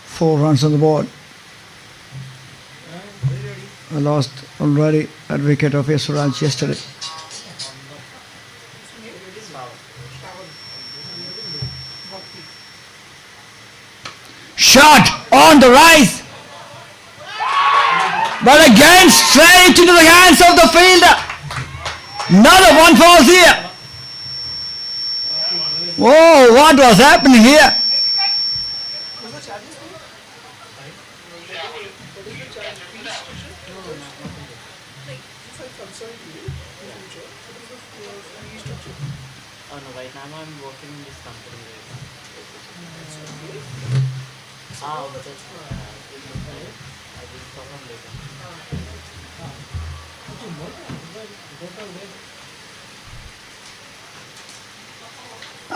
Four runs on the board. I lost already at wicket of Yasuraj yesterday. Shot on the rise, but again straight into the hands of the fielder. Another one falls here. Whoa, what was happening here? Oh no, right now I'm working in this company. That's I will perform later.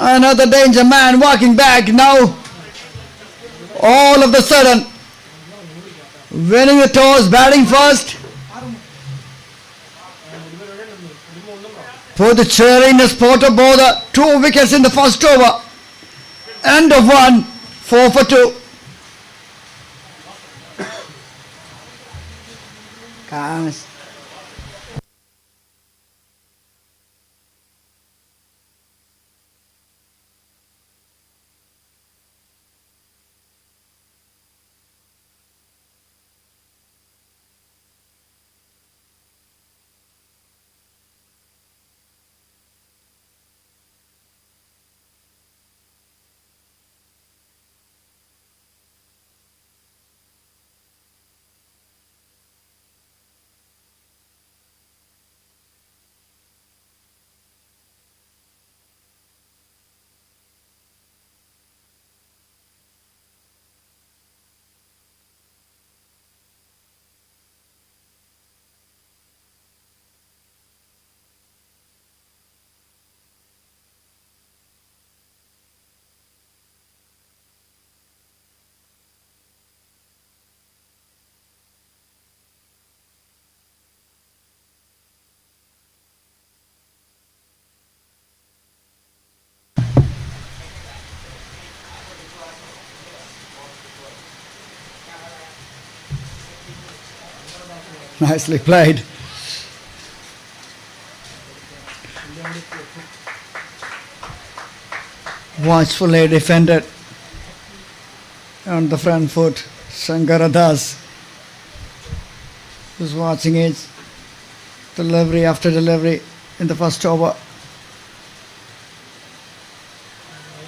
Another danger man walking back now. All of the sudden, winning the toss, batting first. Pondicherry in the spot of bother. 2 wickets in the first over. End of one. 4 for 2. Guys. Nicely played. Watchfully defended on the front foot. Shankaradas was watching it. Delivery after delivery in the first over.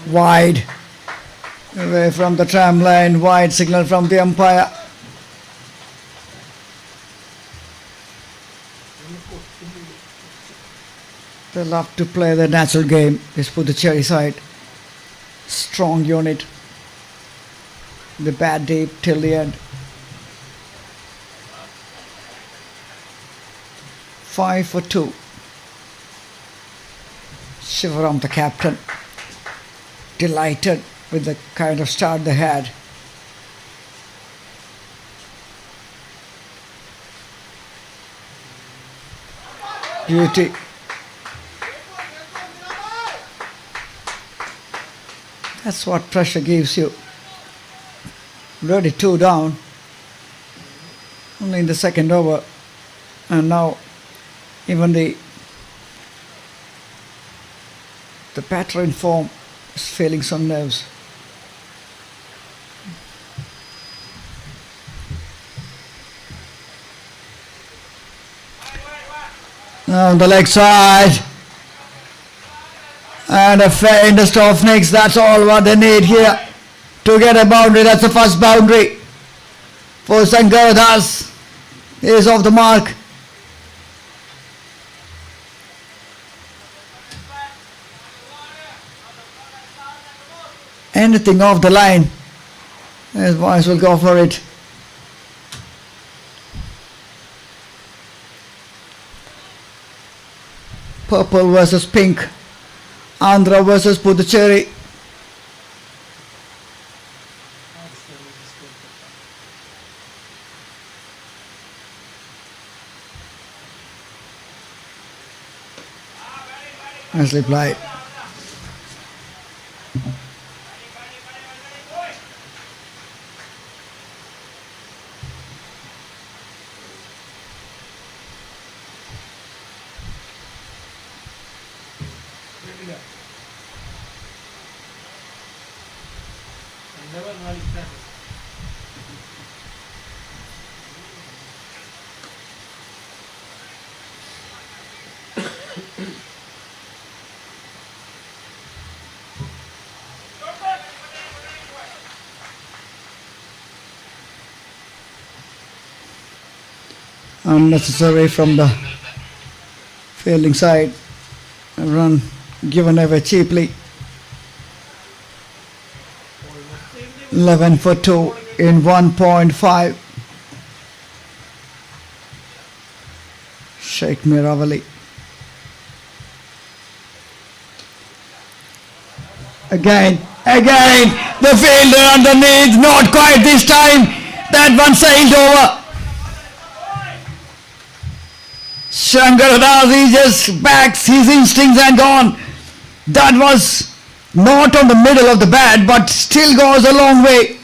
Wide. Away from the tram line. Wide signal from the umpire. They love to play the natural game. This Pondicherry side. Strong unit. The bat deep till the end. 5 for 2. Shivaram, the captain, delighted with the kind of start they had. Beauty. That's what pressure gives you. Already 2 down. Only in the second over. And now even the batter in form is feeling some nerves. On the leg side. And a faint off nicks. That's all what they need here to get a boundary. That's the first boundary for Shankaradas. He is off the mark. Anything off the line, his boys will go for it. Purple versus pink. Andhra versus Pondicherry. Nicely played. Unnecessary from the fielding side. A run given away cheaply. 11 for 2 in 1.5. Sheikh Miravali. Again, the fielder underneath, not quite this time. That one sailed over. Shankar Das, he just backs his instincts and gone. That was not on the middle of the bat, but still goes a long way.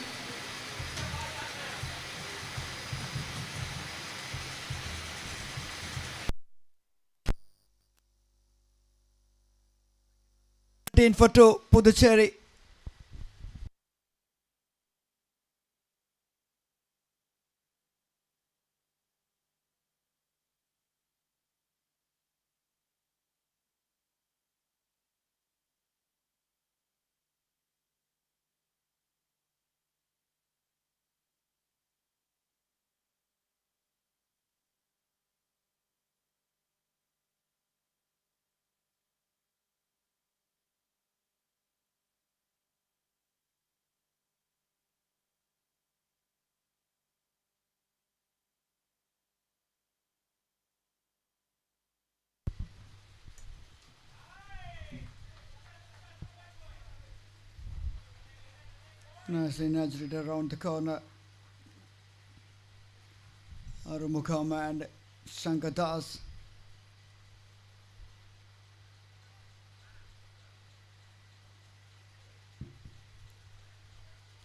For 2, Pondicherry. Nicely nudged it around the corner. Arumukham and Shankar Das.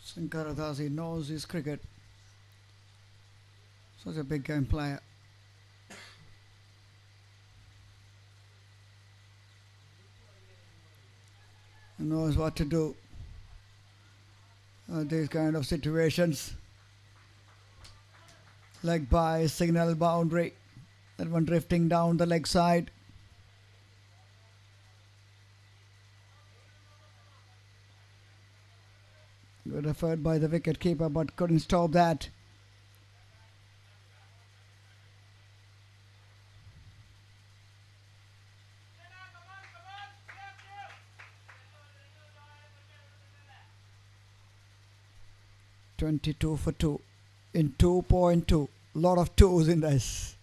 Shankar Das, he knows his cricket. Such a big game player. He knows what to do. These kind of situations. Leg by, signal boundary. That one drifting down the leg side. Good effort by the wicket keeper, but couldn't stop that. "22 for 2 in 2.2. Lot of twos in this.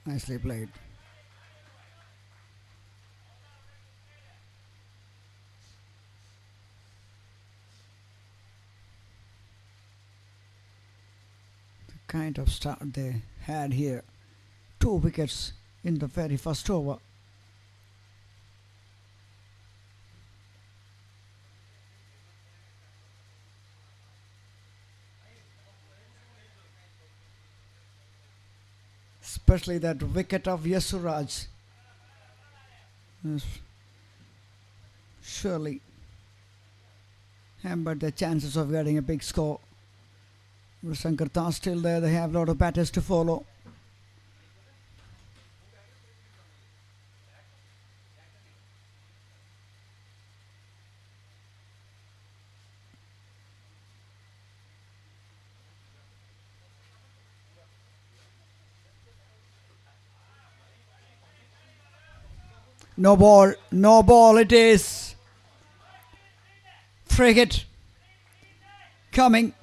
Nicely played. The kind of start they had here. 2 wickets in the very first over. Especially that wicket of Yasuraj. Yes. Surely hampered their chances of getting a big score. But Shankar Das still there. They have a lot of batters to follow. No ball it is. Frigate coming.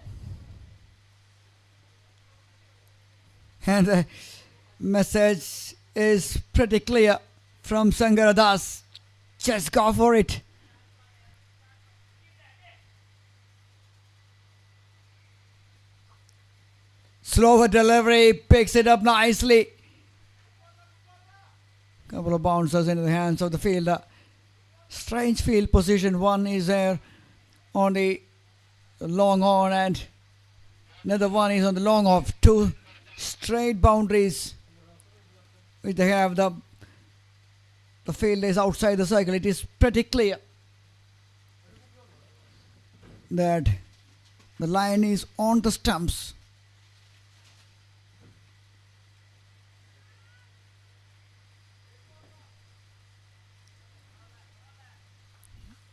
And the message is pretty clear from Shankar Das. Just go for it. Slower delivery, picks it up nicely. Couple of bouncers into the hands of the fielder. Strange field position. One is there on the long on, and another one is on the long off. Two straight boundaries which they have. The field is outside the circle. It is pretty clear that the line is on the stumps.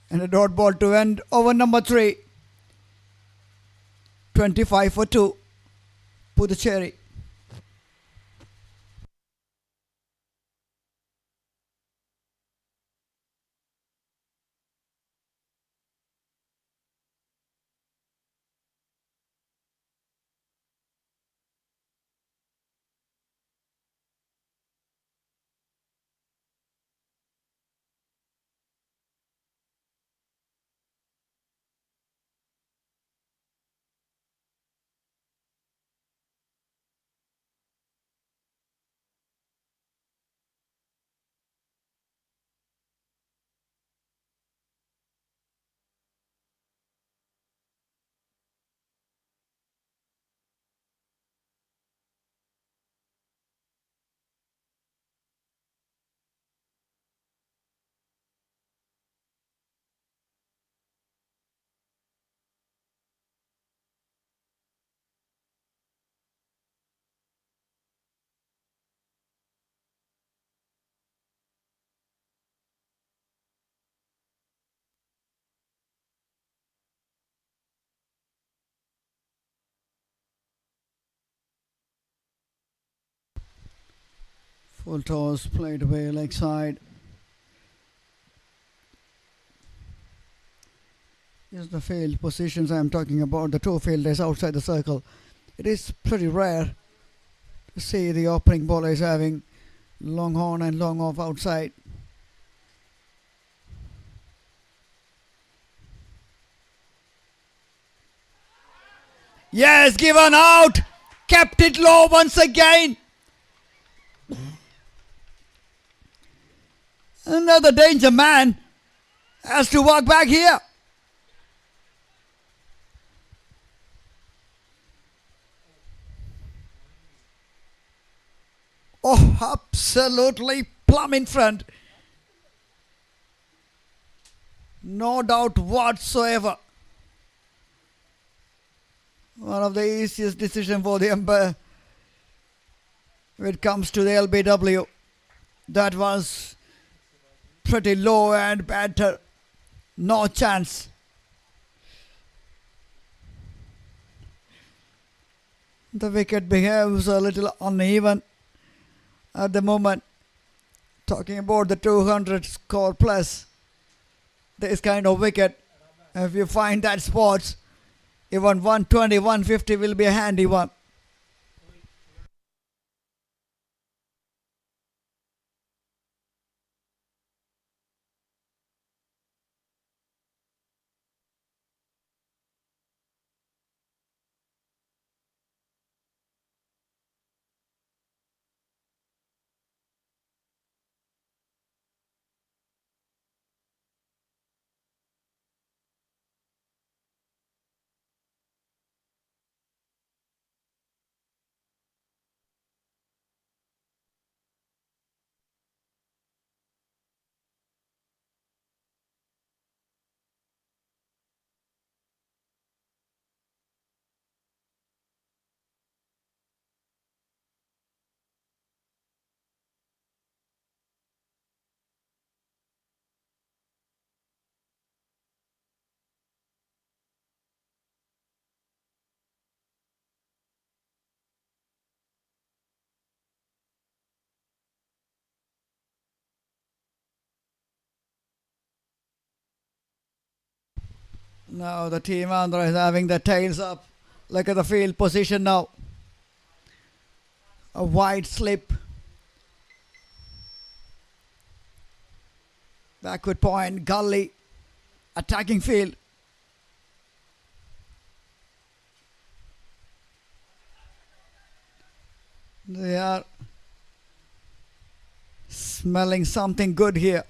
And a dot ball to end over number 3. 25 for 2. Pondicherry. Full toss played away leg side. Here's the field positions I am talking about. The two fielders outside the circle. It is pretty rare to see the opening bowlers having long on and long off outside. Yes, given out. Kept it low once again. Another danger man has to walk back here. Oh, absolutely plumb in front. No doubt whatsoever. One of the easiest decisions for the umpire when it comes to the LBW. That was pretty low and better. No chance. The wicket behaves a little uneven at the moment. Talking about the 200 score plus, this kind of wicket, if you find that spots, even 120, 150 will be a handy one. Now the team Andhra is having the tails up. Look at the field position now. A wide slip. Backward point, gully, attacking field. They are smelling something good here.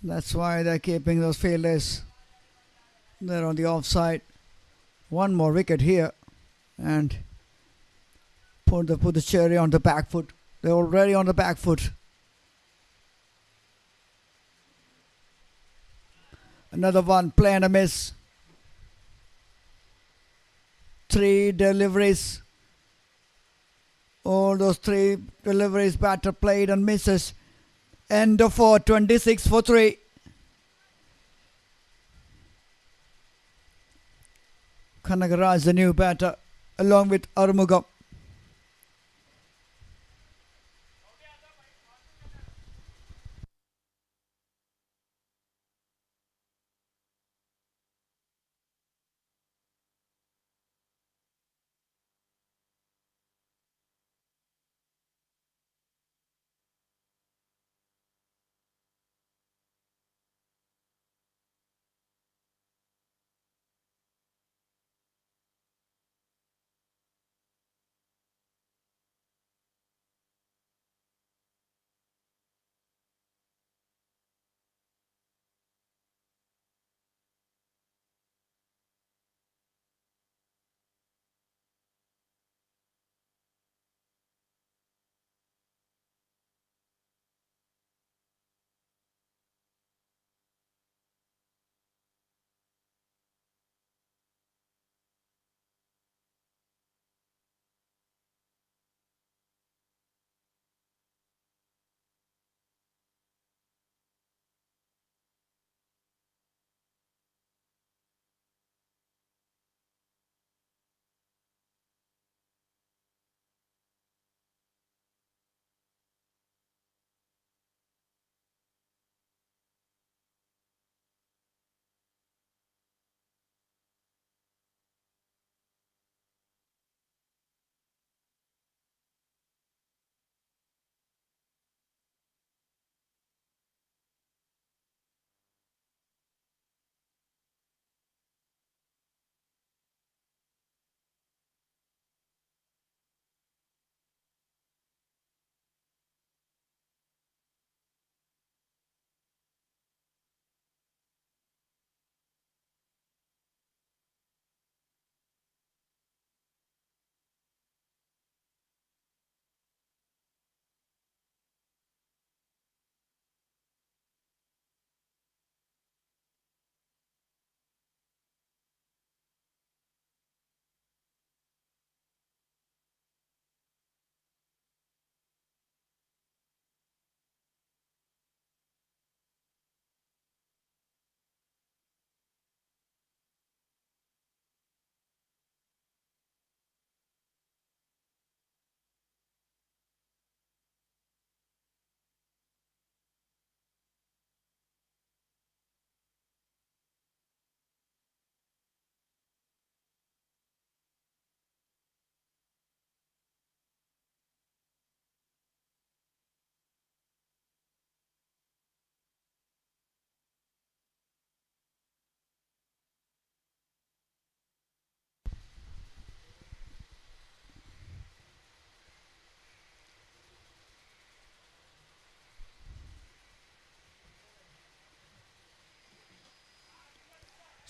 That's why they're keeping those fielders. They're on the offside. One more wicket here. And put the cherry on the back foot. They're already on the back foot. Another one, play and a miss. 3 deliveries. All those 3 deliveries, batter played and misses. End of 4, 26 for 3. Kanagaraj, the new batter, along with Arumugam.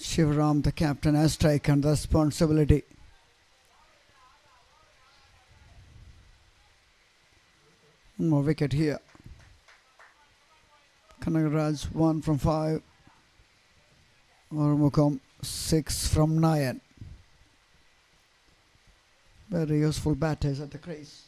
Shivaram, the captain, has taken the responsibility. One more wicket here. Kanagaraj 1 from 5. Arumugam 6 from 9. Very useful batters at the crease.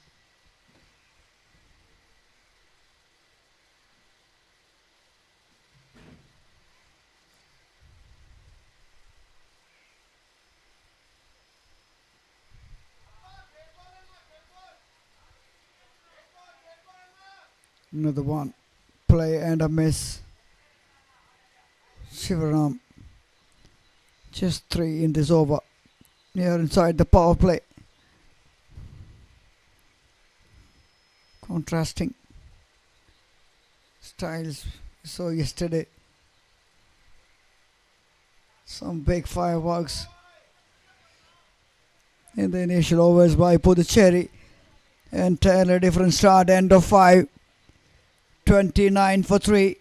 Another one, play and a miss. Shivaram, just 3 in this over. Near inside the power play. Contrasting styles we saw yesterday. Some big fireworks in the initial overs by Pondicherry. Entirely different start. End of 5. 29 for 3.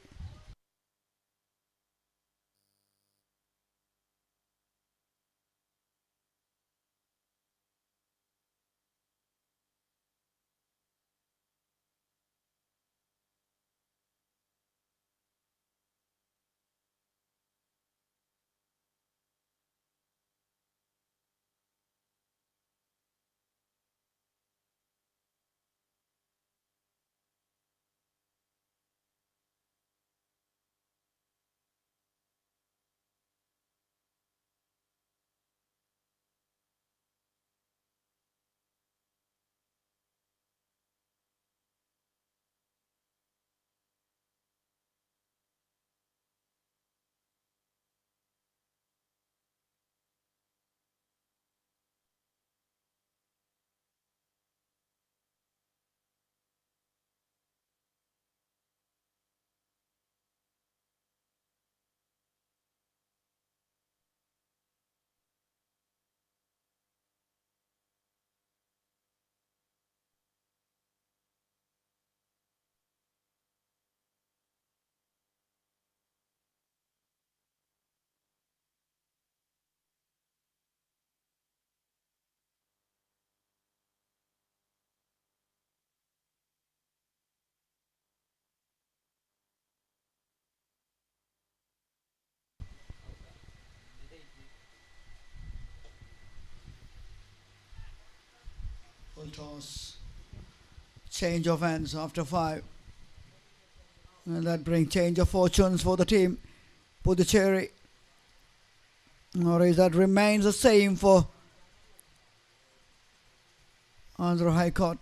Full toss. Change of hands after 5. And that brings change of fortunes for the team. Pondicherry. Or is that remains the same for Andhra High Court?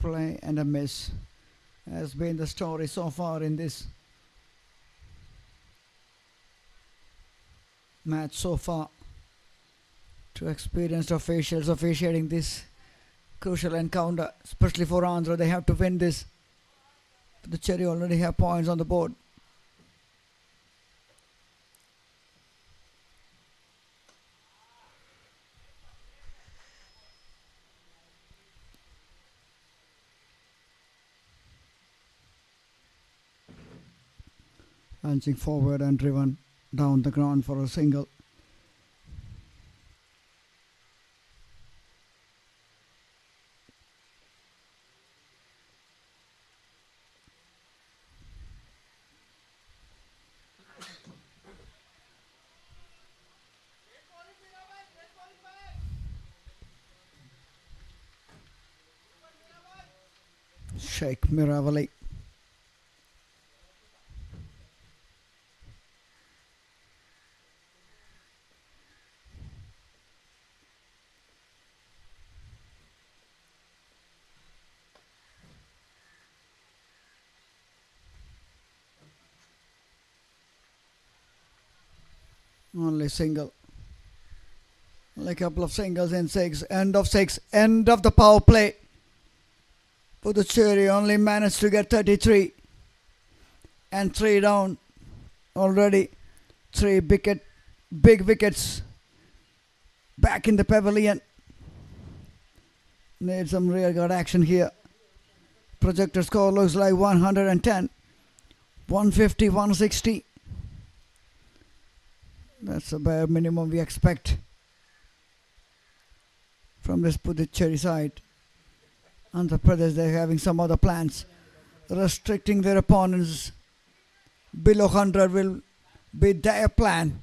Play and a miss has been the story so far in this match so far. Two experienced officials officiating this crucial encounter, especially for Andhra. They have to win this. The Cherry already have points on the board. Launching forward and driven down the ground for a single. Sheikh Miravali. Only single. Only a couple of singles in 6. End of 6. End of the power play. Pondicherry only managed to get 33. And 3 down already. 3 big wickets back in the pavilion. Need some real good action here. Projected score looks like 110. 150, 160. That's the bare minimum we expect from this Pondicherry side. Andhra Pradesh, they're having some other plans. Restricting their opponents below 100 will be their plan.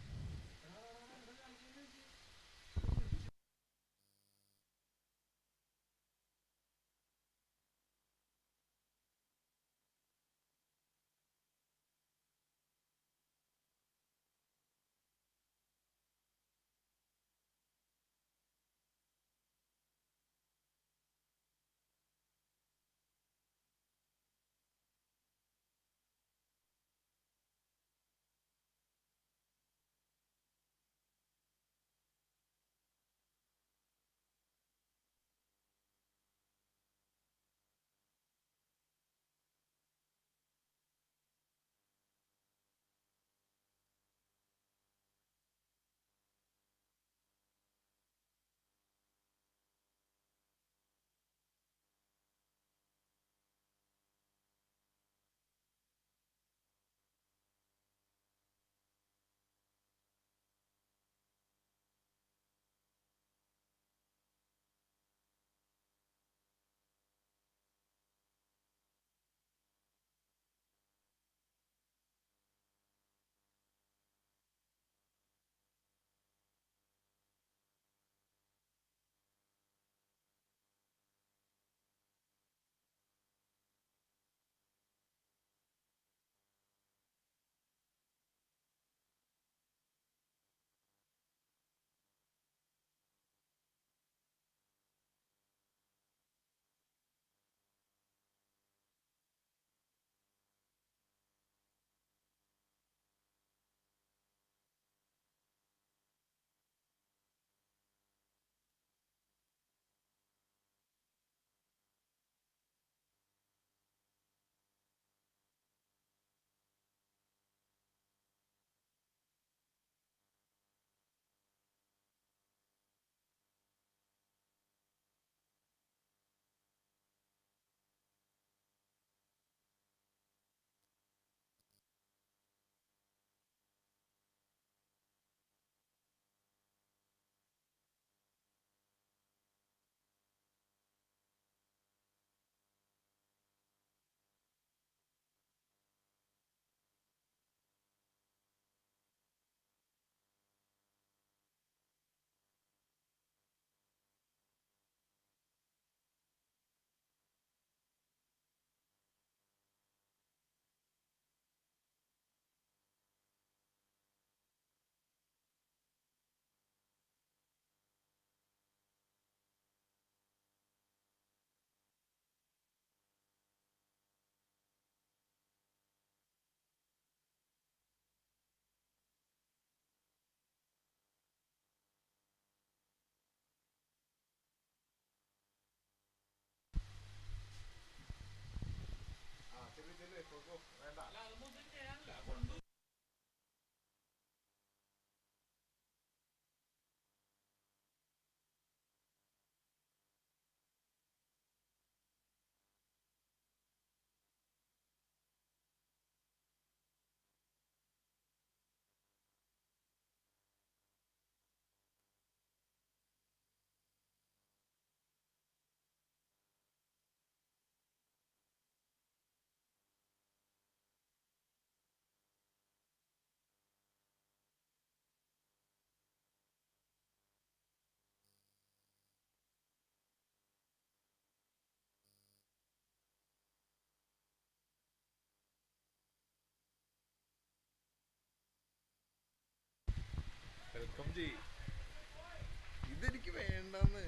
ഇതെനിക്ക് വേണ്ടെന്ന്.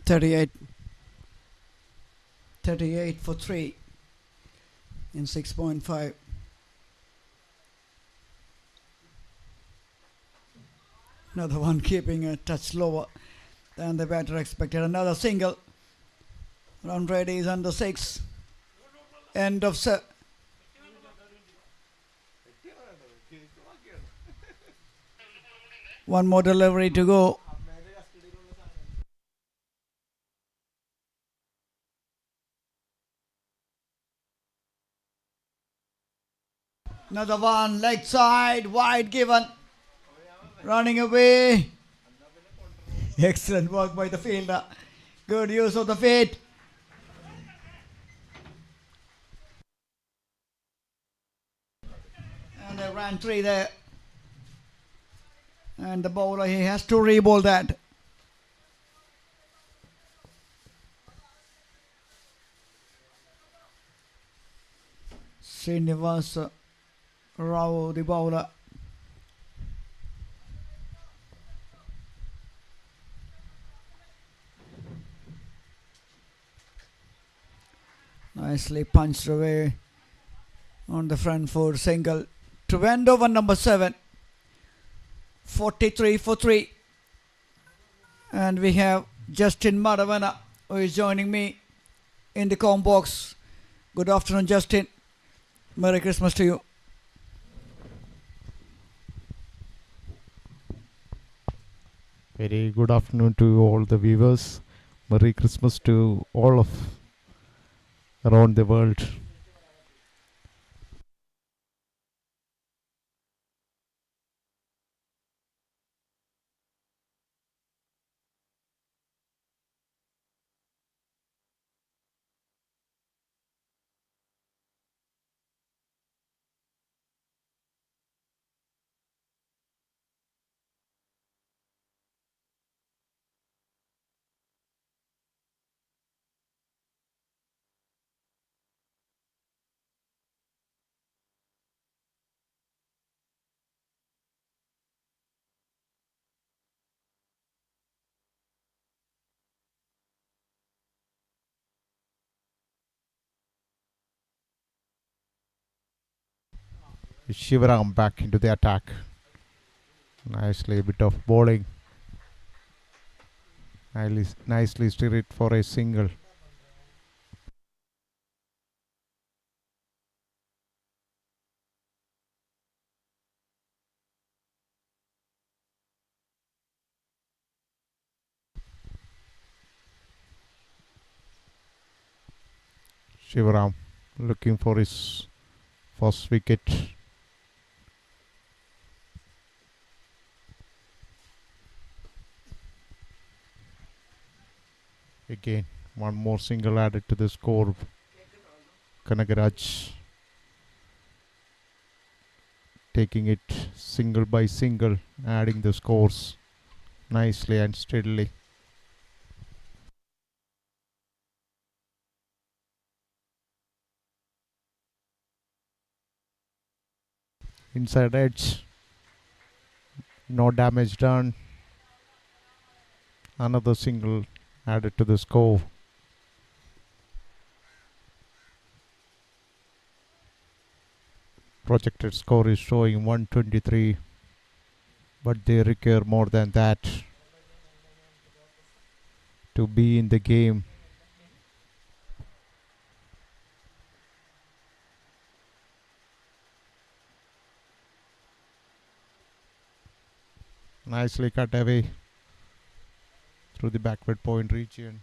38 38 for 3 in 6.5. Another one keeping a touch lower than the batter expected. Another single. Run rate is under 6. End of set. One more delivery to go. Another one, leg side, wide given. Running away. Excellent work by the fielder. Good use of the feet. And they ran 3 there. And the bowler, he has to re-bowl that. Srinivasa Rao, the bowler. Nicely punched away on the front foot, single to end over number 7. 43 for 3. And we have Justin Madavana, who is joining me in the com box. Good afternoon, Justin. Merry Christmas to you. Very good afternoon to all the viewers. Merry Christmas to all of around the world. Shivaram back into the attack. Nicely, a bit of bowling. Nicely steer it for a single. Shivaram looking for his first wicket. Again, one more single added to the score. Kanagaraj taking it single by single, adding the scores nicely and steadily. Inside edge, no damage done. Another single added to the score. Projected score is showing 123, but they require more than that to be in the game. Nicely cut away through the backward point region.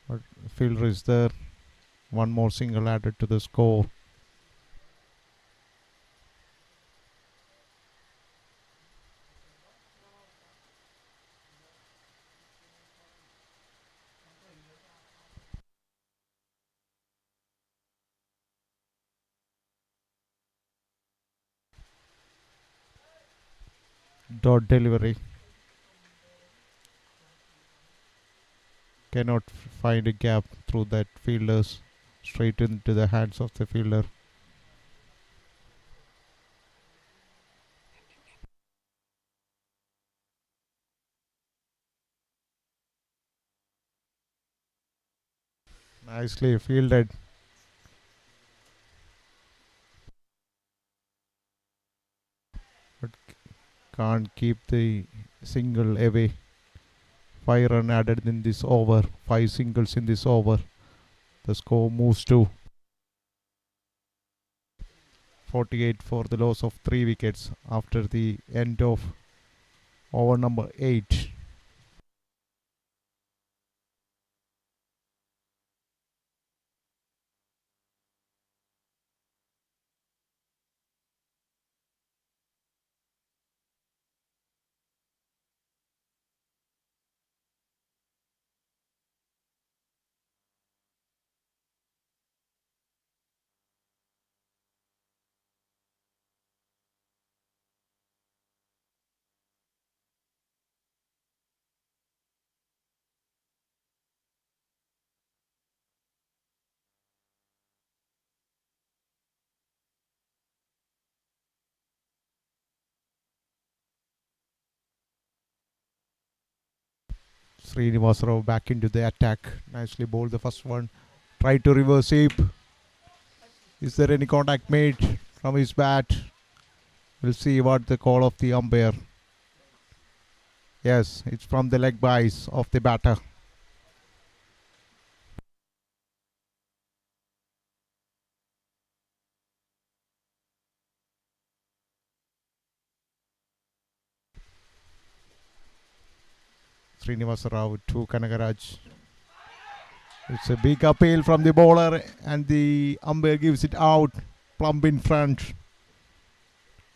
But fielder is there. One more single added to the score. Dot delivery. Cannot find a gap through that fielders. straight into the hands of the fielder. Nicely fielded. But can't keep the single away. 5 runs added in this over. 5 singles in this over. The score moves to 48 for the loss of 3 wickets after the end of over number 8. Srinivasa Rao back into the attack. Nicely bowled the first one. Tried to reverse sweep. Is there any contact made from his bat? We'll see what the call of the umpire. Yes, it's from the leg bias of the batter. Srinivasa Rao to Kanagaraj. It's a big appeal from the bowler and the umpire gives it out. Plump in front.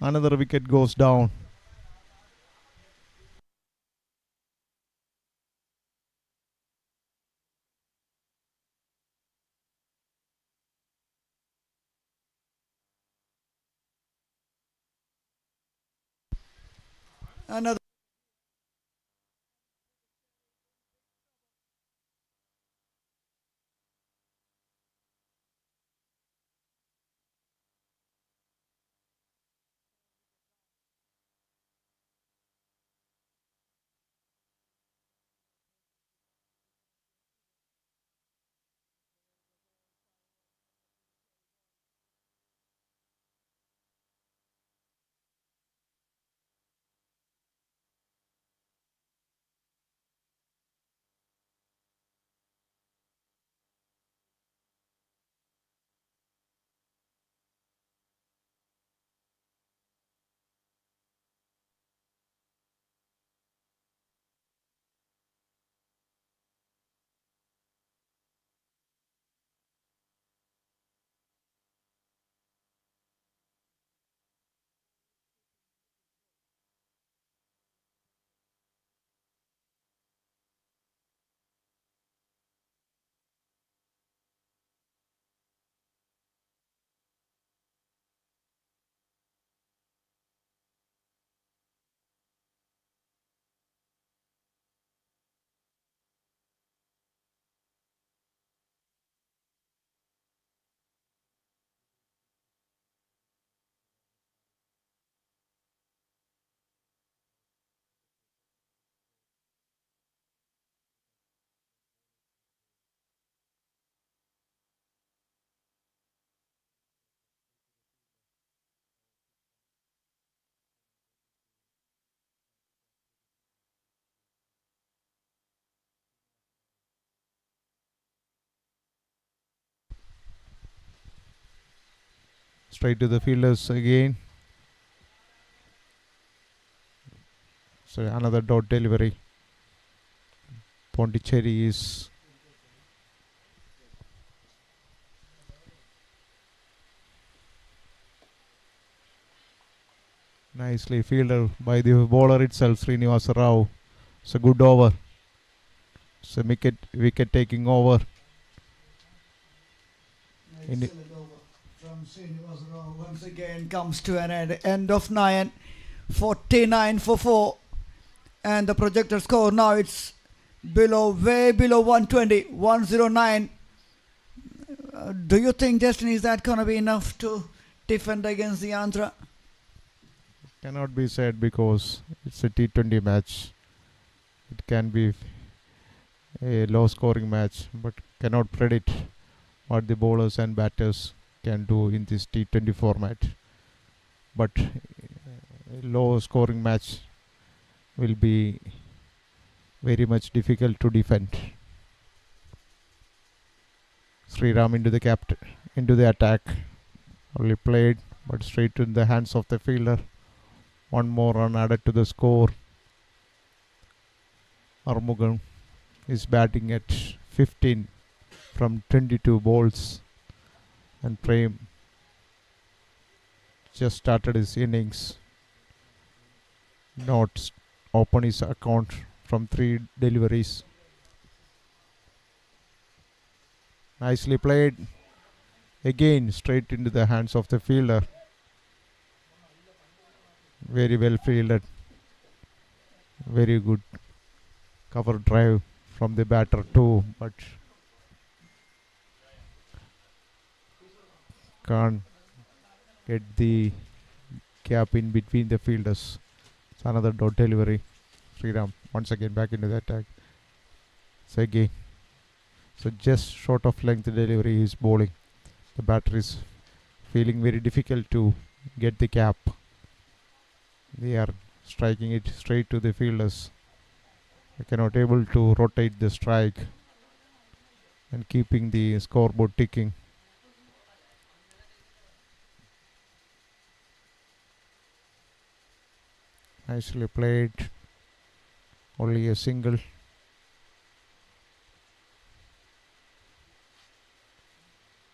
Another wicket goes down. Another. Straight to the fielders again. So another dot delivery. Pondicherry is nicely fielded by the bowler itself, Srinivasa Rao. It's a good over. It's a wicket taking over. Excellent over from Srinivasa Rao. Once again comes to an end of 9. 49 for 4. And the projected score now it's way below 120. 109. Do you think, Destiny, is that going to be enough to defend against the Andhra? Cannot be said because it's a T20 match. It can be a low scoring match, but cannot predict what the bowlers and batters can do in this T20 format. But a low scoring match will be very much difficult to defend. Sriram into the attack. Only played, but straight in the hands of the fielder. One more run added to the score. Armugan is batting at 15 from 22 balls, and Prem just started his innings. Not open his account from 3 deliveries. Nicely played. Again straight into the hands of the fielder. Very well fielded. Very good cover drive from the batter too, but can't get the gap in between the fielders. It's another dot delivery. Sriram once again back into the attack. So again, so just short of length delivery is bowling. The batter is feeling very difficult to get the gap. They are striking it straight to the fielders. They cannot able to rotate the strike and keeping the scoreboard ticking. Nicely played. Only a single.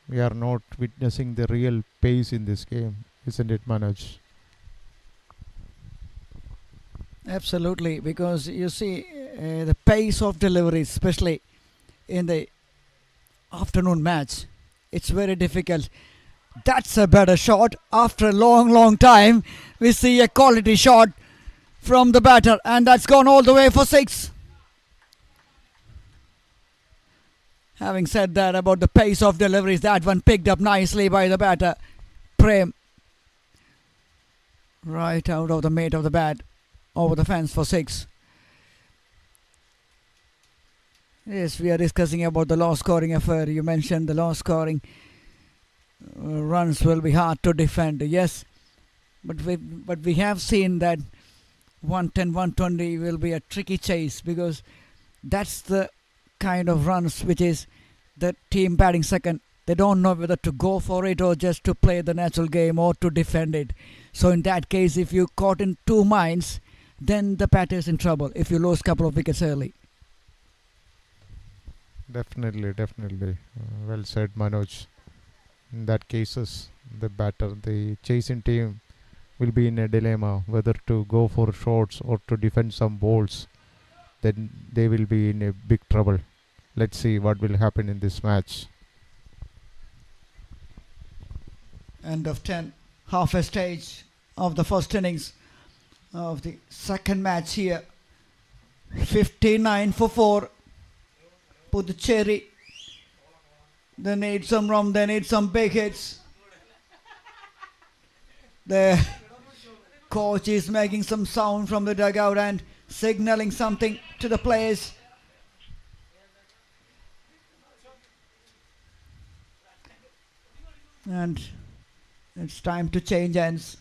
We are not witnessing the real pace in this game, isn't it, Manoj? Absolutely, because you see the pace of delivery, especially in the afternoon match, it's very difficult. That's a better shot. After a long, long time, we see a quality shot from the batter, and that's gone all the way for 6. Having said that about the pace of deliveries, that one picked up nicely by the batter, Prem. Right out of the mate of the bat, over the fence for 6. Yes, we are discussing about the low scoring affair. You mentioned the low scoring runs will be hard to defend. Yes, but we have seen that 110, 120 will be a tricky chase, because that's the kind of runs which is the team batting second. They don't know whether to go for it or just to play the natural game or to defend it. So in that case, if you caught in 2 minds, then the batter's in trouble if you lose a couple of wickets early. Definitely. Well said, Manoj. In that cases, the chasing team will be in a dilemma whether to go for shots or to defend some balls. Then they will be in a big trouble. Let's see what will happen in this match. End of 10, half a stage of the first innings of the second match here. 59 for 4. Pondicherry. They need some rum, they need some big hits. The coach is making some sound from the dugout and signaling something to the players. And it's time to change ends.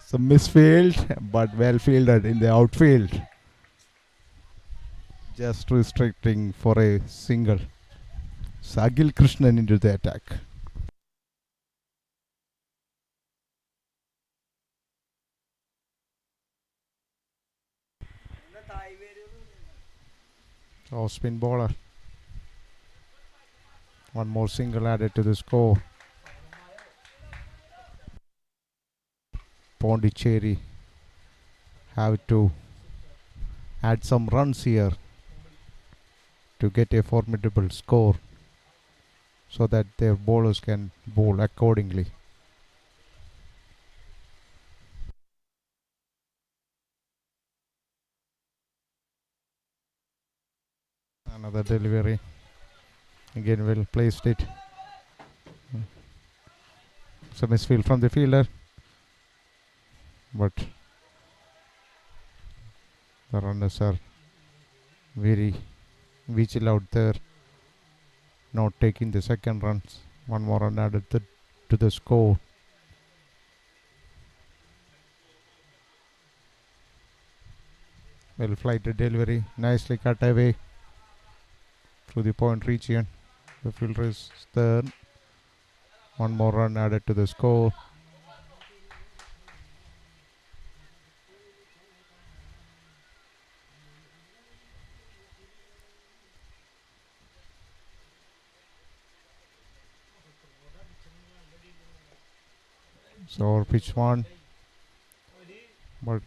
Some misfield, but well fielded in the outfield. Just restricting for a single. Sagil Krishnan into the attack. Oh, spin bowler. One more single added to the score. Pondicherry have to add some runs here to get a formidable score so that their bowlers can bowl accordingly. Another delivery. Again, well placed it. Some misfield from the fielder, but the runners are very vigil out there, not taking the second runs. One more run added to the score. Well flighted delivery, nicely cut away through the point region. The fielder is there. One more run added to the score. So pitch one, but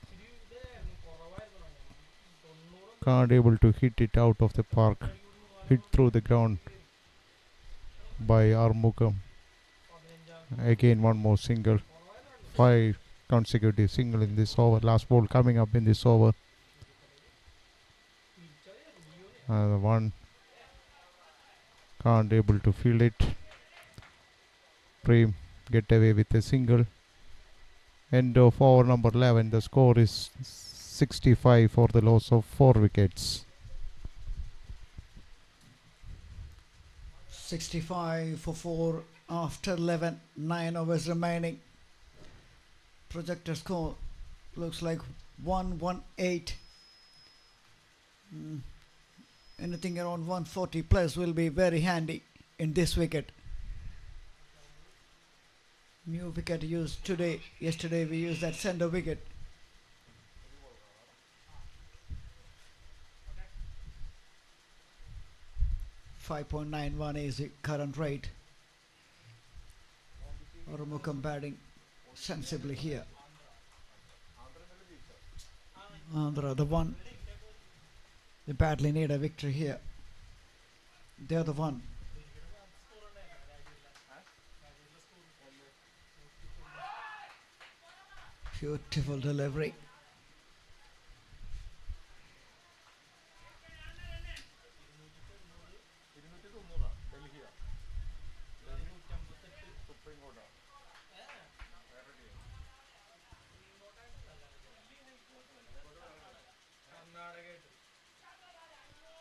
can't able to hit it out of the park. Hit through the ground by Armugam. Again, one more single. 5 consecutive single in this over. Last ball coming up in this over. The one can't able to field it. Prem get away with a single. End of over number 11. The score is 65 for the loss of 4 wickets. 65 for 4 after 11, 9 overs remaining. Projected score looks like 118. Anything around 140 plus will be very handy in this wicket. New wicket used today. Yesterday we used that center wicket. .91 is the current rate. Oromukam batting sensibly here. Andhra the one. They badly need a victory here. They're the one. Beautiful delivery.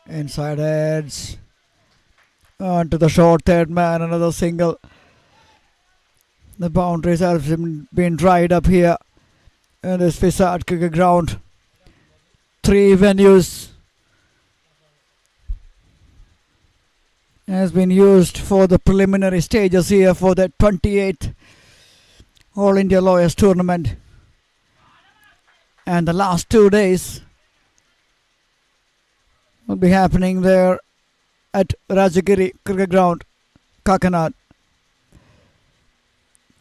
Inside edge. On to the short third man, another single. The boundaries have been dried up here in this FISAT cricket ground. 3 venues has been used for the preliminary stages here for the 28th All India Lawyers Tournament. And the last 2 days will be happening there at Rajagiri Cricket Ground, Kakanad.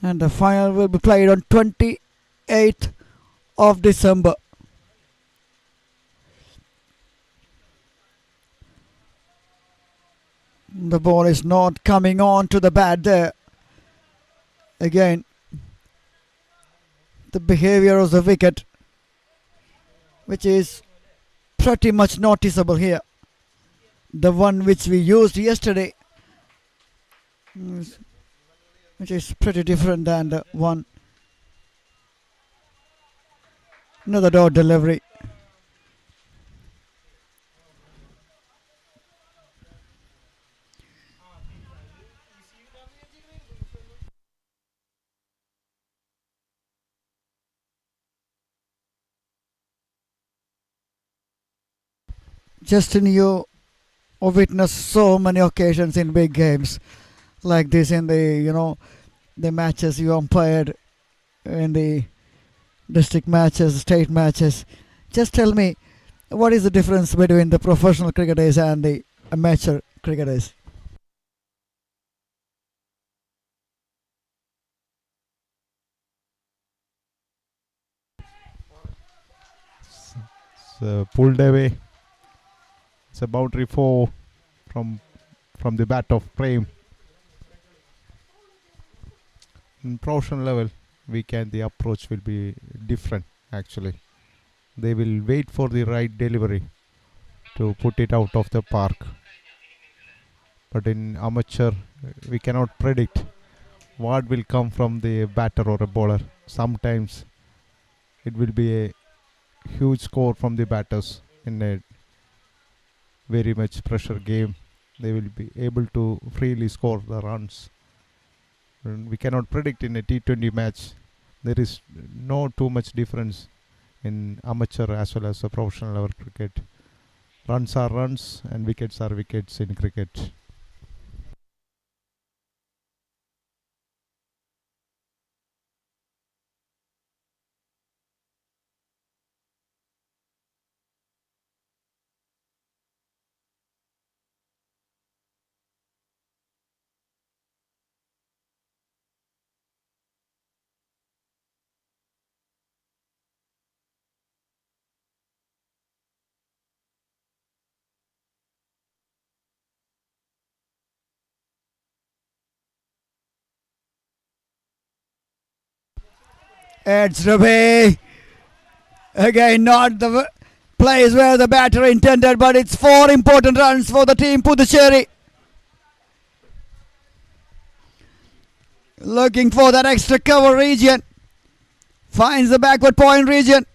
And the final will be played on 28th of December. The ball is not coming on to the bat there. Again, the behavior of the wicket, which is pretty much noticeable here. The one which we used yesterday, which is pretty different than the one. Another dot delivery. Justin, you witnessed so many occasions in big games like this in the matches you umpired in the district matches, state matches. Just tell me, what is the difference between the professional cricketers and the amateur cricketers? Pulled away. It's a boundary 4 from the bat of Prem. In professional level, the approach will be different actually. They will wait for the right delivery to put it out of the park. But in amateur, we cannot predict what will come from the batter or a bowler. Sometimes it will be a huge score from the batters in a very much pressure game. They will be able to freely score the runs. And we cannot predict in a T20 match. There is no too much difference in amateur as well as a professional level cricket. Runs are runs and wickets are wickets in cricket. It's Ravi. Again, not the place where the batter intended, but it's 4 important runs for the team Pondicherry. Looking for that extra cover region. Finds the backward point region.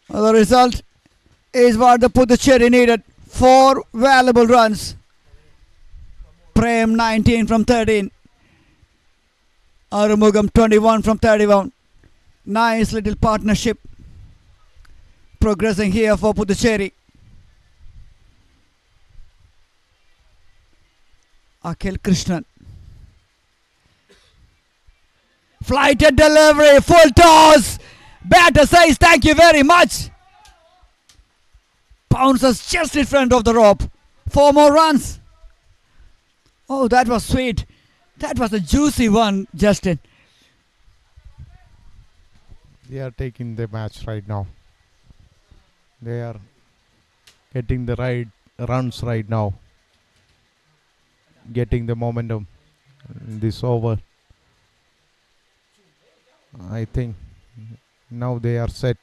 Well, the result is what the Pondicherry needed. 4 valuable runs. Prem 19 from 13. Arumugam 21 from 31. Nice little partnership progressing here for Pondicherry. Akhil Krishnan. Flighted delivery, full toss. Batter says thank you very much. Bounces just in front of the rope. 4 more runs. Oh, that was sweet. That was a juicy one, Justin. They are taking the match right now. They are getting the right runs right now. Getting the momentum in this over. I think now they are set.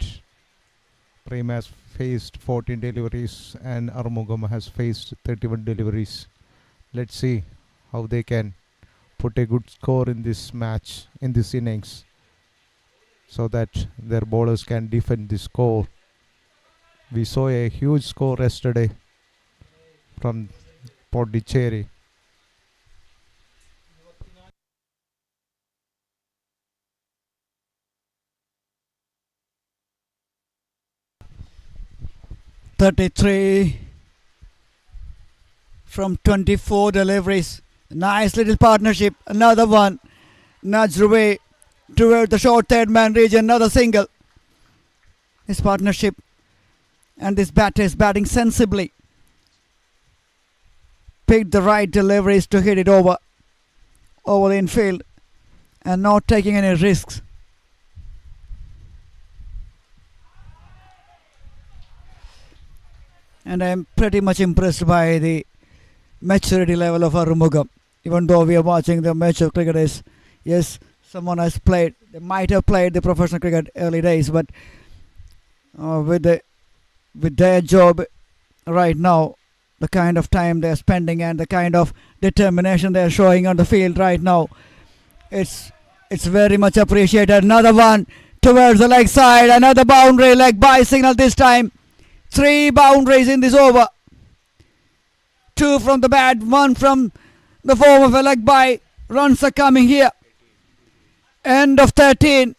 Prem has faced 14 deliveries and Arumugam has faced 31 deliveries. Let's see how they can put a good score in this match, in this innings, so that their bowlers can defend the score. We saw a huge score yesterday from Pondicherry. .33 from 24 deliveries. Nice little partnership. Another one. Nudged away toward the short third man region. Another single. This partnership and this batter is batting sensibly. Picked the right deliveries to hit it over the infield and not taking any risks. And I am pretty much impressed by the maturity level of Arumugam. Even though we are watching the mature cricketers, yes, someone has played, they might have played the professional cricket early days, but with their job right now, the kind of time they are spending and the kind of determination they are showing on the field right now, it's very much appreciated. Another one towards the leg side, another boundary, leg by signal this time. 3 boundaries in this over. 2 from the bat, 1 from the form of a leg by. Runs are coming here. End of 13.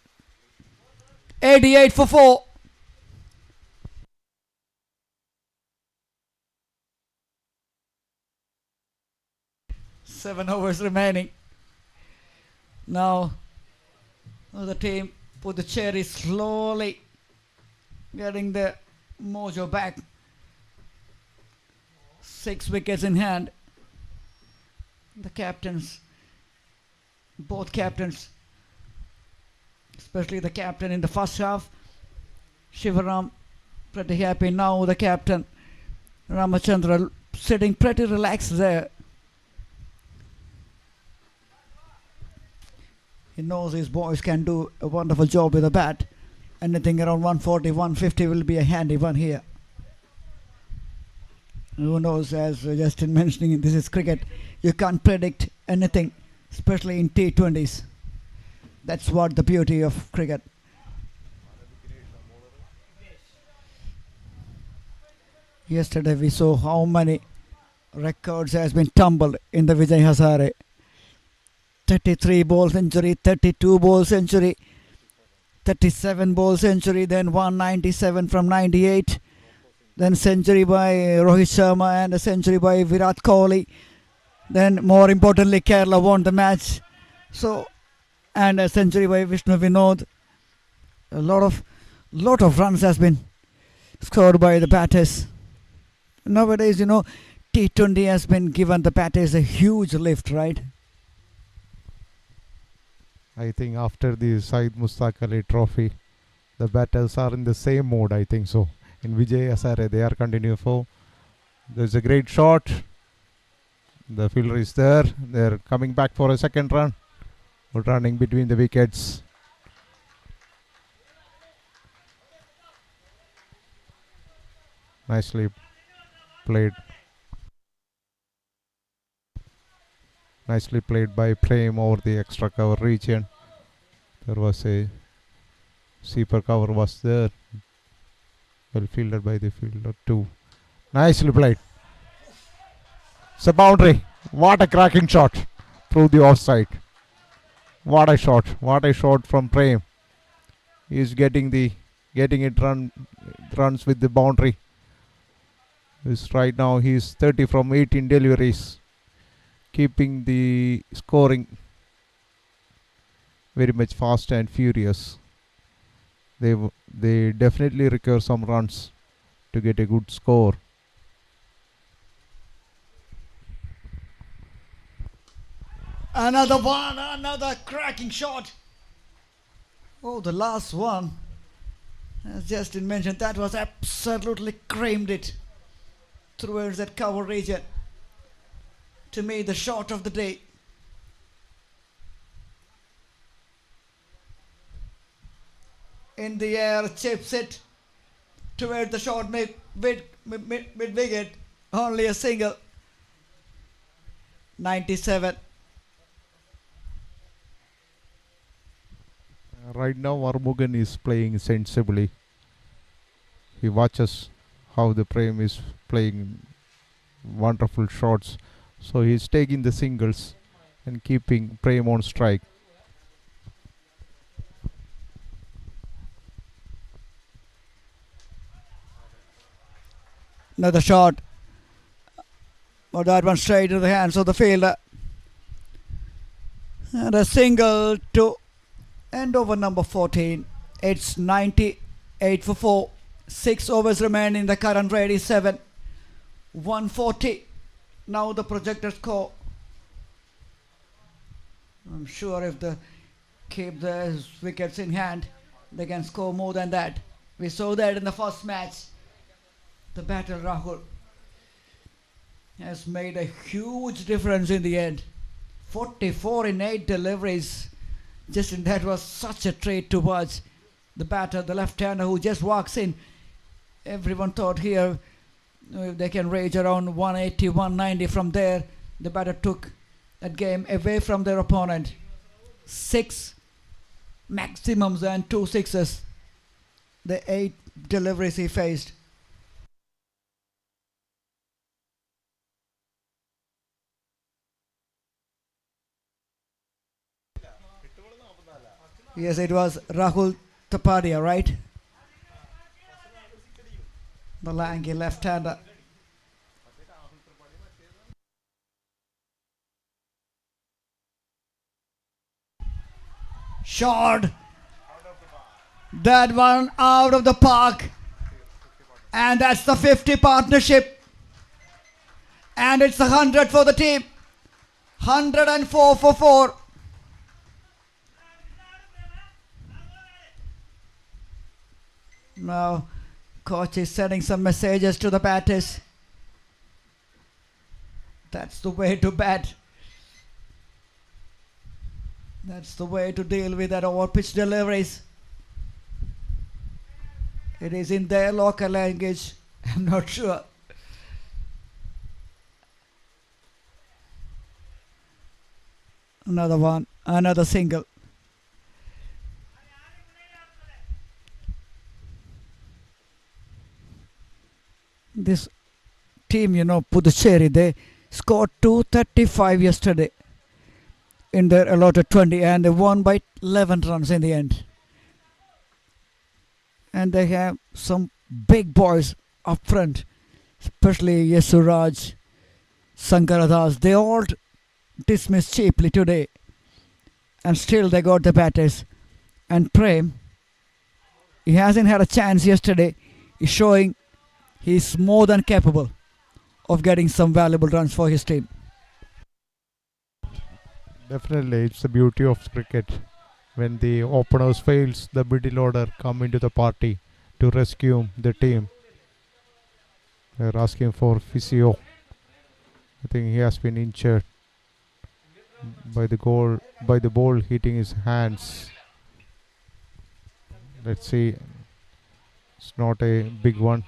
88 for 4. 7 overs remaining. Now the team Pondicherry slowly getting the mojo back. 6 wickets in hand. The captains, both captains, especially the captain in the first half, Shivaram, pretty happy. Now the captain, Ramachandra, sitting pretty relaxed there. He knows his boys can do a wonderful job with a bat. Anything around 140, 150 will be a handy one here. Who knows, as Justin mentioning, this is cricket. You can't predict anything, especially in T20s. That's what the beauty of cricket. Yesterday we saw how many records has been tumbled in the Vijay Hazare. 33 ball century, 32 ball century, 37 ball century, then 197 from 98. Then century by Rohit Sharma and a century by Virat Kohli. Then more importantly, Kerala won the match. So, and a century by Vishnu Vinod. A lot of runs has been scored by the batters. Nowadays, T20 has been given the batters a huge lift, right? I think after the Syed Mustaq Ali trophy, the batters are in the same mode, I think so. In Vijay Hazare, they are continuing for. There's a great shot. The fielder is there. They're coming back for a second run. Running between the wickets. Nicely played. Nicely played by Prem over the extra cover region. There was a super cover was there. Well fielded by the fielder too. Nicely played. It's a boundary. What a cracking shot through the offside. What a shot. What a shot from Prem. He's getting it runs with the boundary. Right now he's 30 from 18 deliveries. Keeping the scoring very much fast and furious. They definitely require some runs to get a good score. Another one, another cracking shot. Oh, the last one, as Justin mentioned, that was absolutely creamed it towards that cover region. To me, the shot of the day. In the air, chips it toward the short mid wicket. Only a single. 97. Right now, Armugan is playing sensibly. He watches how the Prem is playing wonderful shots. So he's taking the singles and keeping Prem on strike. Another shot. But that one straight to the hands of the fielder. And a single to end over number 14. It's 98 for 4. 6 overs remain in the current rate is 7. 140. Now the projected score. I'm sure if they keep the wickets in hand, they can score more than that. We saw that in the first match. The batter Rahul has made a huge difference in the end. 44 in 8 deliveries. Justin, that was such a treat to watch. The batter, the left-hander who just walks in. Everyone thought here they can range around 180, 190 from there. The batter took that game away from their opponent. 6 maximums and 2 sixes. The 8 deliveries he faced. Yes, it was Rahul Tapadia, right? The lanky left-hander. Shot. That one out of the park. And that's the 50 partnership. And it's 100 for the team. 104 for 4. Now, coach is sending some messages to the batters. That's the way to bat. That's the way to deal with that over pitch deliveries. It is in their local language. I'm not sure. Another one, another single. This team, Puducherry, they scored 235 yesterday in their allotted 20 and they won by 11 runs in the end. And they have some big boys up front, especially Yesuraj, Sankaradas. They all dismissed cheaply today. And still they got the batters. And Prem, he hasn't had a chance yesterday. He's showing he's more than capable of getting some valuable runs for his team. Definitely, it's the beauty of cricket. When the openers fails, the middle order come into the party to rescue the team. They're asking for physio. I think he has been injured by the ball hitting his hands. Let's see. It's not a big one.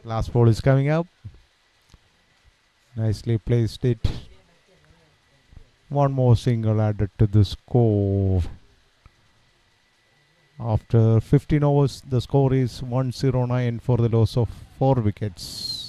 Last ball is coming up. Nicely placed it. One more single added to the score. After 15 overs, the score is 109 for the loss of 4 wickets.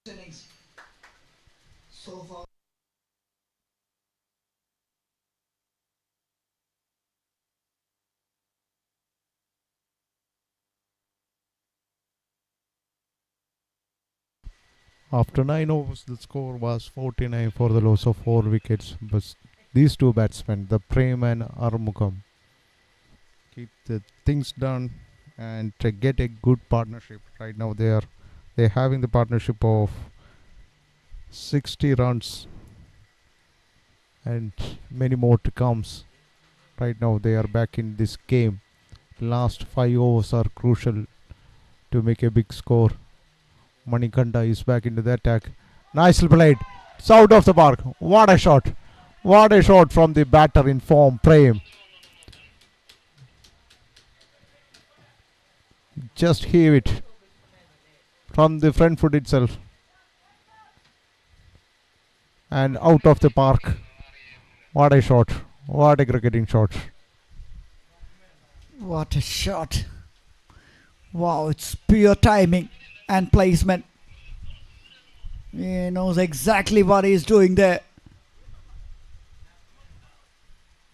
Innings so far. After 9 overs, the score was 49 for the loss of 4 wickets. But these two batsmen, the Prem and Armugam, keep the things done and to get a good partnership. Right now they're having the partnership of 60 runs and many more to comes. Right now they are back in this game. Last 5 overs are crucial to make a big score. Manikanda is back into the attack. Nicely played. It's out of the park. What a shot. What a shot from the batter in form, Prem. Just heave it from the front foot itself. And out of the park. What a shot. What a cricketing shot. What a shot. Wow, it's pure timing and placement. He knows exactly what he's doing there.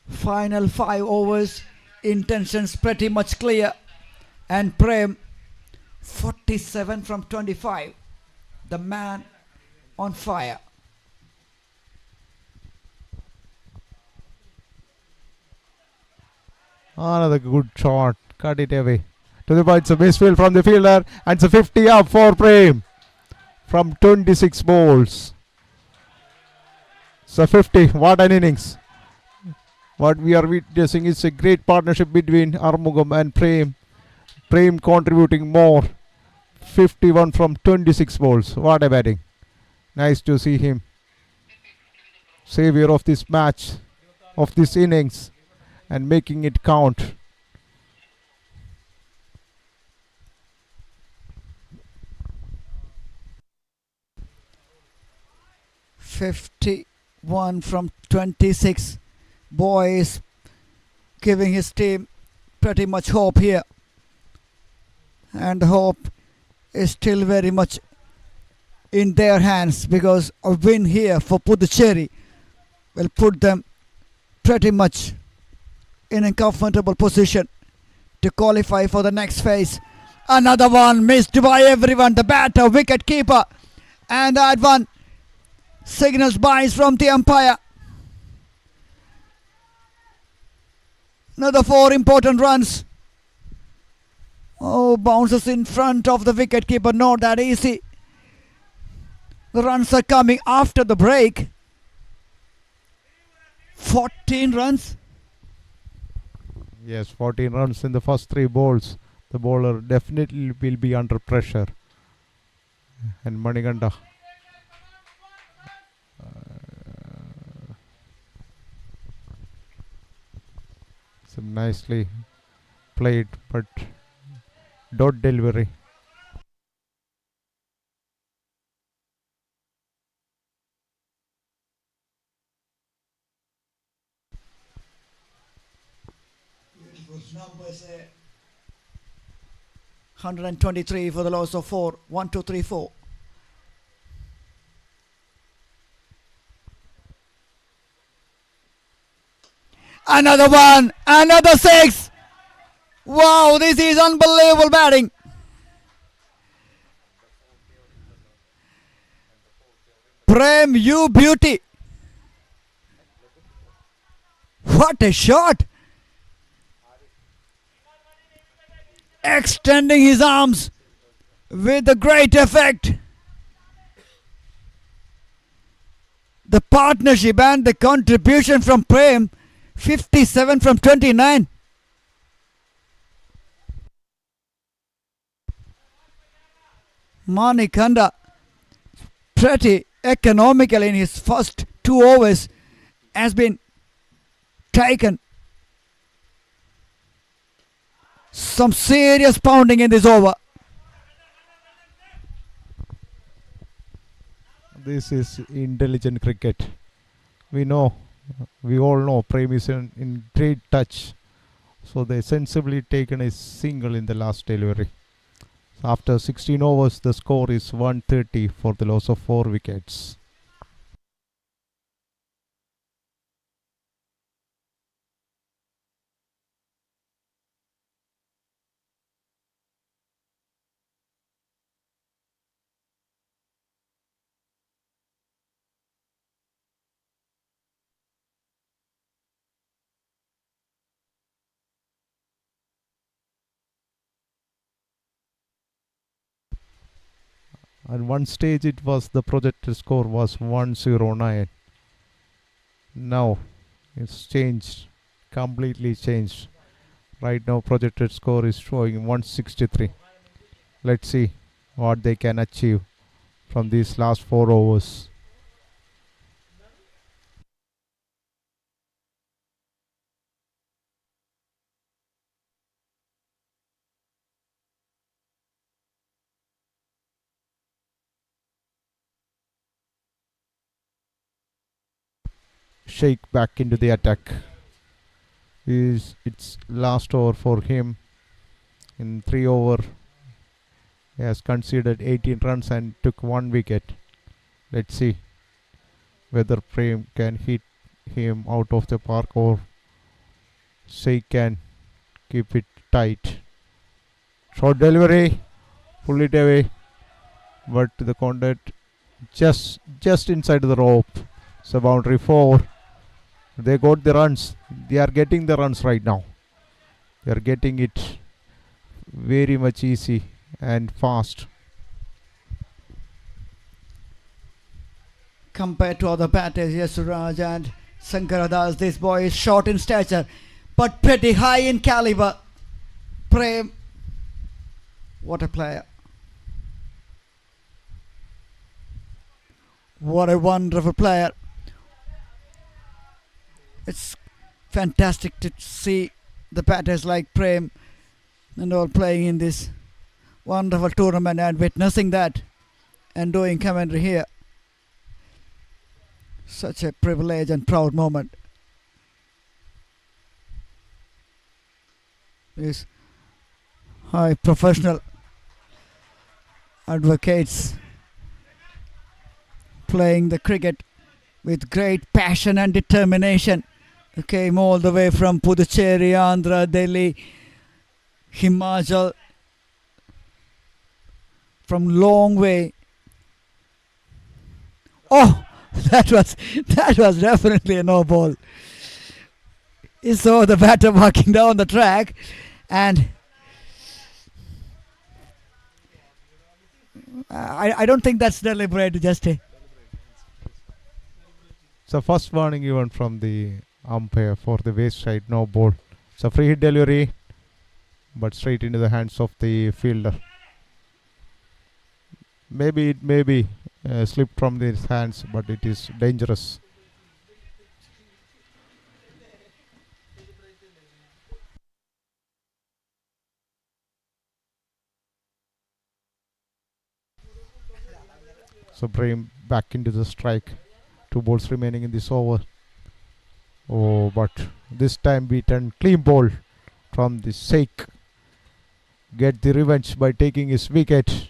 Final 5 overs, intentions pretty much clear. And Prem, 47 from 25. The man on fire. Another good shot. Cut it away. To the point, it's a misfield from the fielder. And it's a 50 up for Prem. From 26 balls. So 50. What an innings. What we are witnessing is a great partnership between Armugam and Prem. Prem contributing more. 51 from 26 balls. What a batting. Nice to see him. Savior of this match, of this innings, and making it count. "51 from 26. Boy is giving his team pretty much hope here. And the hope is still very much in their hands, because a win here for Pondicherry will put them pretty much in a comfortable position to qualify for the next phase. Another one missed by everyone. The batter, wicket keeper, and that one signals buys from the umpire. Another 4 important runs. Oh, bounces in front of the wicket keeper. Not that easy. The runs are coming after the break. 14 runs. Yes, 14 runs in the first 3 balls. The bowler definitely will be under pressure. And Manikanda. So nicely played, but dot delivery. Beautiful numbers there. 123 for the loss of 4. 1, 2, 3, 4. Another one. Another 6. Wow, this is unbelievable batting. Prem, you beauty. What a shot. Extending his arms with a great effect. The partnership and the contribution from Prem, 57 from 29. Manikanda, pretty economical in his first 2 overs, has been taken. Some serious pounding in this over. This is intelligent cricket. We all know Prem is in great touch. So they sensibly taken a single in the last delivery. So after 16 overs, the score is 130 for the loss of 4 wickets. At one stage it was the projected score was 109. Now it's changed, completely changed. Right now projected score is showing 163. Let's see what they can achieve from these last 4 overs. Sheikh back into the attack. It's last over for him. In 3 over, he has conceded 18 runs and took 1 wicket. Let's see whether Prem can hit him out of the park or Sheikh can keep it tight. Short delivery, pull it away, but the contact just inside the rope. So boundary 4. They got the runs. They are getting the runs right now. They are getting it very much easy and fast. Compared to other batters, Yasuraj and Sankaradas, this boy is short in stature but pretty high in caliber. Prem, what a player. What a wonderful player. It's fantastic to see the batters like Prem and all playing in this wonderful tournament and witnessing that and doing commentary here. Such a privilege and proud moment. These high professional advocates playing the cricket with great passion and determination. They came all the way from Pondicherry, Andhra, Delhi, Himachal, from long way. Oh, that was definitely a no ball. He saw the batter walking down the track, and I don't think that's deliberate, just a. So first warning even from the umpire for the waist side, no ball. So free hit delivery, but straight into the hands of the fielder. Maybe it may be slipped from his hands, but it is dangerous. So Prem back into the strike. 2 balls remaining in this over. Oh, but this time beaten clean ball from the Sheikh. get the revenge by taking his wicket.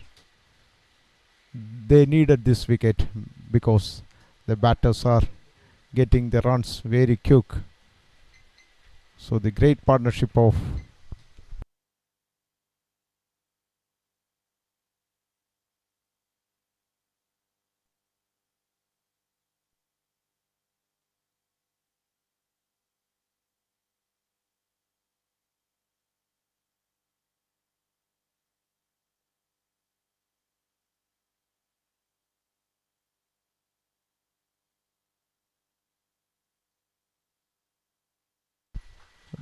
They needed this wicket because the batters are getting the runs very quick. So the great partnership of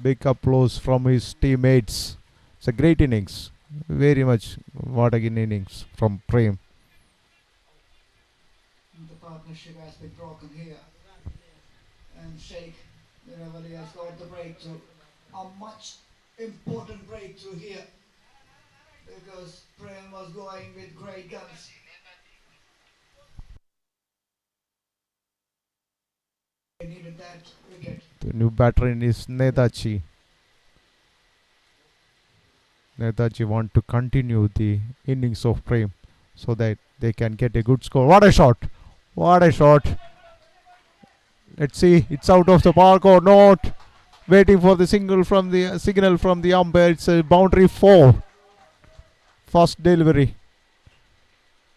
big applause from his teammates. It's a great innings. Very much what an innings from Prem. The partnership has been broken here. And Sheikh Niravali has got the breakthrough. A much important breakthrough here. Because Prem was going with great guns. They needed that wicket. The new batter in is Netaji. Netaji want to continue the innings of Prem so that they can get a good score. What a shot! What a shot! Let's see, it's out of the park or not. Waiting for the signal from the umpire. It's a boundary 4. First delivery.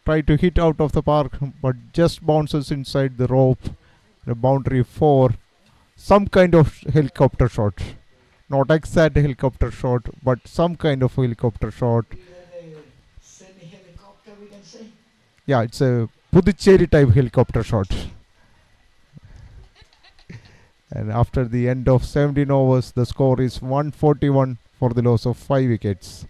Try to hit out of the park, but just bounces inside the rope. The boundary 4. Some kind of helicopter shot. Not exact helicopter shot, but some kind of helicopter shot. Semi-helicopter, we can say. Yeah, it's a Pondicherry type helicopter shot. And after the end of 17 overs, the score is 141 for the loss of 5 wickets.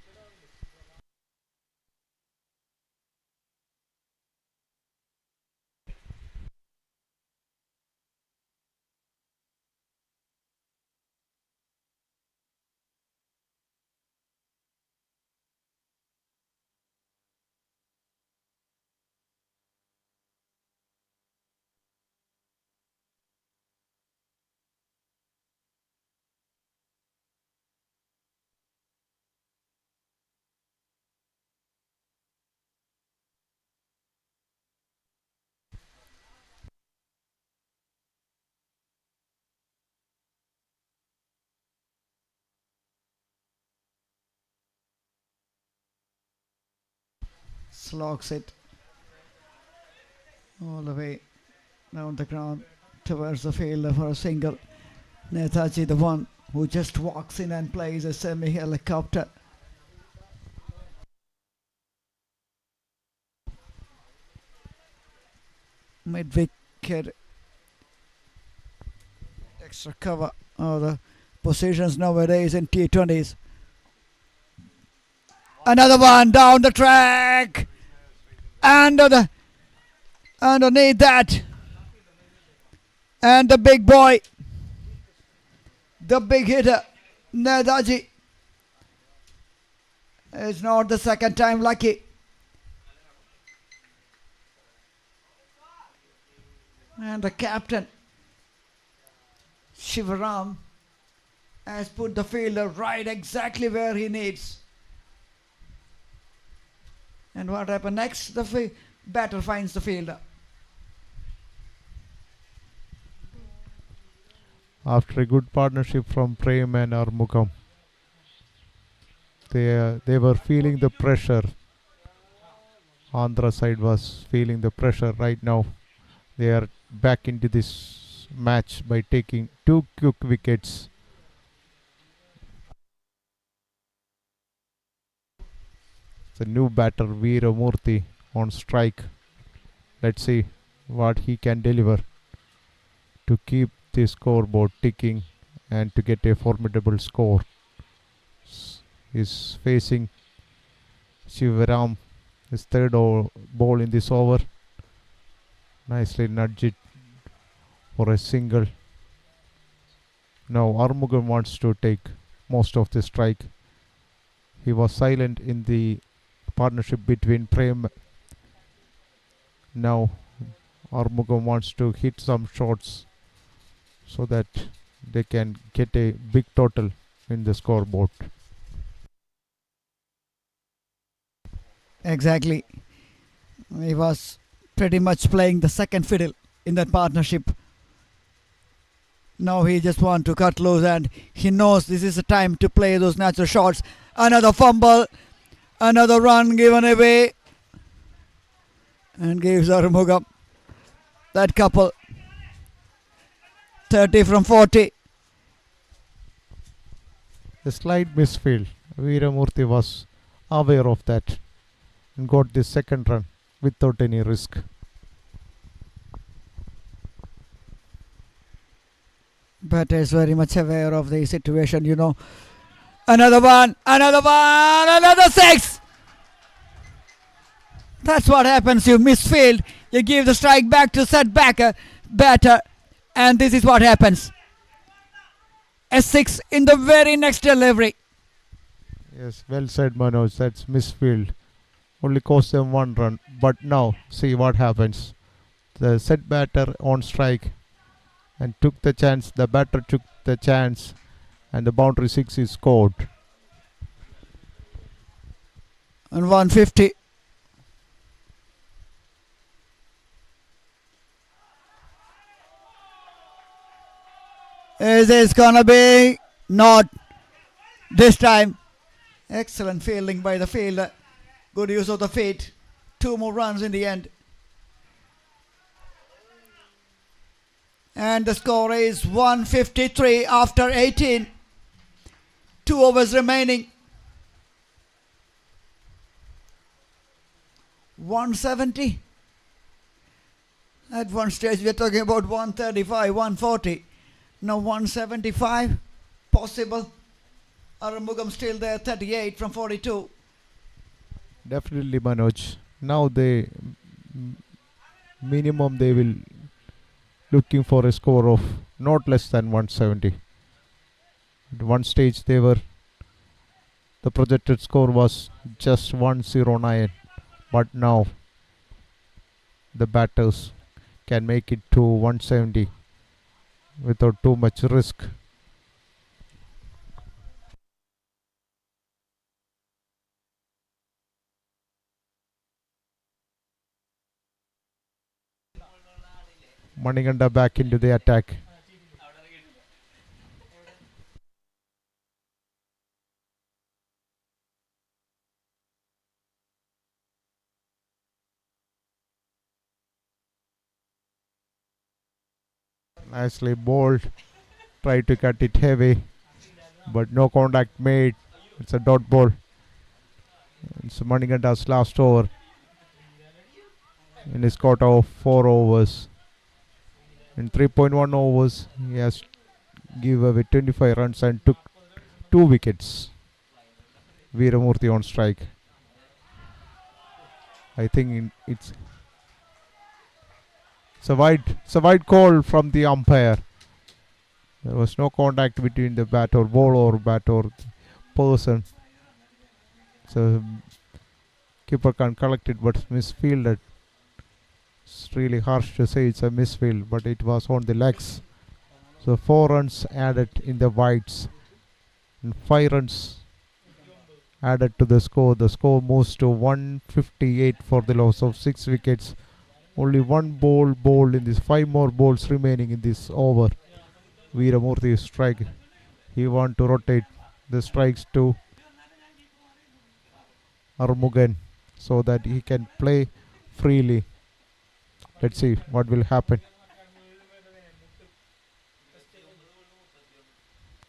Slogs it all the way down the ground towards the fielder for a single. Netaji, the one who just walks in and plays a semi-helicopter. Mid-wicket. Extra cover. Oh, the positions nowadays in T20s. Another one down the track. Underneath that. And the big boy. The big hitter. Netaji. It's not the second time lucky. And the captain, Shivaram, has put the fielder right exactly where he needs. And what happened next? The batter finds the fielder. After a good partnership from Prem and Armugam, they were feeling the pressure. Andhra side was feeling the pressure right now. They are back into this match by taking 2 quick wickets. The new batter Veeramurthy on strike. Let's see what he can deliver to keep the scoreboard ticking and to get a formidable score. Is facing Shivaram, his third ball in this over. Nicely nudged it for a single. Now Armugam wants to take most of the strike. He was silent in the partnership between Prem. Now Armugam wants to hit some shots so that they can get a big total in the scoreboard. Exactly. He was pretty much playing the second fiddle in that partnership. Now he just wants to cut loose and he knows this is the time to play those natural shots. Another fumble, another run given away, and gives Arumugam that couple. 30 from 40. A slight misfield. Veeramurthy was aware of that and got the second run without any risk. Batter is very much aware of the situation, you know. Another one, another six. That's what happens. You misfield, you give the strike back to batter, and this is what happens. A six in the very next delivery. Yes, well said, Manoj. That's misfield. Only cost them one run. But now, see what happens. The set batter on strike and took the chance. The batter took the chance, and the boundary six is scored. And 150. Is this gonna be? Not this time. Excellent fielding by the fielder. Good use of the feet. 2 more runs in the end. And the score is 153 after 18. 2 overs remaining. 170. At one stage we are talking about 135, 140. Now 175 possible. Arumugam still there, 38 from 42. Definitely, Manoj. Now minimum they will looking for a score of not less than 170. At one stage the projected score was just 109, but now the batters can make it to 170 without too much risk. Maniganda back into the attack. Nicely bowled. Tried to cut it heavy, but no contact made. It's a dot ball. It's Maniganda's last over in his quota of 4 overs. In 3.1 overs, he has given away 25 runs and took 2 wickets. Veeramurthy on strike. I think it's a wide call from the umpire. There was no contact between the bat or ball or bat or person. So keeper can't collect it, but misfielded. It's really harsh to say it's a misfield, but it was on the legs. So 4 runs added in the wides and 5 runs added to the score. The score moves to 158 for the loss of 6 wickets. Only 1 ball bowled in this, 5 more balls remaining in this over. Veeramurthy strike. He wants to rotate the strikes to Arumugan so that he can play freely. Let's see what will happen.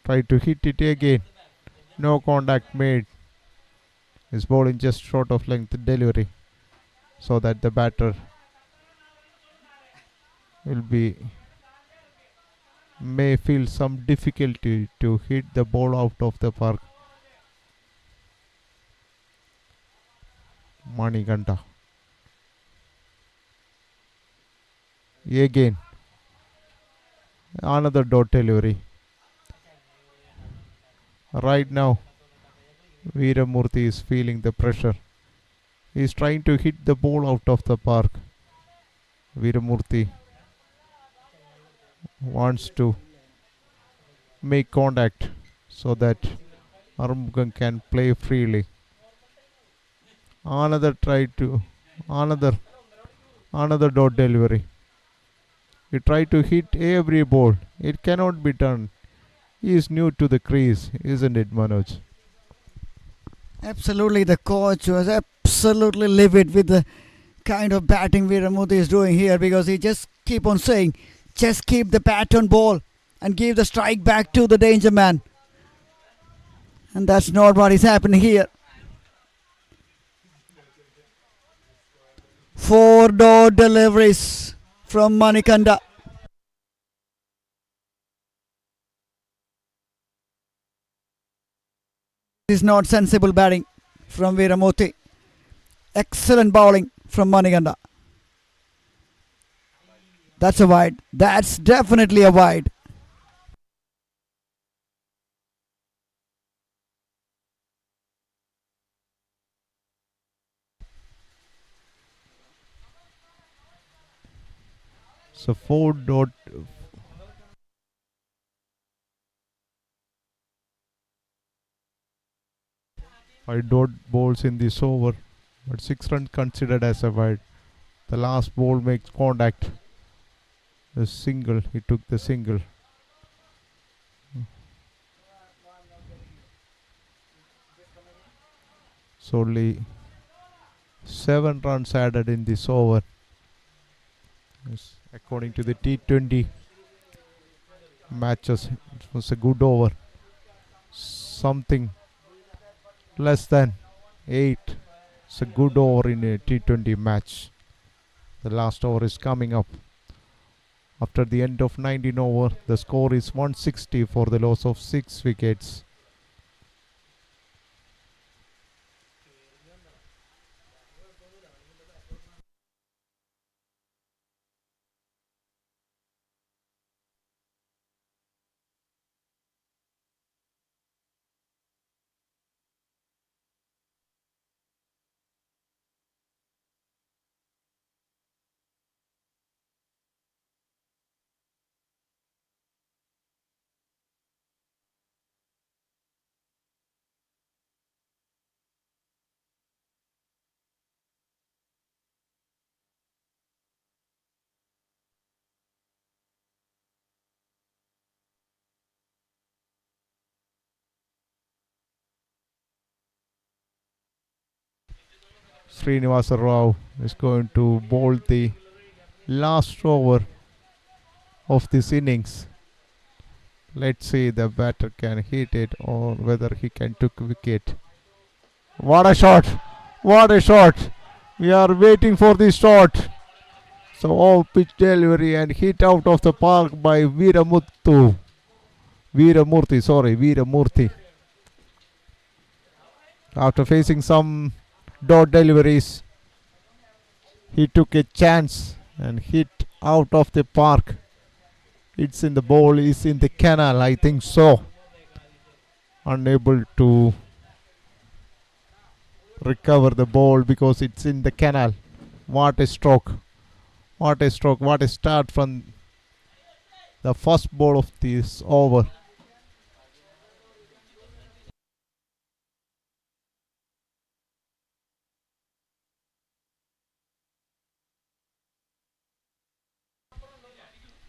Try to hit it again. No contact made. His bowling just short of length delivery so that the batter may feel some difficulty to hit the ball out of the park. Maniganda. Again. Another dot delivery. Right now, Veeramurthy is feeling the pressure. He is trying to hit the ball out of the park. Veeramurthy wants to make contact so that Arumugan can play freely. Another try to another another dot delivery. He tried to hit every ball. It cannot be done. He is new to the crease, isn't it, Manoj? Absolutely, the coach was absolutely livid with the kind of batting Viramuthu is doing here, because he just keep on saying, just keep the bat on ball and give the strike back to the danger man. And that's not what is happening here. 4 dot deliveries from Manikanda. This is not sensible batting from Viramuthu. Excellent bowling from Manikanda. That's a wide. That's definitely a wide. So 4 dot. 5 dot balls in this over, but 6 runs considered as a wide. The last ball makes contact. The single, he took the single. So only 7 runs added in this over. Yes, according to the T20 matches, it was a good over. Something less than 8. It's a good over in a T20 match. The last over is coming up. After the end of 19 over, the score is 160 for the loss of 6 wickets. Srinivasa Rao is going to bowl the last over of this innings. Let's see the batter can hit it or whether he can take wicket. What a shot! What a shot! We are waiting for this shot. So off pitch delivery and hit out of the park by Veeramuthu. Veeramurthy. After facing some dot deliveries, he took a chance and hit out of the park. It's in the ball, is in the canal, I think so. Unable to recover the ball because it's in the canal. What a stroke. What a stroke. What a start from the first ball of this over.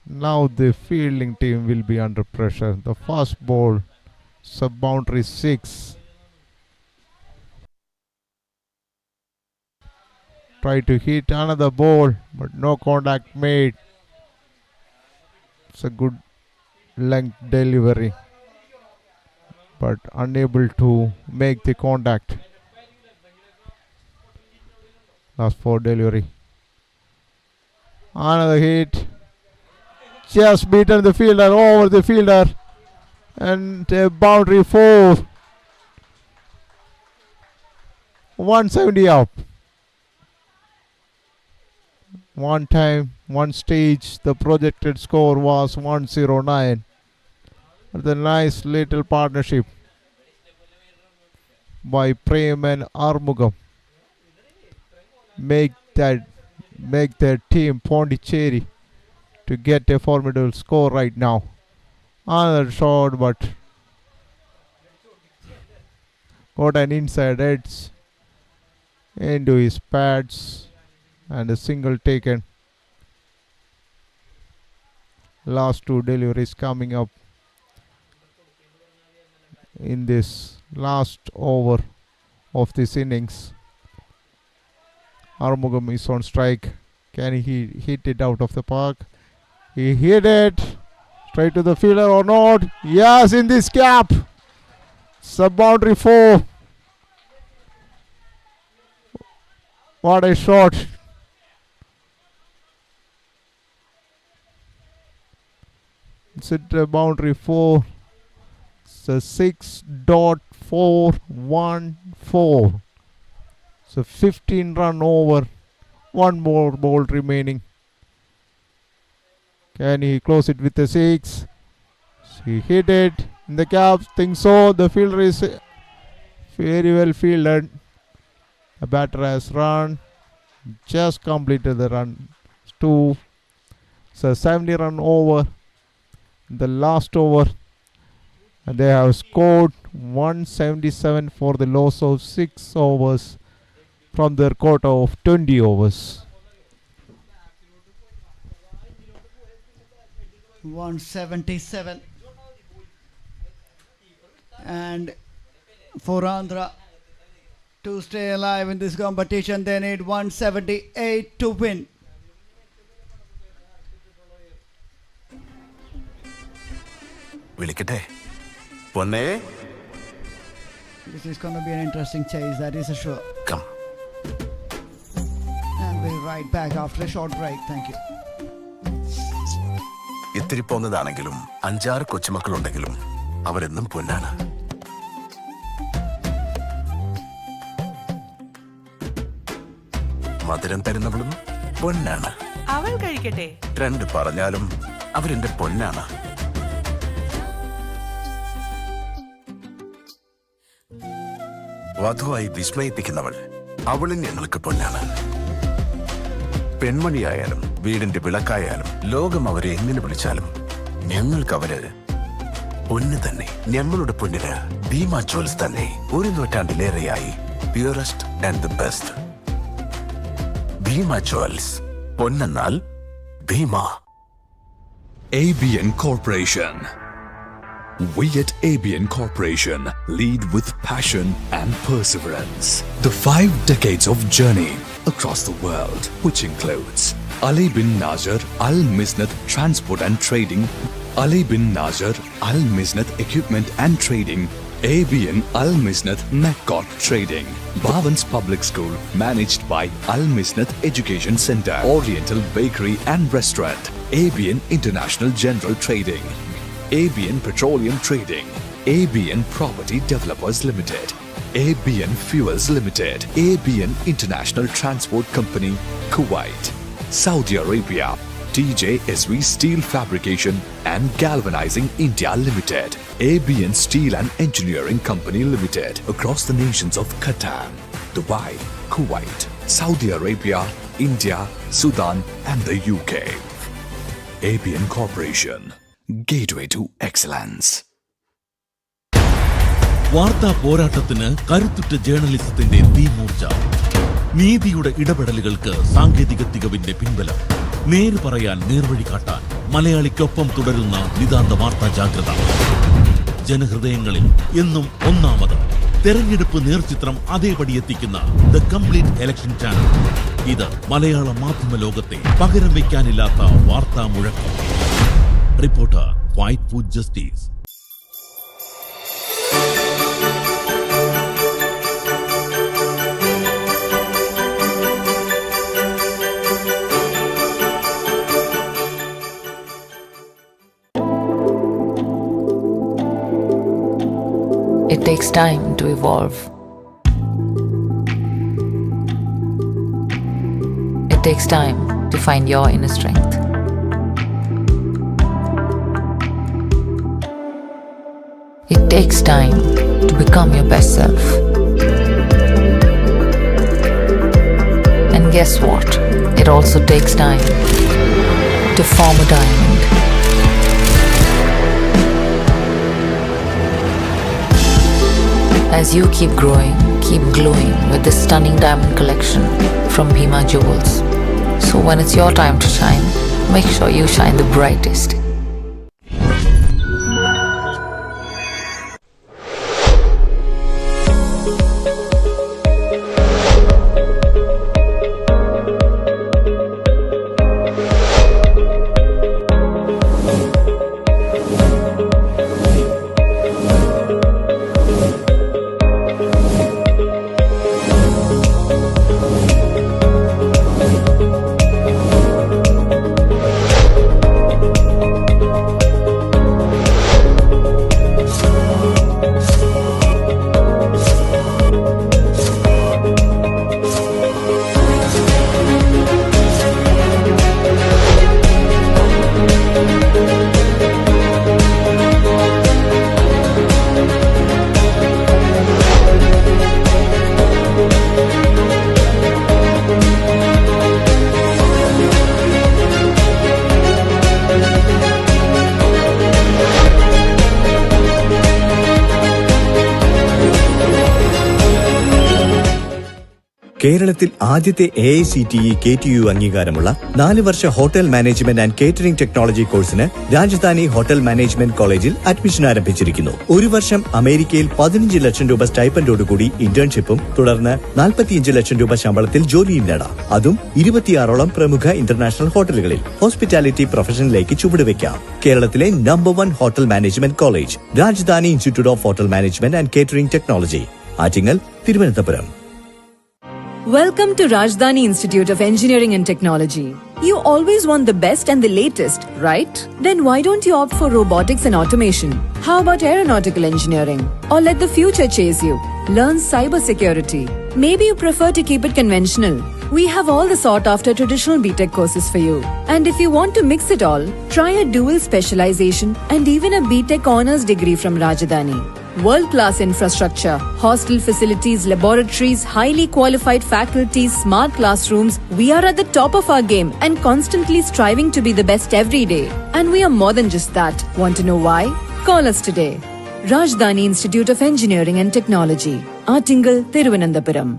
Now the fielding team will be under pressure. The first ball, sub boundary 6. Try to hit another ball, but no contact made. It's a good length delivery, but unable to make the contact. Last 4 delivery. Another hit. Just beaten the fielder, over the fielder, and boundary 4. 170 up. One time, one stage, the projected score was 109. The nice little partnership by Prem and Armugam make their team Pondicherry to get a formidable score right now. Another shot, but got an inside edge. into his pads and a single taken. Last two deliveries coming up in this last over of this innings. Armugam is on strike. Can he hit it out of the park? He hit it straight to the fielder or not? Yes, in this gap. Sub-boundary 4. What a shot. It's at boundary 4. It's a 6.414. So 15 run over. One more ball remaining. Can he close it with a 6? He hit it in the gap. Think so. The fielder is very well fielded. The batter has run. Just completed the run. 2. So 70 run over. The last over. And they have scored 177 for the loss of 6 overs from their quota of 20 overs. 177. And for Andhra to stay alive in this competition, they need 178 to win. വിളിക്കട്ടെ പൊന്നേ This is going to be an interesting chase, that is a sure. Come And we'll right back after a short break. Thank you. ഇത്തിരി പോന്നതാണെങ്കിലും 5-6 കൊച്ചുമക്കളുണ്ടെങ്കിലും അവരെന്നും പൊന്നാണ്. മധുരം തരുന്നവളും പൊന്നാണ്. അവൾ കഴിക്കട്ടെ. 2 പറഞ്ഞാലും അവരെന്റെ പൊന്നാണ്. വധുവായി വിസ്മയിപ്പിക്കുന്നവൾ അവളും ഞങ്ങൾക്ക് പൊന്നാണ്. പെൺമണിയായാലും വീടിന്റെ വിളക്കായാലും ലോകം അവരെ എങ്ങനെ വിളിച്ചാലും ഞങ്ങൾക്ക് അവര് പൊന്ന് തന്നെ. ഞങ്ങളുടെ പൊന്നിന് ഭീമ ജ്വൽസ് തന്നെ. 1 നൂറ്റാണ്ടിലേറെയായി purest and the best. Bhima jewels, പൊന്നെന്നാൽ Bhima. ABN Corporation. We at ABN Corporation lead with passion and perseverance. The 5 decades of journey across the world, which includes Ali bin Nasser Al Misnat Transport and Trading, Ali bin Nasser Al Misnat Equipment and Trading, ABN Al Misnat McCott Trading, Bhavan's Public School managed by Al Misnat Education Center, Oriental Bakery and Restaurant, ABN International General Trading, ABN Petroleum Trading, ABN Property Developers Limited, ABN Fuels Limited, ABN International Transport Company, Kuwait, Saudi Arabia, TJSV Steel Fabrication and Galvanizing India Limited, ABN Steel and Engineering Company Limited, across the nations of Qatar, Dubai, Kuwait, Saudi Arabia, India, Sudan and the UK. ABN Corporation, Gateway to Excellence. വാർത്താ പോരാട്ടത്തിന് കരുത്തുറ്റ ജേർണലിസത്തിന്റെ തീമൂർച്ച. നീതിയുടെ ഇടപെടലുകൾക്ക് സാങ്കേതിക തികവിന്റെ പിൻബലം. നേര് പറയാൻ നേർവഴി കാട്ടാൻ മലയാളിക്കൊപ്പം തുടരുന്ന നിതാന്ത വാർത്താ ജാഗ്രത. ജനഹൃദയങ്ങളിൽ എന്നും ഒന്നാമത്. തെരഞ്ഞെടുപ്പ് നേർചിത്രം അതേപടി എത്തിക്കുന്ന ദ കംപ്ലീറ്റ് ഇലക്ഷൻ ചാനൽ. ഇത് മലയാള മാധ്യമ ലോകത്തെ പകരം വയ്ക്കാനില്ലാത്ത വാർത്താ മുഴക്കം. Reporter fight for justice. It takes time to evolve. It takes time to find your inner strength. It takes time to become your best self. And guess what? It also takes time to form a diamond. As you keep growing, keep glowing with this stunning diamond collection from Bhima Jewels. So when it's your time to shine, make sure you shine the brightest. കേരളത്തിൽ ആദ്യത്തെ AICTE KTU അംഗീകാരമുള്ള 4 വർഷ hotel management and catering technology കോഴ്സിന് Rajadhani hotel management കോളേജിൽ admission ആരംഭിച്ചിരിക്കുന്നു. ഒരു വർഷം അമേരിക്കയിൽ 15 ലക്ഷം രൂപ സ്റ്റൈപ്പൻഡോടുകൂടി ഇന്റേൺഷിപ്പും തുടർന്ന് 45 ലക്ഷം രൂപ ശമ്പളത്തിൽ ജോലിയും നേടാം. അതും 26ഓളം പ്രമുഖ ഇന്റർനാഷണൽ ഹോട്ടലുകളിൽ ഹോസ്പിറ്റാലിറ്റി പ്രൊഫഷനിലേക്ക് ചുവടുവെക്കാം. കേരളത്തിലെ number 1 hotel management college Rajdhani institute of hotel management and catering technology, Attingal, Thiruvananthapuram. Welcome to Rajdhani Institute of Engineering and Technology. You always want the best and the latest, right? Then why don't you opt for robotics and automation? How about aeronautical engineering? Or let the future chase you. Learn cybersecurity. Maybe you prefer to keep it conventional. We have all the sought-after traditional BTech courses for you. And if you want to mix it all, try a dual specialization and even a BTech honors degree from Rajdhani. World-class infrastructure, hostel facilities, laboratories, highly qualified faculties, smart classrooms. We are at the top of our game and constantly striving to be the best every day. And we are more than just that. Want to know why? Call us today. Rajdhani Institute of Engineering and Technology, Attingal, Thiruvananthapuram.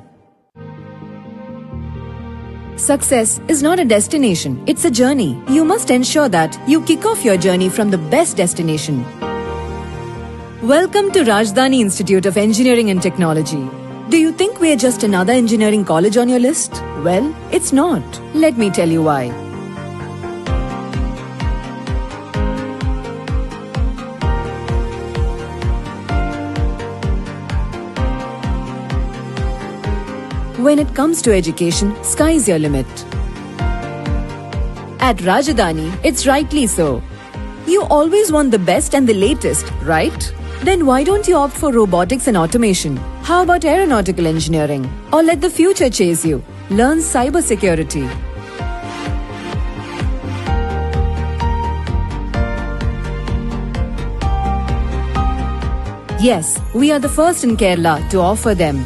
Success is not a destination, it's a journey. You must ensure that you kick off your journey from the best destination. Welcome to Rajdhani Institute of Engineering and Technology. Do you think we are just another engineering college on your list? Well, it's not. Let me tell you why. When it comes to education, sky's your limit. At Rajdhani, it's rightly so. You always want the best and the latest, right? Then why don't you opt for robotics and automation? How about aeronautical engineering? Or let the future chase you. Learn cybersecurity. Yes, we are the first in Kerala to offer them.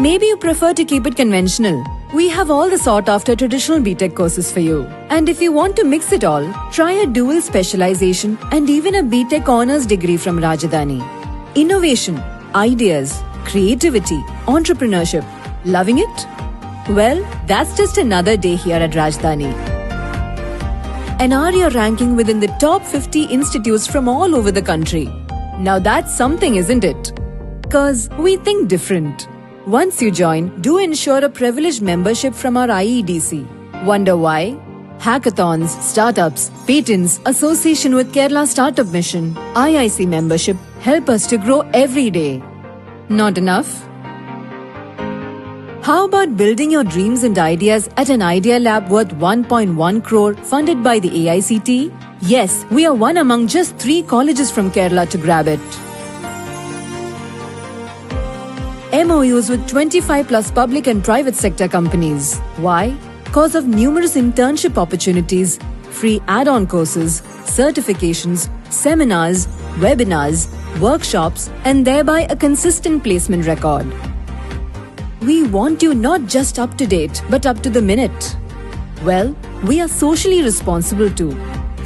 Maybe you prefer to keep it conventional. We have all the sought-after traditional BTech courses for you. And if you want to mix it all, try a dual specialization and even a BTech honors degree from Rajdhani. Innovation, ideas, creativity, entrepreneurship. Loving it? Well, that's just another day here at Rajdhani. An area ranking within the top 50 institutes from all over the country. Now that's something, isn't it? 'Cause we think different. Once you join, do ensure a privileged membership from our IEDC. Wonder why? Hackathons, startups, patents, association with Kerala Startup Mission, IIC membership help us to grow every day. Not enough? How about building your dreams and ideas at an Idea Lab worth 1.1 crore funded by the AICT? Yes, we are one among just 3 colleges from Kerala to grab it. MOUs with 25 plus public and private sector companies. Why? Cause of numerous internship opportunities, free add-on courses, certifications, seminars, webinars, workshops, and thereby a consistent placement record. We want you not just up to date, but up to the minute. Well, we are socially responsible too.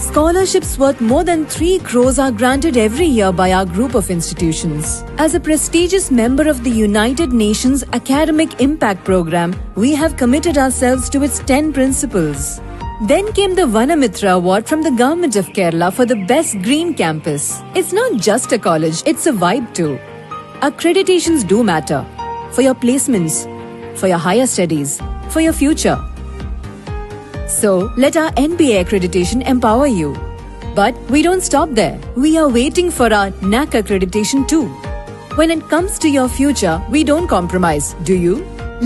Scholarships worth more than 3 crores are granted every year by our group of institutions. As a prestigious member of the United Nations Academic Impact Program, we have committed ourselves to its 10 principles. Then came the Vanamitra Award from the Government of Kerala for the Best Green Campus. It's not just a college, it's a vibe too. Accreditations do matter. For your placements, for your higher studies, for your future. So, let our NBA accreditation empower you. But we don't stop there. We are waiting for our NAC accreditation too. When it comes to your future, we don't compromise, do you?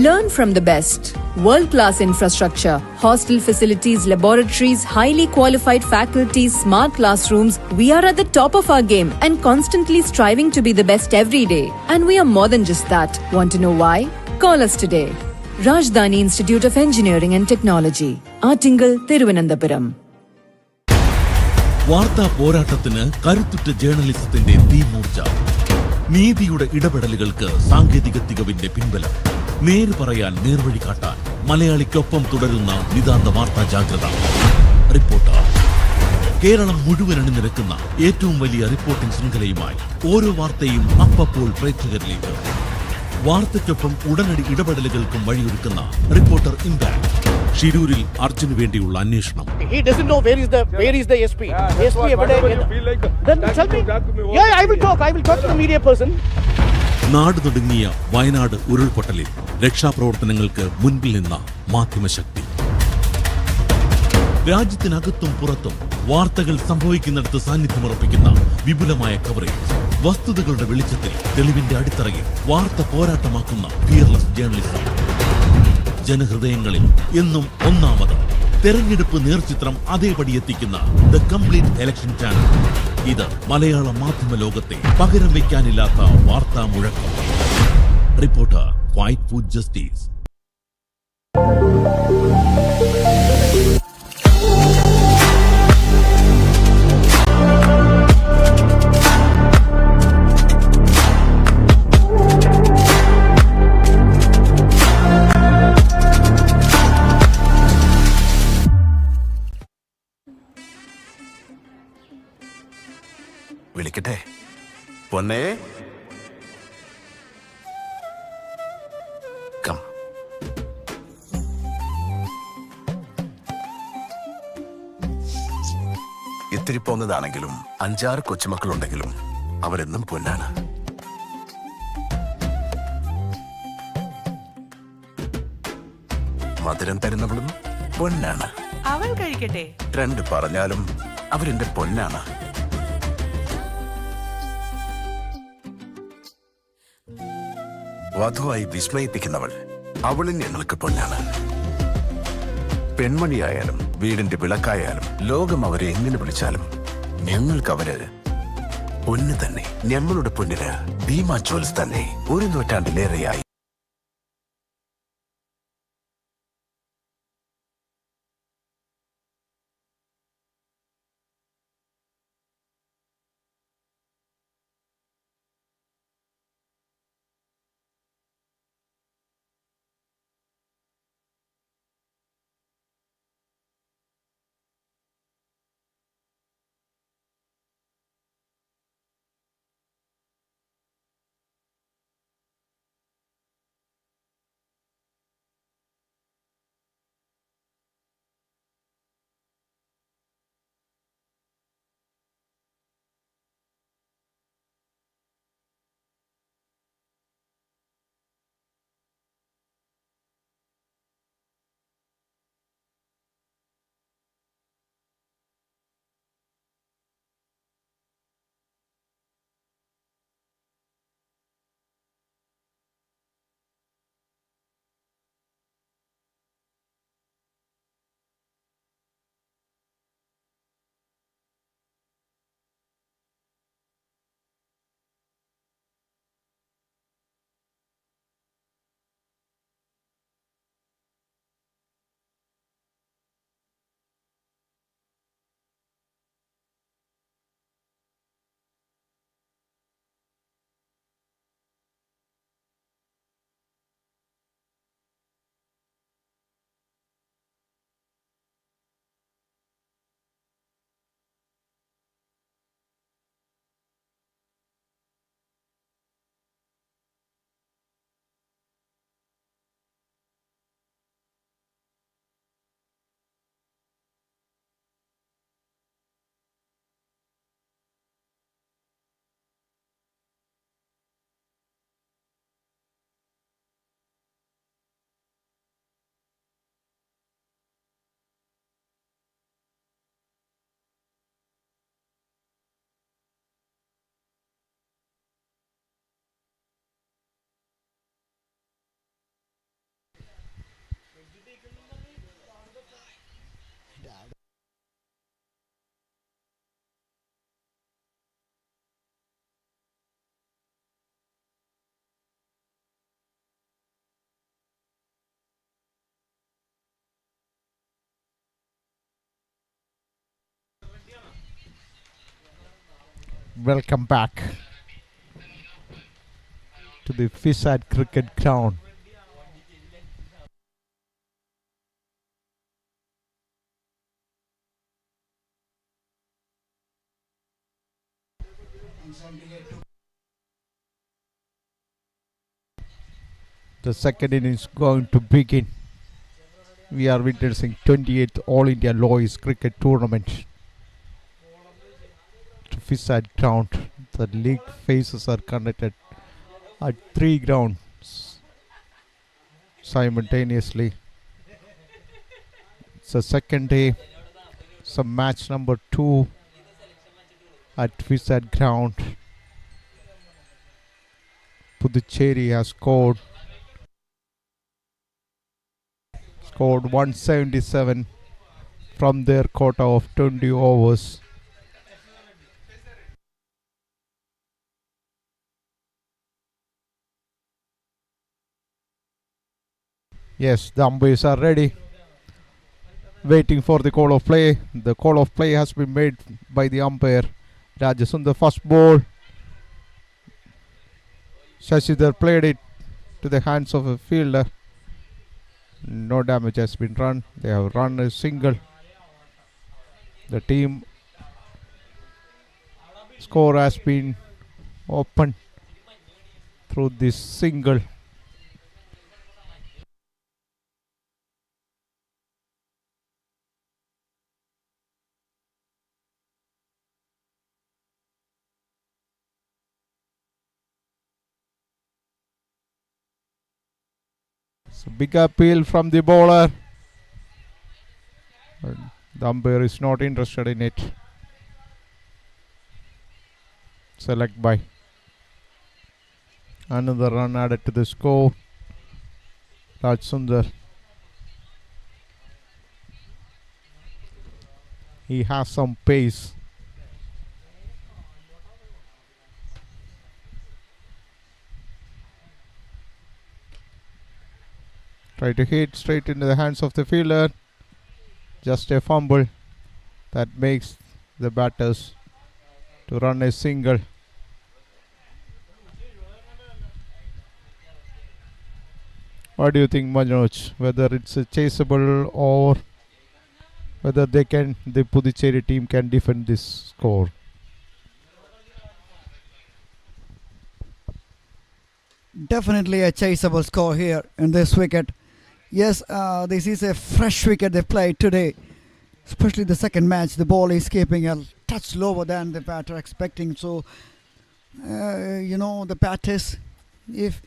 Learn from the best. World-class infrastructure, hostel facilities, laboratories, highly qualified faculty, smart classrooms. We are at the top of our game and constantly striving to be the best every day. And we are more than just that. Want to know why? Call us today. Rajdhani Institute of Engineering and Technology, Attingal, Thiruvananthapuram. വാർത്താ പോരാട്ടത്തിന് കരുത്തുറ്റ ജേർണലിസത്തിന്റെ തീമൂർച്ച. നീതിയുടെ ഇടപെടലുകൾക്ക് സാങ്കേതിക തികവിന്റെ പിൻബലം. നേര് പറയാൻ നേർവഴി കാട്ടാൻ മലയാളിക്കൊപ്പം തുടരുന്ന നിതാന്ത വാർത്താ ജാഗ്രത. റിപ്പോർട്ടർ. കേരളം മുഴുവൻ അണിനിരക്കുന്ന ഏറ്റവും വലിയ റിപ്പോർട്ടിംഗ് ശൃംഖലയുമായി ഓരോ വാർത്തയും അപ്പപ്പോൾ പ്രേക്ഷകരിലേക്ക്. വാർത്തയ്ക്കൊപ്പം ഉടനടി ഇടപെടലുകൾക്കും വഴിയൊരുക്കുന്ന റിപ്പോർട്ടർ ഇമ്പാക്ട്. ഷിരൂരിൽ അർജുന് വേണ്ടിയുള്ള അന്വേഷണം. He doesn't know where is the SP. SP Then tell me. Yeah, I will talk to the media person. നാട് നടുങ്ങിയ വയനാട് ഉരുൾപൊട്ടലിൽ രക്ഷാപ്രവർത്തനങ്ങൾക്ക് മുൻപിൽ നിന്ന മാധ്യമശക്തി. രാജ്യത്തിനകത്തും പുറത്തും വാർത്തകൾ സംഭവിക്കുന്നിടത്ത് സാന്നിധ്യമുറപ്പിക്കുന്ന വിപുലമായ കവറേജ്. വസ്തുതകളുടെ വെളിച്ചത്തിൽ തെളിവിന്റെ അടിത്തറയിൽ വാർത്ത പോരാട്ടമാക്കുന്ന ഫിയർലെസ് ജേർണലിസം. ജനഹൃദയങ്ങളിൽ എന്നും ഒന്നാമത്. തെരഞ്ഞെടുപ്പ് നേർചിത്രം അതേപടി എത്തിക്കുന്ന ദ കംപ്ലീറ്റ് ഇലക്ഷൻ ചാനൽ. ഇത് മലയാള മാധ്യമ ലോകത്തെ പകരം വയ്ക്കാനില്ലാത്ത വാർത്താ മുഴക്കം. Reporter, fight for justice. വിളിക്കട്ടെ പൊന്നേ? കം. ഇത്തിരി പോന്നതാണെങ്കിലും 5-6 കൊച്ചുമക്കളുണ്ടെങ്കിലും അവരെന്നും പൊന്നാണ്. മധുരം തരുന്നവളും പൊന്നാണ്. അവൾ കഴിക്കട്ടെ. ട്രെൻഡ് പറഞ്ഞാലും അവരെന്റെ പൊന്നാണ്. വധുവായി വിസ്മയിപ്പിക്കുന്നവൾ, അവളും ഞങ്ങൾക്ക് പൊന്നാണ്. പെൺമണിയായാലും വീടിന്റെ വിളക്കായാലും ലോകം അവരെ എങ്ങനെ വിളിച്ചാലും ഞങ്ങൾക്ക് അവര് പൊന്ന് തന്നെ. ഞങ്ങളുടെ പൊന്നിന് ഭീമാ ജ്വൽസ് തന്നെ 1 നൂറ്റാണ്ടിലേറെയായി. Welcome back to the FISAT cricket ground. The second innings going to begin. We are witnessing 28th All India Lowest Cricket Tournament to FISAT ground. The league phases are conducted at 3 grounds simultaneously. It's the second day. So match number 2 at FISAT ground. Pondicherry has scored 177 from their quota of 20 overs. Yes, the umpires are ready, waiting for the call of play. The call of play has been made by the umpire. Rajasundar first ball. Shashidhar played it to the hands of a fielder. No damage has been run. They have run a single. The team score has been opened through this single. So big appeal from the bowler. The umpire is not interested in it. Select by. Another run added to the score. Raj Sundar. He has some pace. Try to hit straight into the hands of the fielder. Just a fumble that makes the batters to run a single. What do you think, Manoj? Whether it's a chaseable or whether the Puducherry team can defend this score? Definitely a chaseable score here in this wicket. Yes, this is a fresh wicket they played today. Especially the second match, the ball is keeping a touch lower than the batter expecting. So, the batters, if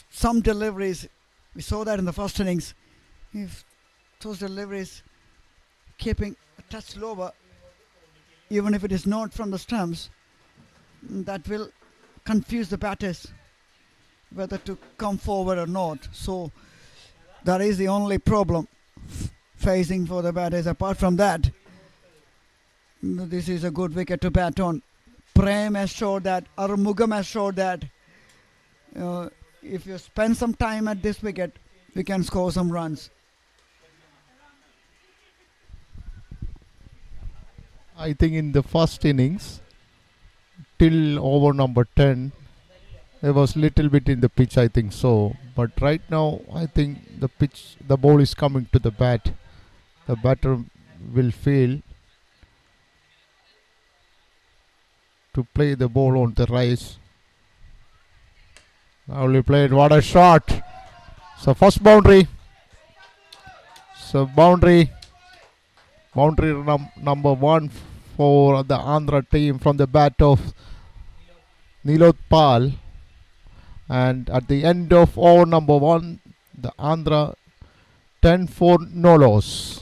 some deliveries, we saw that in the first innings, if those deliveries keeping a touch lower, even if it is not from the stumps, that will confuse the batters whether to come forward or not. So that is the only problem facing for the batters. Apart from that, this is a good wicket to bat on. Prem has showed that, Arumugam has showed that if you spend some time at this wicket, we can score some runs. I think in the first innings, till over number 10, there was little bit in the pitch, I think so. But right now, I think the ball is coming to the bat. The batter will fail to play the ball on the rise. Lovely played, what a shot. So first boundary. So boundary number 1 for the Andhra team from the bat of Nilotpal. And at the end of over number 1, the Andhra 10 for no loss.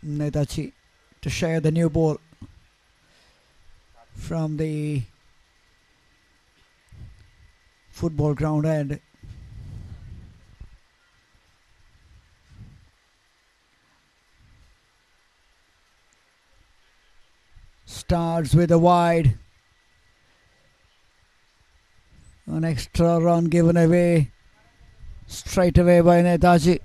Netachi to share the new ball from the football ground end. Starts with a wide. An extra run given away straight away by Netaji.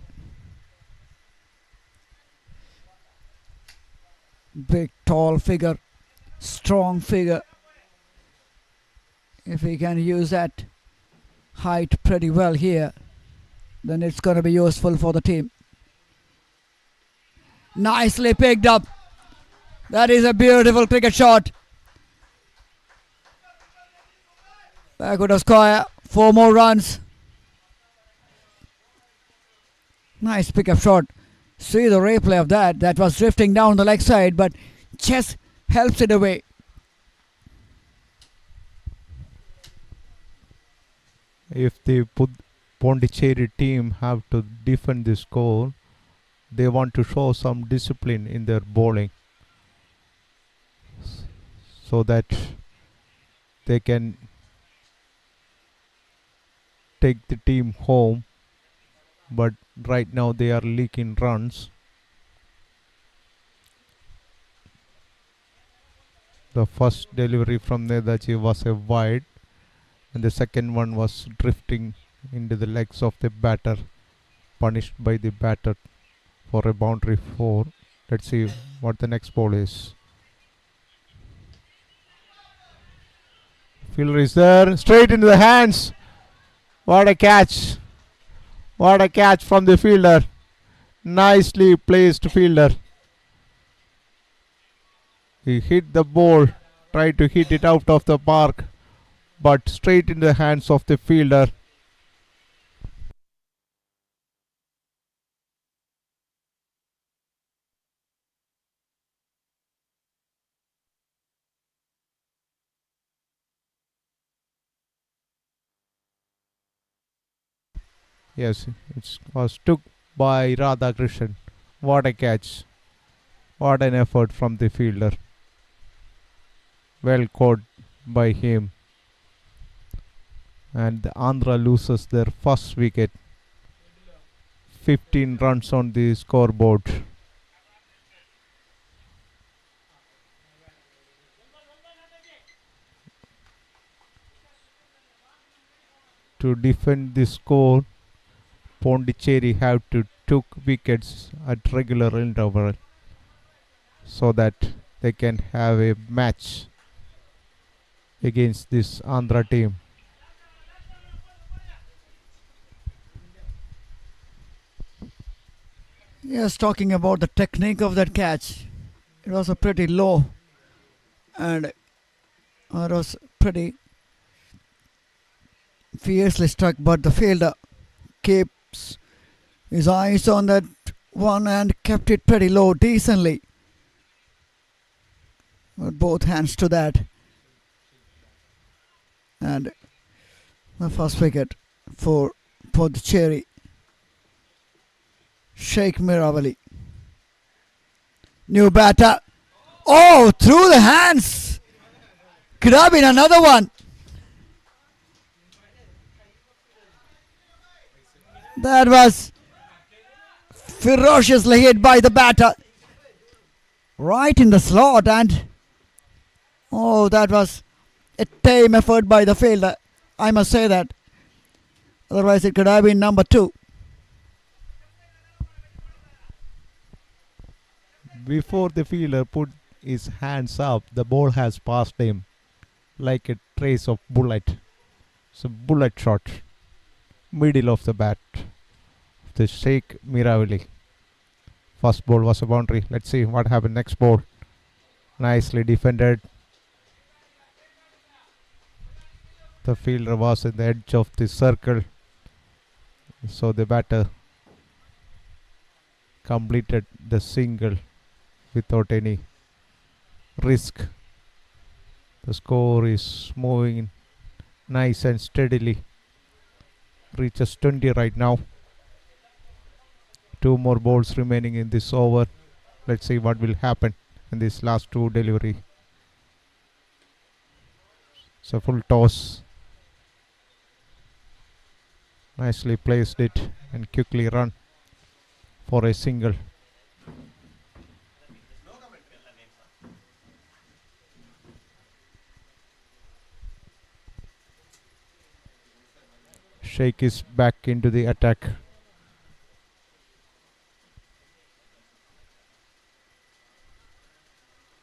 Big tall figure, strong figure. If he can use that height pretty well here, then it's going to be useful for the team. Nicely picked up. That is a beautiful cricket shot. Backward of square, 4 more runs. Nice pickup shot. See the replay of that. That was drifting down the leg side, but just helps it away. If the Pondicherry team have to defend this score, they want to show some discipline in their bowling so that they can take the team home. But right now they are leaking runs. The first delivery from Nedachi was a wide, and the second one was drifting into the legs of the batter, punished by the batter for a boundary 4. Let's see what the next ball is. Fielder is there, straight into the hands. What a catch! What a catch from the fielder. Nicely placed fielder. He hit the ball, tried to hit it out of the park, but straight in the hands of the fielder. Yes, it was took by Radhakrishnan. What a catch. What an effort from the fielder. Well caught by him. And the Andhra loses their first wicket. 15 runs on the scoreboard. To defend the score, Pondicherry have to took wickets at regular interval so that they can have a match against this Andhra team. Yes, talking about the technique of that catch, it was a pretty low and it was pretty fiercely struck, but the fielder keeps his eyes on that one and kept it pretty low decently. With both hands to that. And the first wicket for Pondicherry. Sheikh Miravali. New batter. Oh, through the hands. Could have been another one. That was ferociously hit by the batter. Right in the slot, and oh, that was a tame effort by the fielder. I must say that. Otherwise it could have been number 2. Before the fielder put his hands up, the ball has passed him like a trace of bullet. It's a bullet shot. Middle of the bat. The Sheikh Miravali. First ball was a boundary. Let's see what happened next ball. Nicely defended. The fielder was at the edge of the circle, so the batter completed the single without any risk. The score is moving nice and steadily. Reaches 20 right now. 2 more balls remaining in this over. Let's see what will happen in this last two delivery. So full toss. Nicely placed it and quickly run for a single. Sheikh is back into the attack.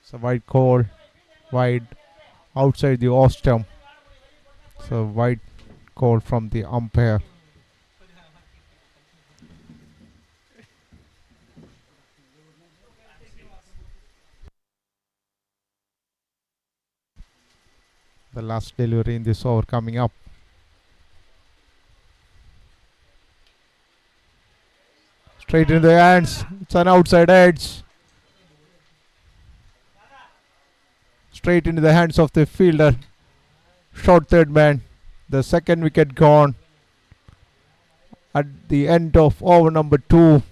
So wide call, wide outside the off stump. So wide call from the umpire. The last delivery in this over coming up. Straight in the hands. It's an outside edge. Straight into the hands of the fielder. Short third man. The second wicket gone. At the end of over number 2,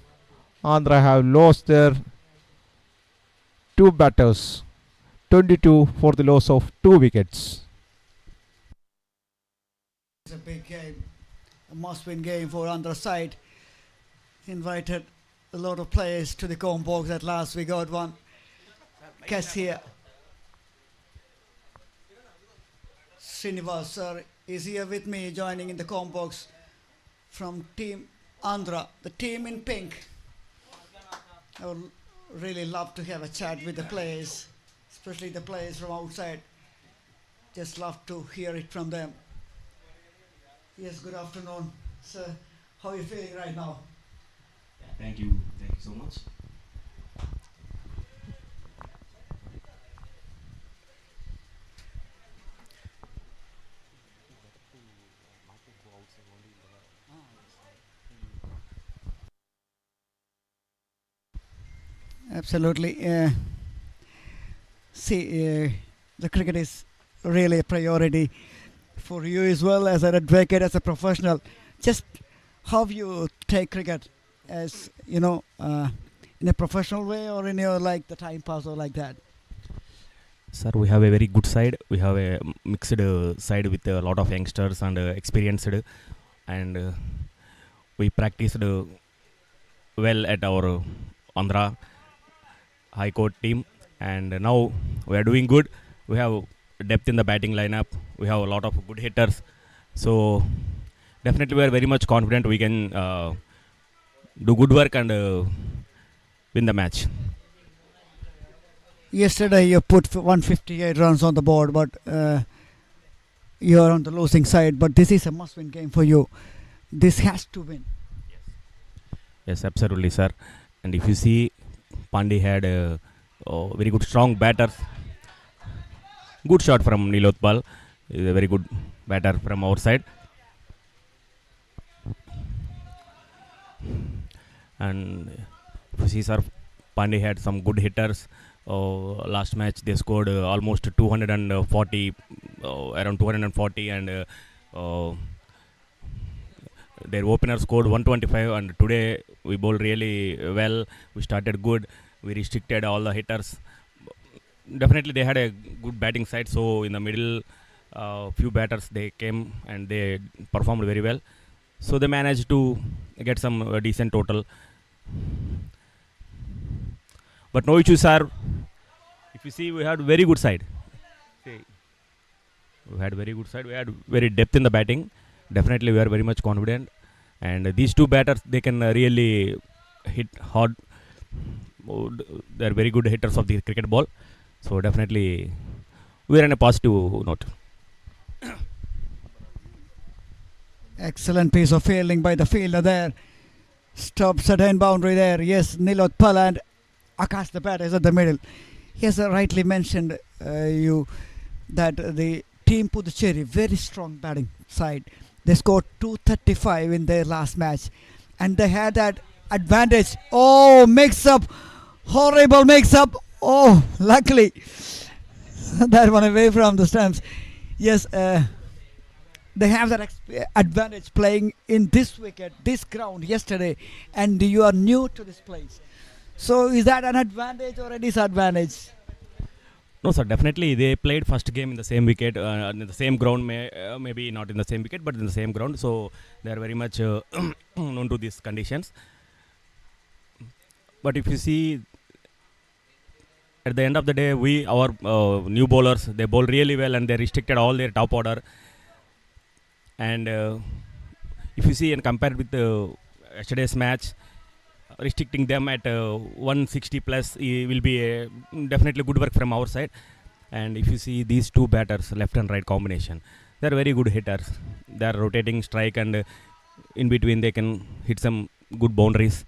Andhra have lost their 2 batters. 22 for the loss of 2 wickets. It's a big game, a must-win game for Andhra side. Invited a lot of players to the comp box. At last we got one. Guest here. Srinivas sir is here with me, joining in the comp box from Team Andhra, the team in pink. I would really love to have a chat with the players, especially the players from outside. Just love to hear it from them. Yes, good afternoon, sir. How are you feeling right now? Thank you so much. Absolutely. The cricket is really a priority for you as well as an advocate, as a professional. Just how you take cricket, as you know, in a professional way, or in your like the time pass or like that? Sir, we have a very good side. We have a mixed side with a lot of youngsters and experienced, and we practiced well at our Andhra High Court team, and now we are doing good. We have depth in the batting lineup. We have a lot of good hitters, so definitely we are very much confident we can do good work and win the match. Yesterday you put 158 runs on the board, but you are on the losing side. But this is a must-win game for you. This has to win. Yes, absolutely, sir. And if you see, Pandey had a very good strong batters. Good shot from Nilotpal. Is a very good batter from our side. And if you see, sir, Pandey had some good hitters. Last match they scored almost 240, around 240, and their opener scored 125. And today we bowled really well. We started good. We restricted all the hitters. Definitely they had a good batting side. So in the middle, few batters they came and they performed very well. So they managed to get some decent total. But no issues, sir. If you see, we had very good side. We had very good side. We had very depth in the batting. Definitely we are very much confident. And these two batters, they can really hit hard. They are very good hitters of the cricket ball. So definitely we are on a positive note. Excellent piece of fielding by the fielder there. Stops at end boundary there. Yes, Nilotpal and Akash, the batter, is at the middle. Yes, rightly mentioned you that the team Pondicherry, very strong batting side. They scored 235 in their last match, and they had that advantage. Oh, mix-up, horrible mix-up. Oh, luckily that one away from the stumps. Yes, they have that advantage playing in this wicket, this ground yesterday, and you are new to this place. So is that an advantage or a disadvantage? No, sir. Definitely, they played first game in the same wicket, in the same ground. Maybe not in the same wicket, but in the same ground. So they are very much known to these conditions. But if you see, at the end of the day, our new bowlers, they bowl really well, and they restricted all their top order. And if you see and compare with yesterday's match, restricting them at 160 plus will be definitely good work from our side. And if you see these two batters, left and right combination, they are very good hitters. They are rotating strike, and in between they can hit some good boundaries.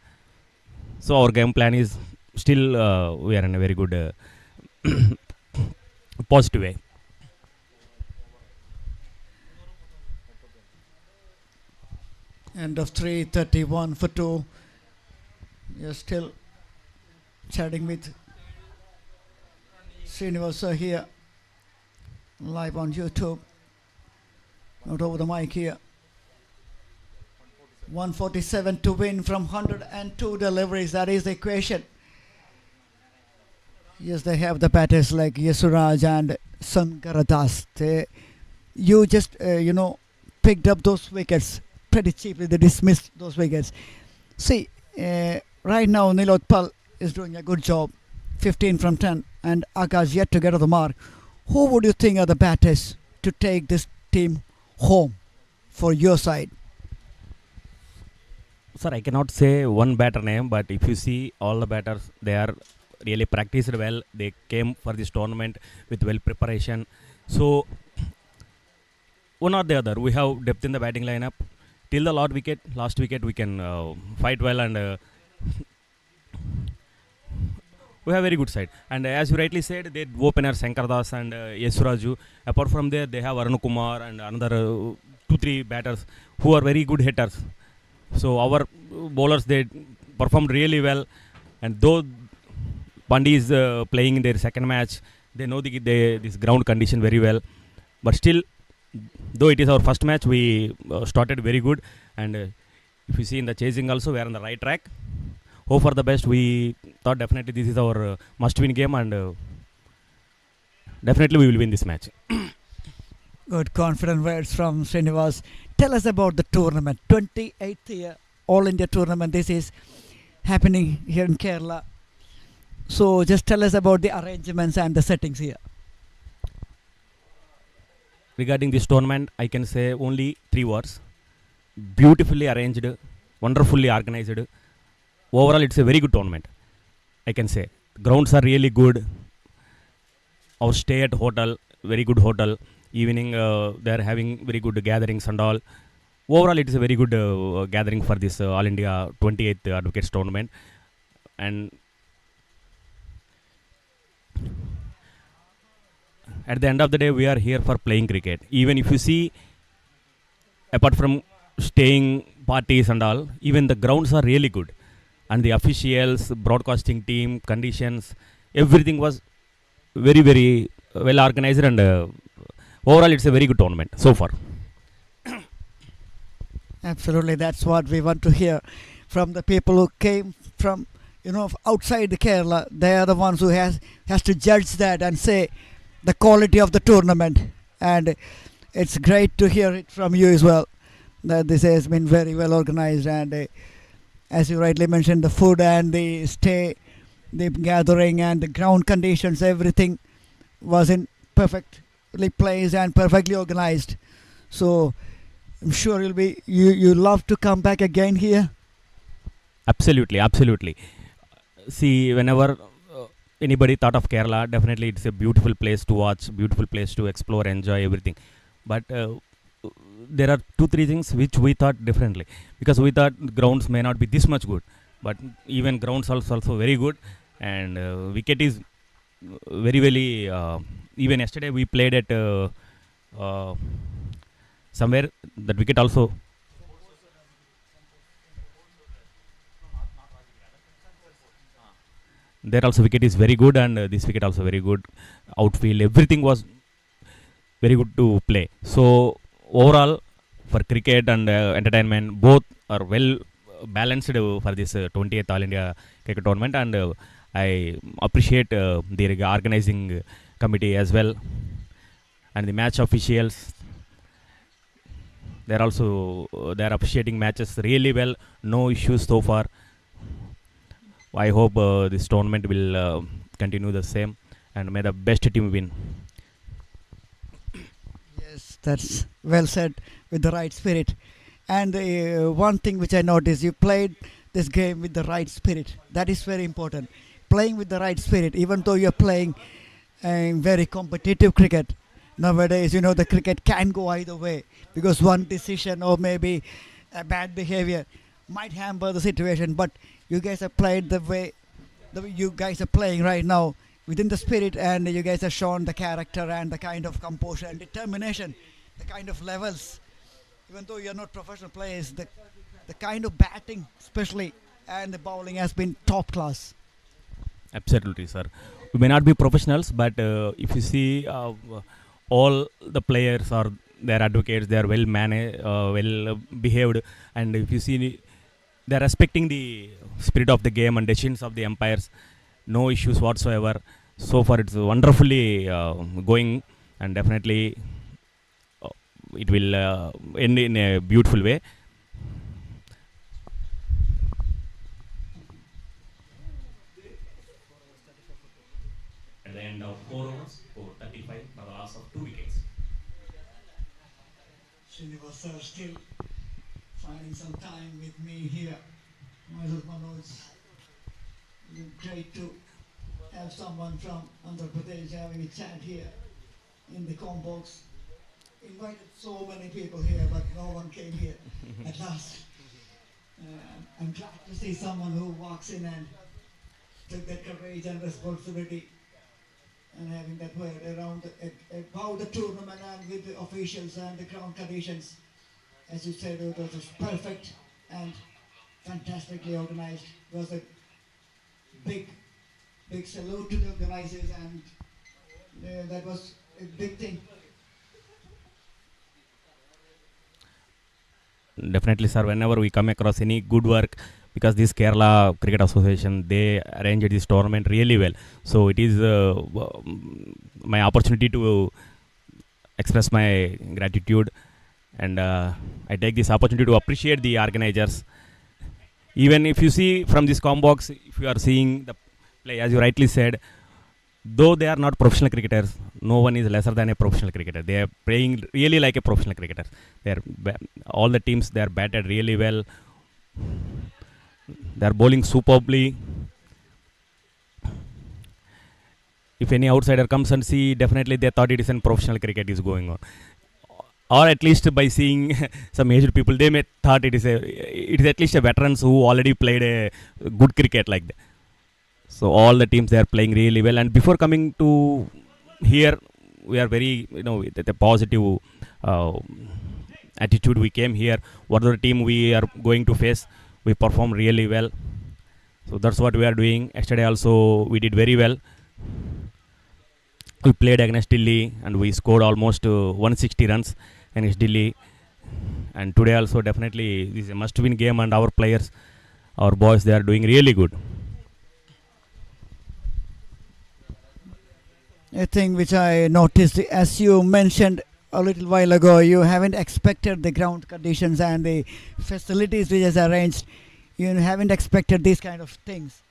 So our game plan is still we are in a very good positive way. End of 3:31 for 2. You're still chatting with Srinivasa here, live on YouTube. Not over the mic here. 147 to win from 102 deliveries. That is the equation. Yes, they have the batters like Yasuraj and Sankaradas. You just, picked up those wickets pretty cheaply. They dismissed those wickets. See, right now Nilotpal is doing a good job. 15 from 10. And Akash yet to get to the mark. Who would you think are the batters to take this team home for your side? Sir, I cannot say one batter name, but if you see all the batters, they are really practiced well. They came for this tournament with well preparation. So, one or the other, we have depth in the batting lineup. Till the last wicket, we can fight well, and we have very good side. And as you rightly said, they opener Sankardas and Yesuraju. Apart from there, they have Arun Kumar and another 2-3 batters who are very good hitters. So our bowlers, they performed really well, and though Pandi is playing in their second match, they know this ground condition very well. But still, though it is our first match, we started very good, and if you see in the chasing also, we are on the right track. Hope for the best. We thought definitely this is our must-win game, and definitely we will win this match. Good, confident words from Srinivas. Tell us about the tournament. 28th year All India tournament. This is happening here in Kerala. So just tell us about the arrangements and the settings here. Regarding this tournament, I can say only 3 words. Beautifully arranged, wonderfully organized. Overall, it's a very good tournament, I can say. Grounds are really good. Our stay at hotel, very good hotel. Evening, they are having very good gatherings and all. Overall, it is a very good gathering for this All India 28th Advocates Tournament. And at the end of the day, we are here for playing cricket. Even if you see, apart from staying parties and all, even the grounds are really good. And the officials, broadcasting team, conditions, everything was very, very well organized, and overall it's a very good tournament so far. Absolutely, that's what we want to hear from the people who came from outside the Kerala. They are the ones who has to judge that and say the quality of the tournament. And it's great to hear it from you as well, that this has been very well organized, and as you rightly mentioned, the food and the stay, the gathering and the ground conditions, everything was in perfectly placed and perfectly organized. So I'm sure you love to come back again here. Absolutely. See, whenever anybody thought of Kerala, definitely it's a beautiful place to watch, beautiful place to explore, enjoy everything. But there are 2-3 things which we thought differently, because we thought grounds may not be this much good, but even grounds also very good, and wicket is very even yesterday we played at somewhere that wicket also. There also wicket is very good, and this wicket also very good. Outfield, everything was very good to play. So overall, for cricket and entertainment, both are well balanced for this 20th All India Cricket Tournament, and I appreciate the organizing committee as well, and the match officials. They're also they're appreciating matches really well. No issues so far. I hope this tournament will continue the same, and may the best team win. Yes, that's well said, with the right spirit. And one thing which I noticed, you played this game with the right spirit. That is very important. Playing with the right spirit, even though you're playing very competitive cricket. Nowadays, the cricket can go either way, because one decision or maybe a bad behavior might hamper the situation. But you guys have played the way you guys are playing right now, within the spirit, and you guys have shown the character and the kind of composure and determination, the kind of levels. Even though you're not professional players, the kind of batting especially and the bowling has been top class. Absolutely, sir. We may not be professionals, but if you see all the players or their advocates, they are well managed, well behaved, and if you see, they are respecting the spirit of the game and decisions of the umpires. No issues whatsoever. So far, it's wonderfully going, and definitely it will end in a beautiful way. At the end of 4 overs, for 35 by the loss of 2 wickets. Srinivas still finding some time with me here. Myself, Manoj. Great to have someone from Andhra Pradesh having a chat here in the combox. Invited so many people here, but no one came here at last. I'm glad to see someone who walks in and took that courage and responsibility, and having that word around about the tournament and with the officials and the ground conditions. As you said, it was perfect and fantastically organized. It was a big salute to the organizers, and that was a big thing. Definitely, sir. Whenever we come across any good work, because this Kerala Cricket Association, they arranged this tournament really well. So it is my opportunity to express my gratitude, and I take this opportunity to appreciate the organizers. Even if you see from this combox, if you are seeing the play, as you rightly said, though they are not professional cricketers, no one is lesser than a professional cricketer. They are playing really like a professional cricketer. They are all the teams, they are batted really well. They are bowling superbly. If any outsider comes and see, definitely they thought it is a professional cricket is going on. Or at least by seeing some aged people, they may thought it is at least a veterans who already played a good cricket like that. So all the teams, they are playing really well. And before coming to here, we are very with a positive attitude. We came here. Whatever team we are going to face, we perform really well. So that's what we are doing. Yesterday also we did very well. We played against Delhi and we scored almost 160 runs against Delhi. And today also definitely this is a must-win game, and our players, our boys, they are doing really good. A thing which I noticed, as you mentioned a little while ago, you haven't expected the ground conditions and the facilities which is arranged. You haven't expected these kind of things,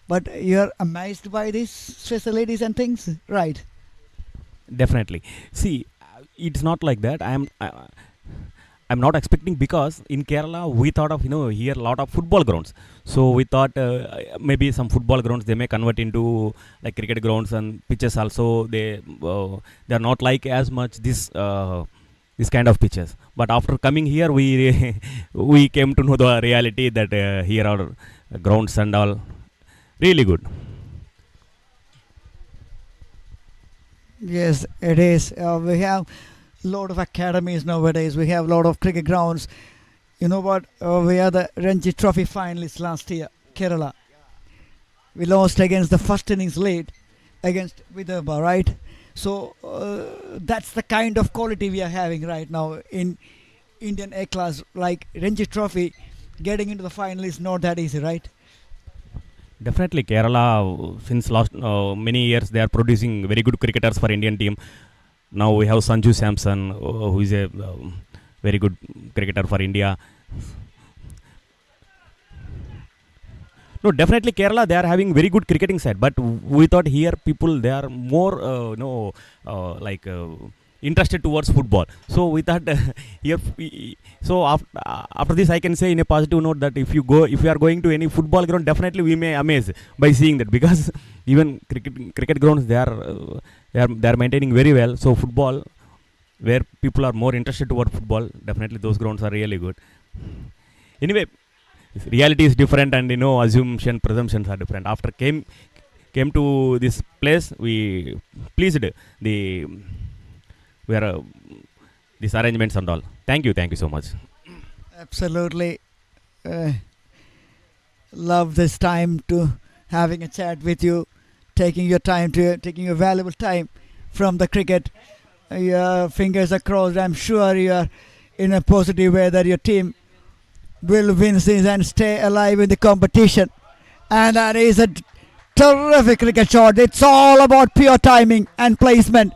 but you're amazed by these facilities and things, right? Definitely. See, it's not like that. I'm not expecting, because in Kerala we thought of here a lot of football grounds. So we thought maybe some football grounds they may convert into like cricket grounds, and pitches also they are not like as much this kind of pitches. But after coming here, we came to know the reality that here are grounds and all really good. Yes, it is. We have a lot of academies nowadays. We have a lot of cricket grounds. You know what? We are the Ranji Trophy finalists last year, Kerala. We lost against the first innings lead against Vidarbha, right? So that's the kind of quality we are having right now in Indian A class, like Ranji Trophy. getting into the final is not that easy, right? Definitely, Kerala, since last many years, they are producing very good cricketers for Indian team. Now we have Sanju Samson, who is a very good cricketer for India. No, definitely Kerala, they are having very good cricketing side. But we thought here people, they are more, like interested towards football. So we thought here. So after this, I can say in a positive note that if you are going to any football ground, definitely we may amaze by seeing that, because even cricket grounds, they are maintaining very well. So football, where people are more interested toward football, definitely those grounds are really good. Anyway, reality is different, and presumptions are different. After came to this place, we pleased the we are these arrangements and all. Thank you so much. Absolutely. Love this time to having a chat with you, taking your valuable time from the cricket. Your fingers are crossed. I'm sure you are in a positive way that your team will win this and stay alive in the competition. And that is a terrific cricket shot. It's all about pure timing and placement.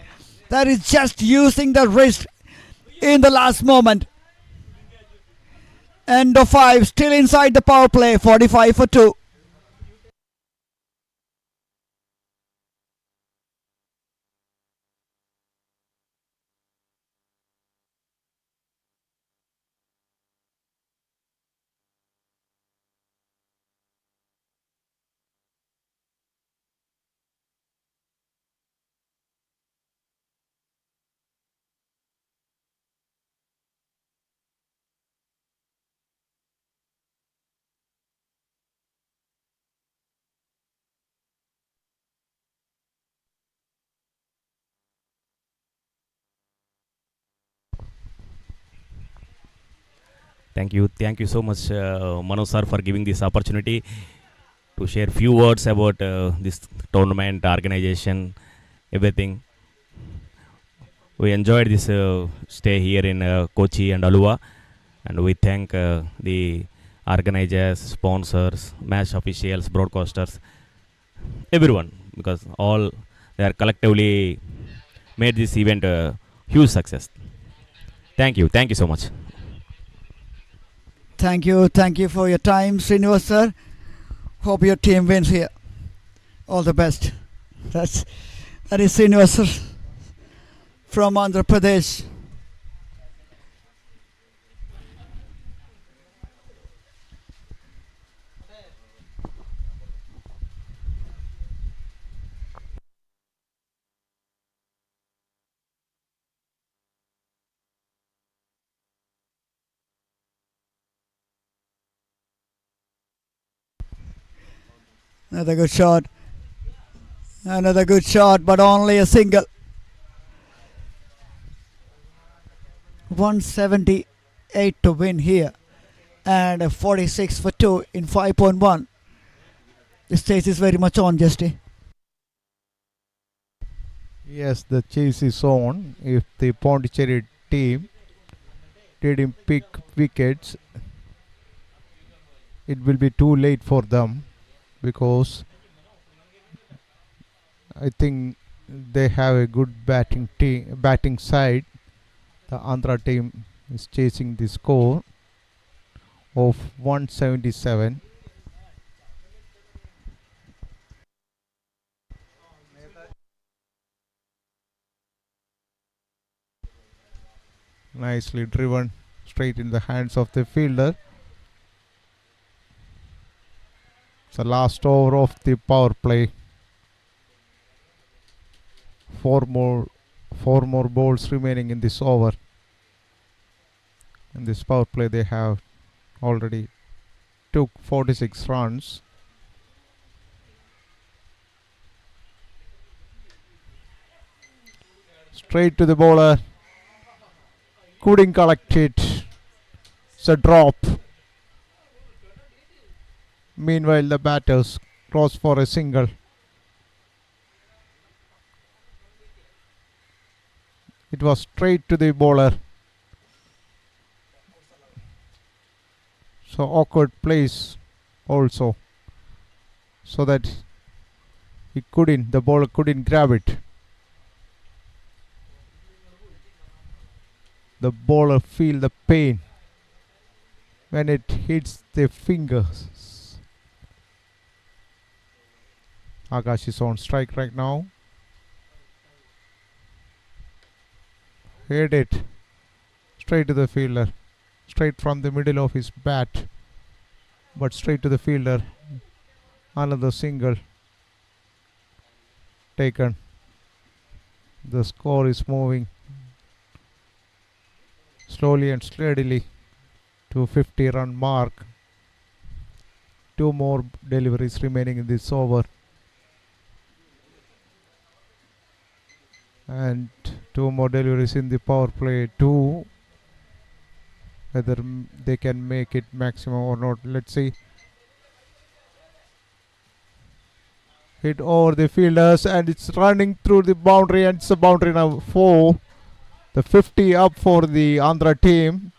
That is just using the wrist in the last moment. End of 5, still inside the power play, 45 for 2. Thank you so much, Mano sir, for giving this opportunity to share few words about this tournament organization, everything. We enjoyed this stay here in Kochi and Alua, and we thank the organizers, sponsors, match officials, broadcasters, everyone, because all they are collectively made this event a huge success. Thank you so much. Thank you for your time, Srinivas sir. Hope your team wins here. All the best. That is Srinivas sir from Andhra Pradesh. Another good shot. Another good shot, but only a single. 178 to win here. And a 46 for 2 in 5.1. This chase is very much on, Justy. Yes, the chase is on. If the Pondicherry team didn't pick wickets, it will be too late for them, because I think they have a good batting side. The Andhra team is chasing the score of 177. Nicely driven straight in the hands of the fielder. It's the last over of the power play. Four more balls remaining in this over. In this power play, they have already took 46 runs. Straight to the bowler. Couldn't collect it. It's a drop. Meanwhile, the batters cross for a single. It was straight to the bowler. so awkward place also, so that the bowler couldn't grab it. The bowler feel the pain when it hits the fingers. Akash is on strike right now. Hit it straight to the fielder, straight from the middle of his bat, but straight to the fielder. Another single taken. The score is moving slowly and steadily to 50-run mark. 2 more deliveries remaining in this over, and 2 more deliveries in the power play too. Whether they can make it maximum or not, let's see. Hit over the fielders, and it's running through the boundary, and it's a boundary now. 4, the 50 up for the Andhra team.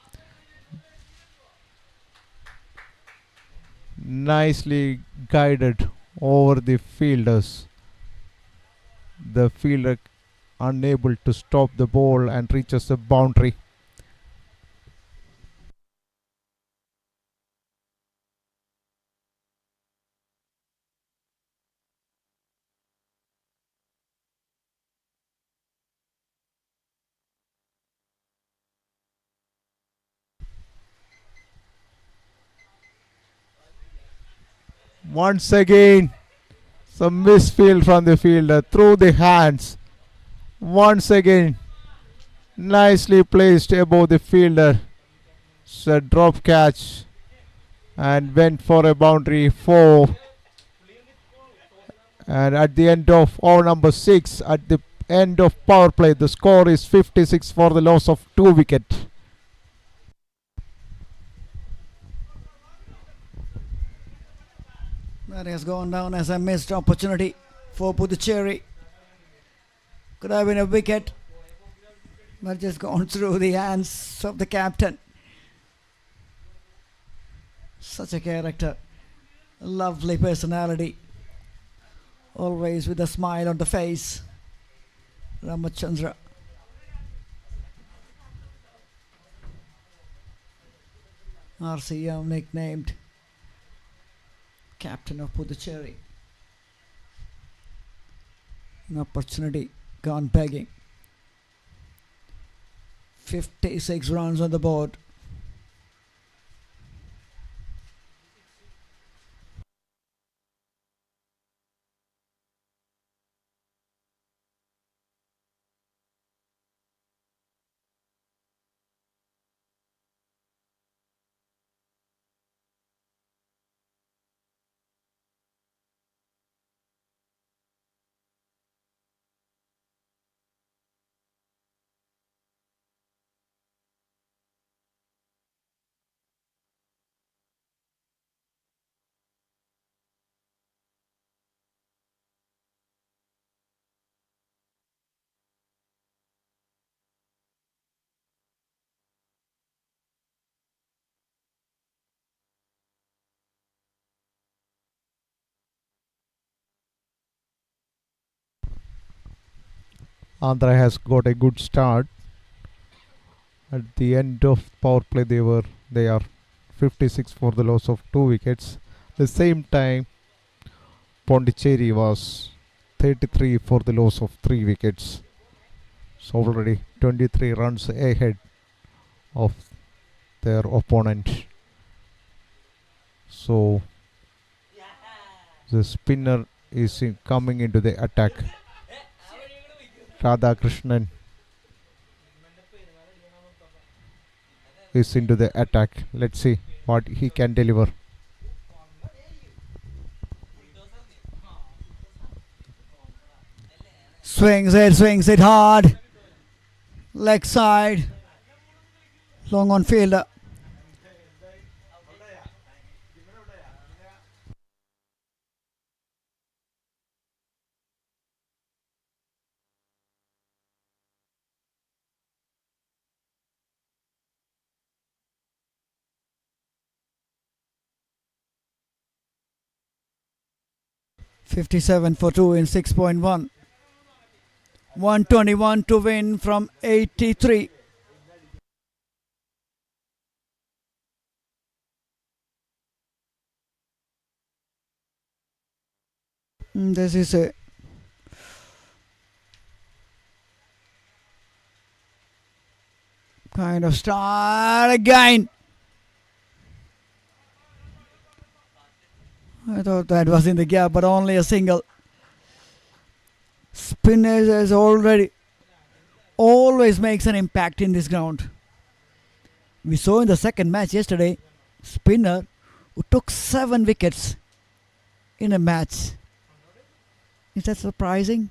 Nicely guided over the fielders. The fielder unable to stop the ball and reaches the boundary. Once again, some misfield from the fielder through the hands. Once again, nicely placed above the fielder. It's a drop catch and went for a boundary. 4. And at the end of over number 6, at the end of power play, the score is 56 for the loss of 2 wickets. That has gone down as a missed opportunity for Pondicherry. Could have been a wicket, but just gone through the hands of the captain. Such a character, lovely personality, always with a smile on the face. Ramachandra. RCM nicknamed captain of Pondicherry. An opportunity gone begging. 56 runs on the board. Andhra has got a good start. At the end of power play, they are 56 for the loss of 2 wickets. The same time, Pondicherry was 33 for the loss of 3 wickets. So already 23 runs ahead of their opponent. So the spinner is coming into the attack. Radhakrishnan is into the attack. Let's see what he can deliver. Swings it hard. Leg side. Long on fielder. 57 for 2 in 6.1. 121 to win from 83. This is a kind of start again. I thought that was in the gap, but only a single. Spinners has always makes an impact in this ground. We saw in the second match yesterday, spinner who took 7 wickets in a match. Is that surprising?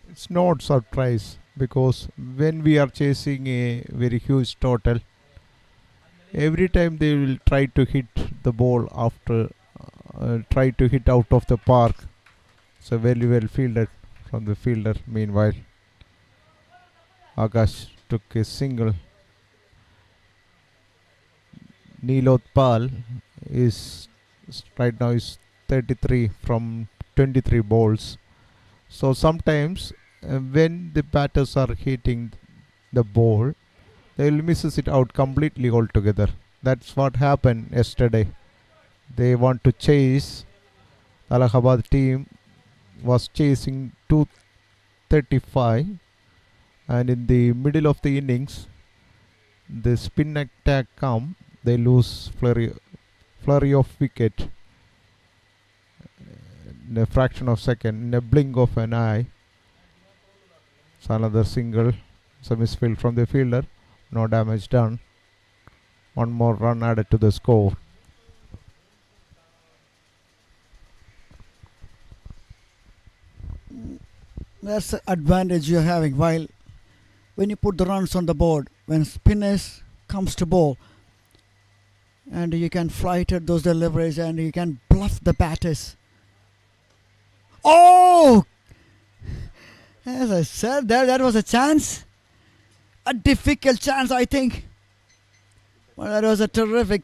It's not surprise, because when we are chasing a very huge total, every time they will try to hit the ball after try to hit out of the park. So very well fielded from the fielder. Meanwhile, Akash took a single. Neelot Pal is right now is 33 from 23 balls. So sometimes when the batters are hitting the ball, they will misses it out completely altogether. That's what happened yesterday. They want to chase. Allahabad team was chasing 235, and in the middle of the innings, the spin attack come. They lose flurry of wicket in a fraction of a second, in a blink of an eye. So another single. It's a misfield from the fielder. No damage done. One more run added to the score. That's the advantage you're having. While when you put the runs on the board, when spinners comes to bowl, and you can flight at those deliveries and you can bluff the batters. Oh! As I said, that was a chance. A difficult chance, I think. Well, that was a terrific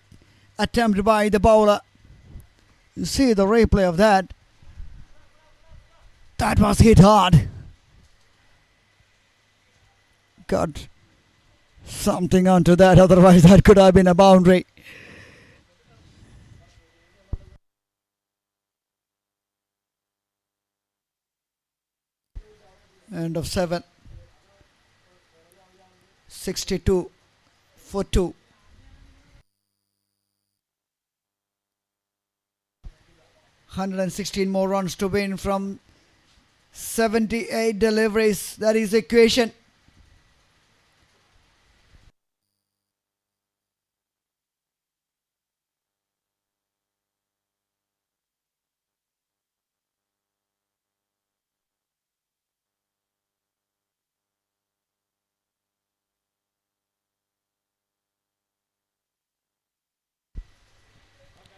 attempt by the bowler. You see the replay of that. That was hit hard. Got something onto that, otherwise that could have been a boundary. End of 7. 62 for 2. 116 more runs to win from 78 deliveries. That is the equation.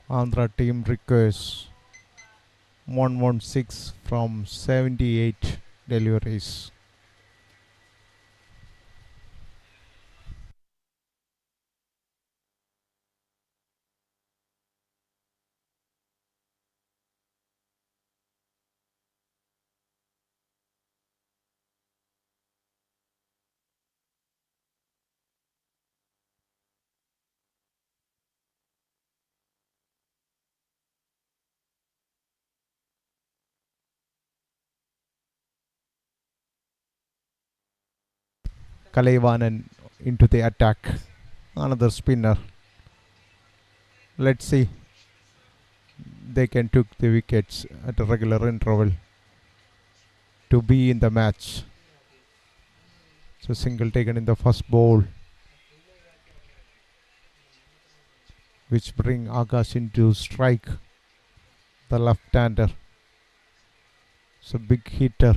Andhra team requires 116 from 78 deliveries. Kalaivanan into the attack. Another spinner. Let's see. They can take the wickets at a regular interval to be in the match. So single taken in the first ball, which bring Akash into strike. The left-hander. So big hitter.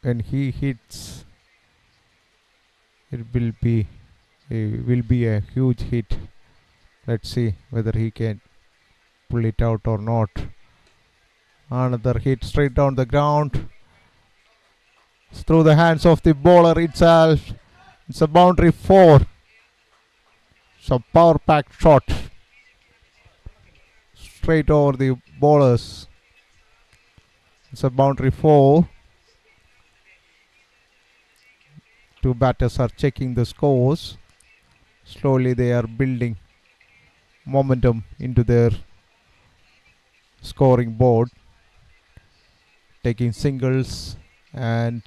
When he hits, it will be a huge hit. Let's see whether he can pull it out or not. Another hit straight down the ground. It's through the hands of the bowler itself. It's a boundary 4. So power packed shot. straight over the bowlers. It's a boundary 4. Two batters are checking the scores. Slowly they are building momentum into their scoring board, taking singles and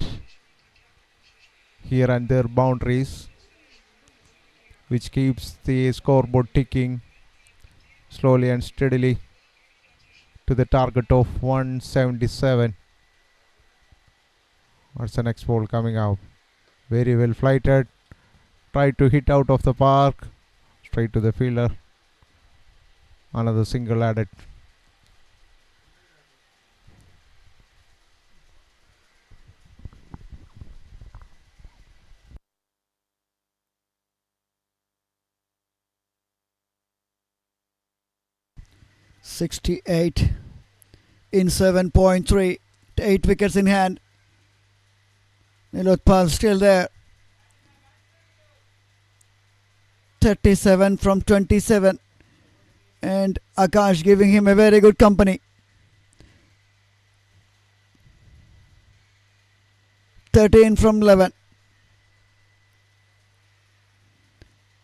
here and there boundaries, which keeps the scoreboard ticking slowly and steadily to the target of 177. What's the next ball coming out? Very well flighted. Tried to hit out of the park. Straight to the fielder. Another single added. .68 in 7.3, 8 wickets in hand. Nilotpal still there. 37 from 27, and Akash giving him a very good company. 13 from 11,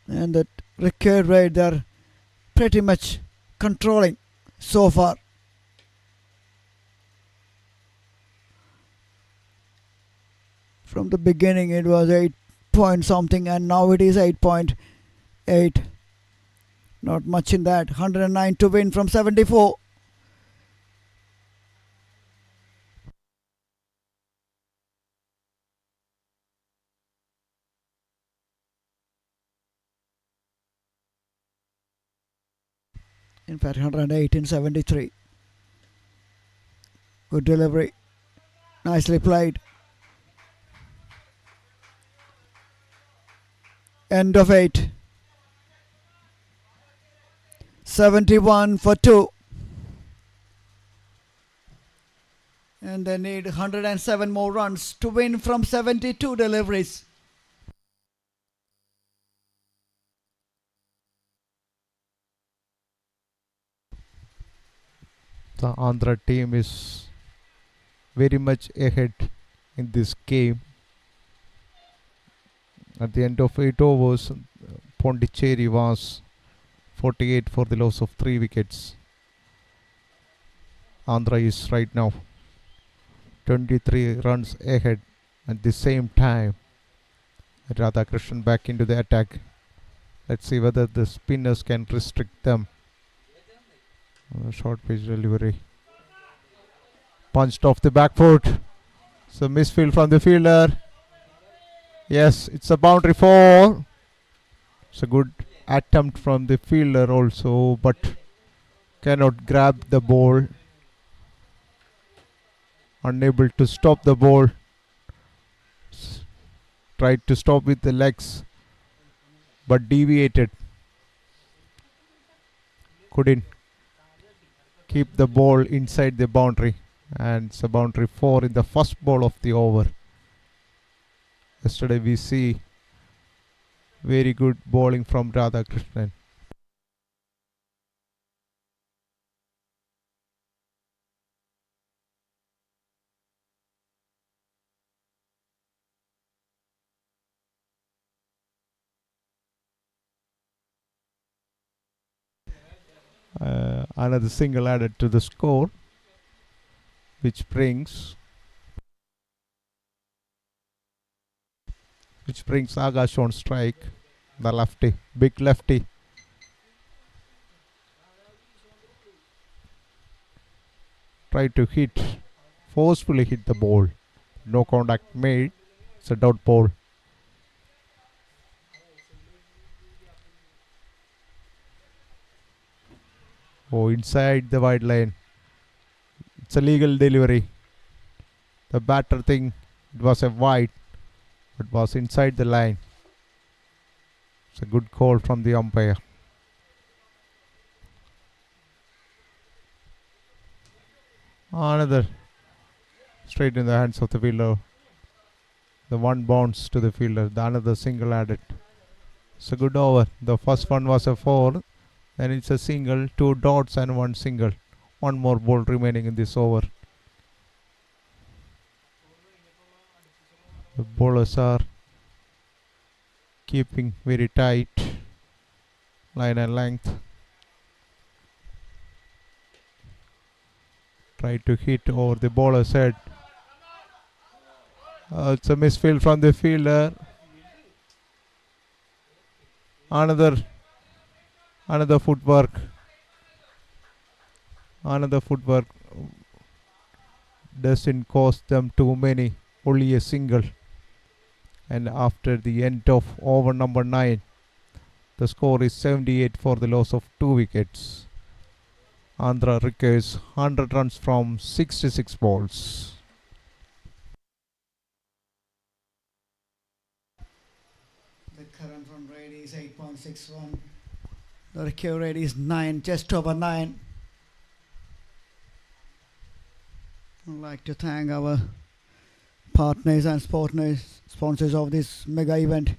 and that required rate they're pretty much controlling so far. From the beginning it was 8 point something, and now it is 8.8. Not much in that. 109 to win from 74. In fact, 108 in 73. Good delivery. Nicely played. End of 8. 71 for 2. And they need 107 more runs to win from 72 deliveries. The Andhra team is very much ahead in this game. At the end of 8 overs, Pondicherry was 48 for the loss of 3 wickets. Andhra is right now 23 runs ahead. At the same time, Radhakrishnan back into the attack. Let's see whether the spinners can restrict them. Short pitch delivery. Punched off the back foot. So misfield from the fielder. Yes, it's a boundary 4. It's a good attempt from the fielder also, but cannot grab the ball. Unable to stop the ball. Tried to stop with the legs, but deviated. Couldn't keep the ball inside the boundary, and it's a boundary 4 in the first ball of the over. Yesterday we see very good bowling from Radhakrishnan. Another single added to the score, which brings Agash on strike, the lefty, big lefty. Tried to forcefully hit the ball. No contact made. It's a dot ball. Oh, inside the wide line. It's a legal delivery. The batter think it was a wide, but was inside the line. It's a good call from the umpire. Another straight in the hands of the fielder. The one bounce to the fielder. The another single added. It's a good over. The first one was a 4. And it's a single, 2 dots and 1 single. One more ball remaining in this over. The bowlers are keeping very tight line and length. Try to hit over the bowler's head. It's a misfield from the fielder. Another footwork. Another footwork doesn't cost them too many. Only a single. And after the end of over number 9, the score is 78 for the loss of 2 wickets. Andhra requires 100 runs from 66 balls. The current run rate is 8.61. The recovery rate is 9, just over 9. I'd like to thank our partners and sponsors of this mega event.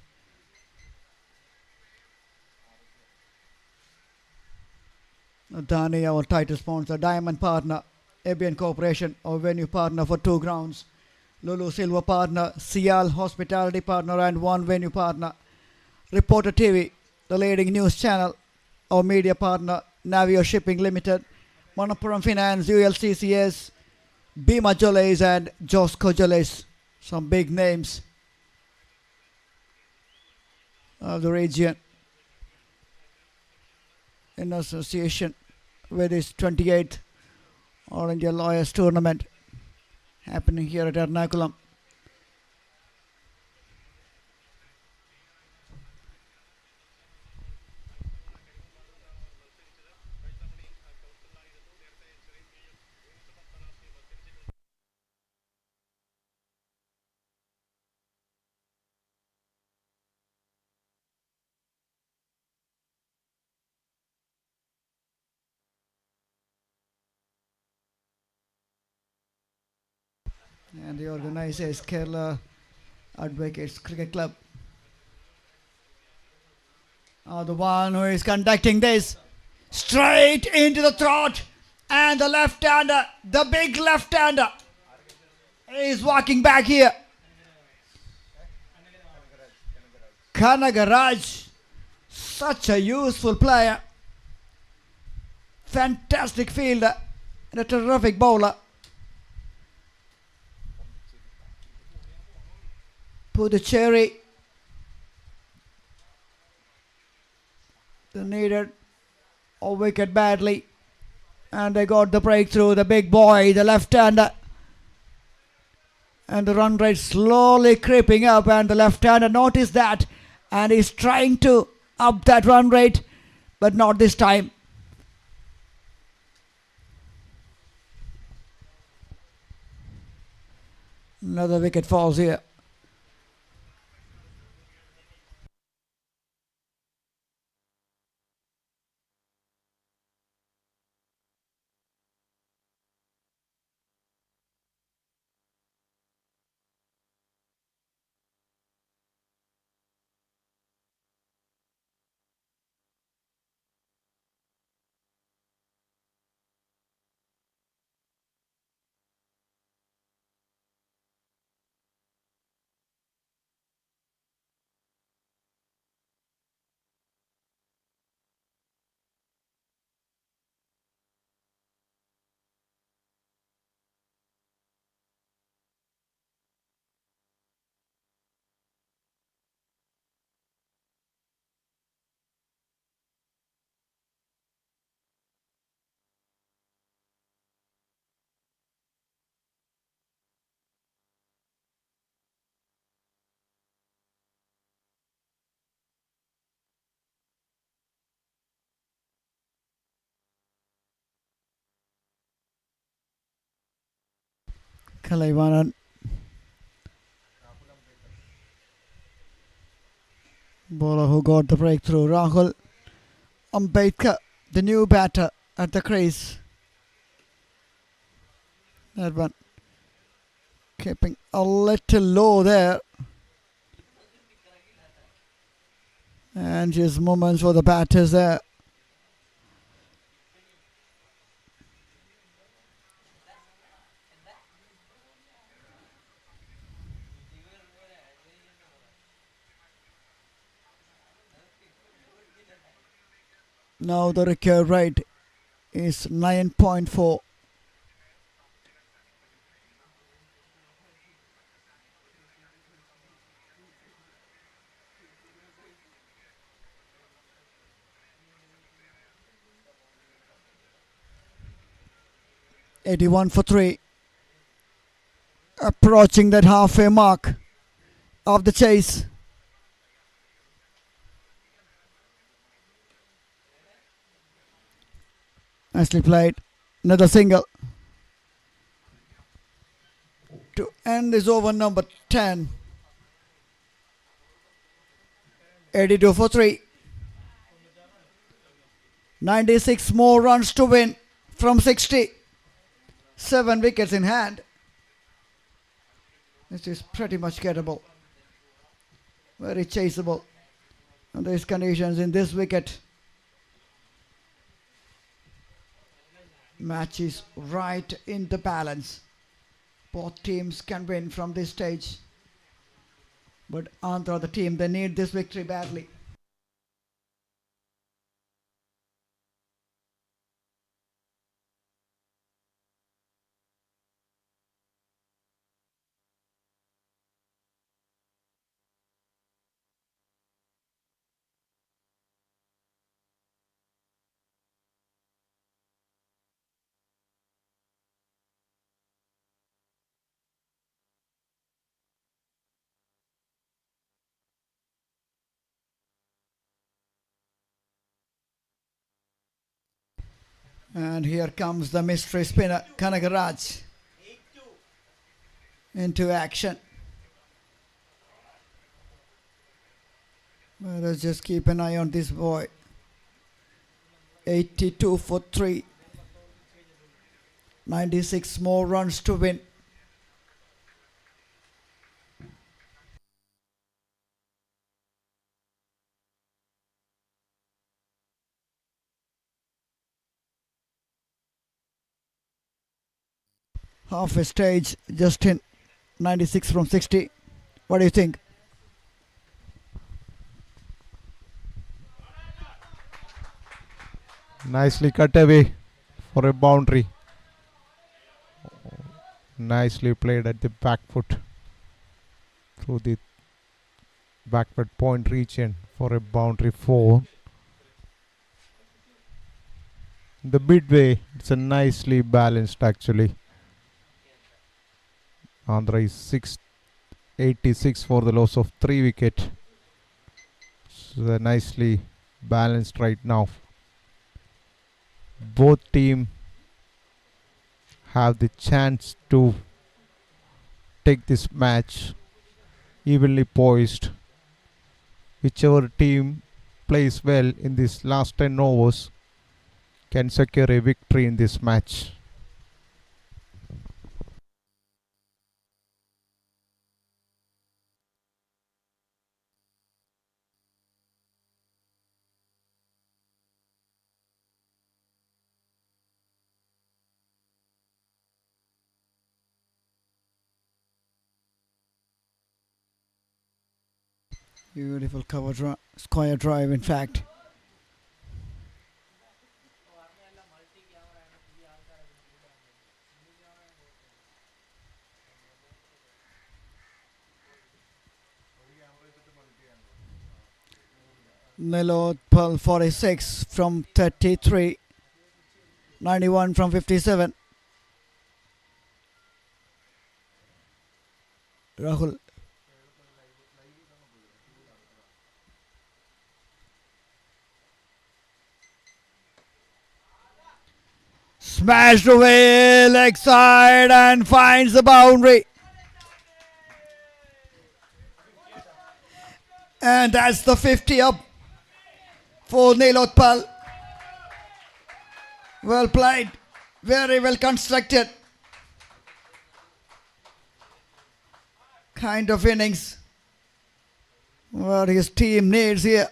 Dani, our title sponsor, Diamond partner, ABN Corporation, our venue partner for 2 grounds, Lulu Silver partner, Sial hospitality partner and 1 venue partner, Reporter TV, the leading news channel, our media partner, Navio Shipping Limited, Manappuram Finance, ULCCS, Bhima Jolles and Josco Jolles, some big names of the region in association with this 28th All India Lawyers Tournament happening here at Ernakulam. And the organizer is Kerala Advocates Cricket Club. The one who is conducting this straight into the throat, and the left-hander, the big left-hander, is walking back here. Kanagaraj, such a useful player, fantastic fielder and a terrific bowler. Pondicherry, they needed a wicket badly, and they got the breakthrough. The big boy, the left-hander, and the run rate slowly creeping up, and the left-hander noticed that and is trying to up that run rate, but not this time. Another wicket falls here. Kalaivanan, bowler who got the breakthrough. Rahul Ambedkar, the new batter at the crease. That one keeping a little low there. And just moments for the batters there. Now the required rate is 9.4. .81 for 3. Approaching that halfway mark of the chase. Nicely played. Another single to end this over number 10. 82 for 3. 96 more runs to win from 60. 7 wickets in hand. This is pretty much gettable. Very chaseable. And these conditions in this wicket. Match is right in the balance. Both teams can win from this stage. But Andhra, the team, they need this victory badly. And here comes the mystery spinner, Kanagaraj, into action. Let us just keep an eye on this boy. 82 for 3. 96 more runs to win. Half a stage, just in 96 from 60. What do you think? Nicely cut away for a boundary. Nicely played at the back foot through the backward point region for a boundary 4. The midway, it's a nicely balanced actually. Andhra is 686 for the loss of 3 wicket. So they're nicely balanced right now. Both teams have the chance to take this match evenly poised. Whichever team plays well in this last 10 overs can secure a victory in this match. Beautiful cover square drive, in fact. Nilotpal 46 from 33. 91 from 57. Rahul. Smashed away leg side and finds the boundary. And that's the 50 up for Nilotpal. Well played. Very well constructed. Kind of innings what his team needs here.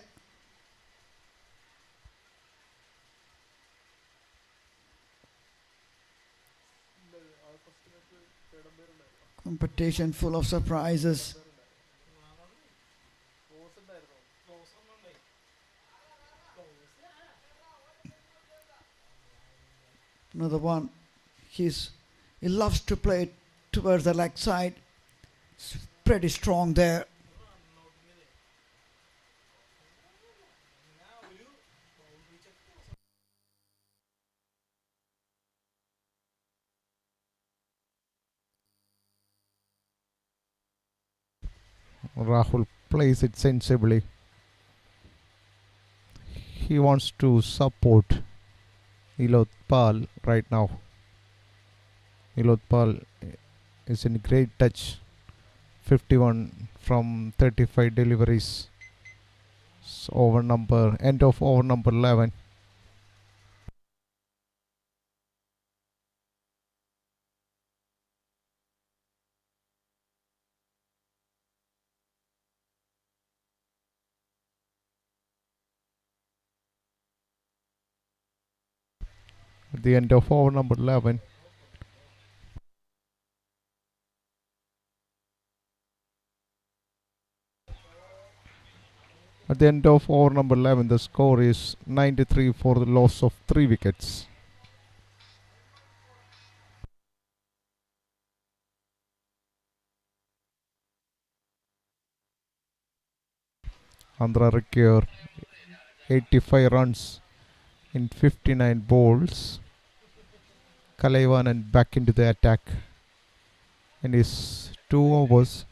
Competition full of surprises. Another one. He loves to play towards the leg side. He's pretty strong there. Rahul plays it sensibly. He wants to support Ilotpal right now. Ilotpal is in great touch. 51 from 35 deliveries. End of over number 11. At the end of over number 11. At the end of over number 11, the score is 93 for the loss of 3 wickets. Andhra require 85 runs in 59 balls. Kalaivanan back into the attack. In his 2 overs,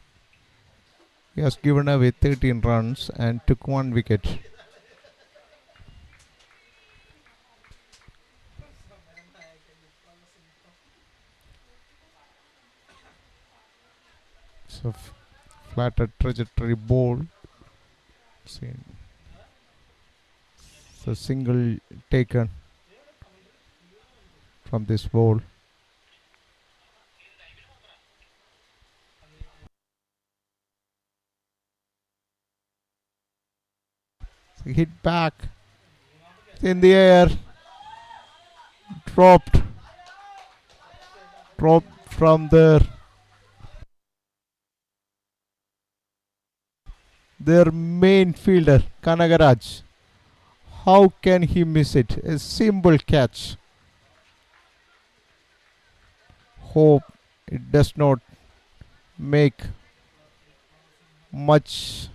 he has given away 13 runs and took 1 wicket. So flatter trajectory ball. So single taken from this ball. So hit back in the air, dropped from there. Their main fielder Kanagaraj. How can he miss it? A simple catch. Hope it does not make much.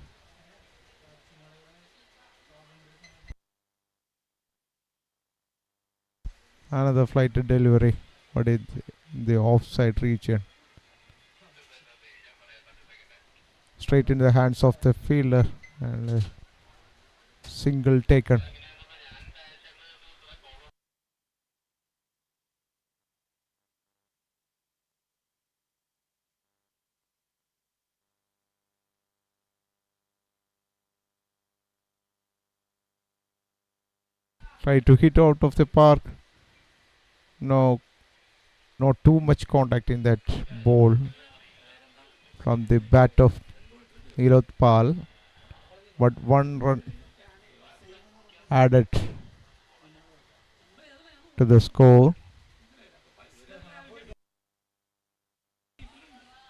Another flighted delivery, but in the offside region. Straight in the hands of the fielder and single taken. Try to hit out of the park. No, not too much contact in that ball from the bat of Ilotpal, but 1 run added to the score.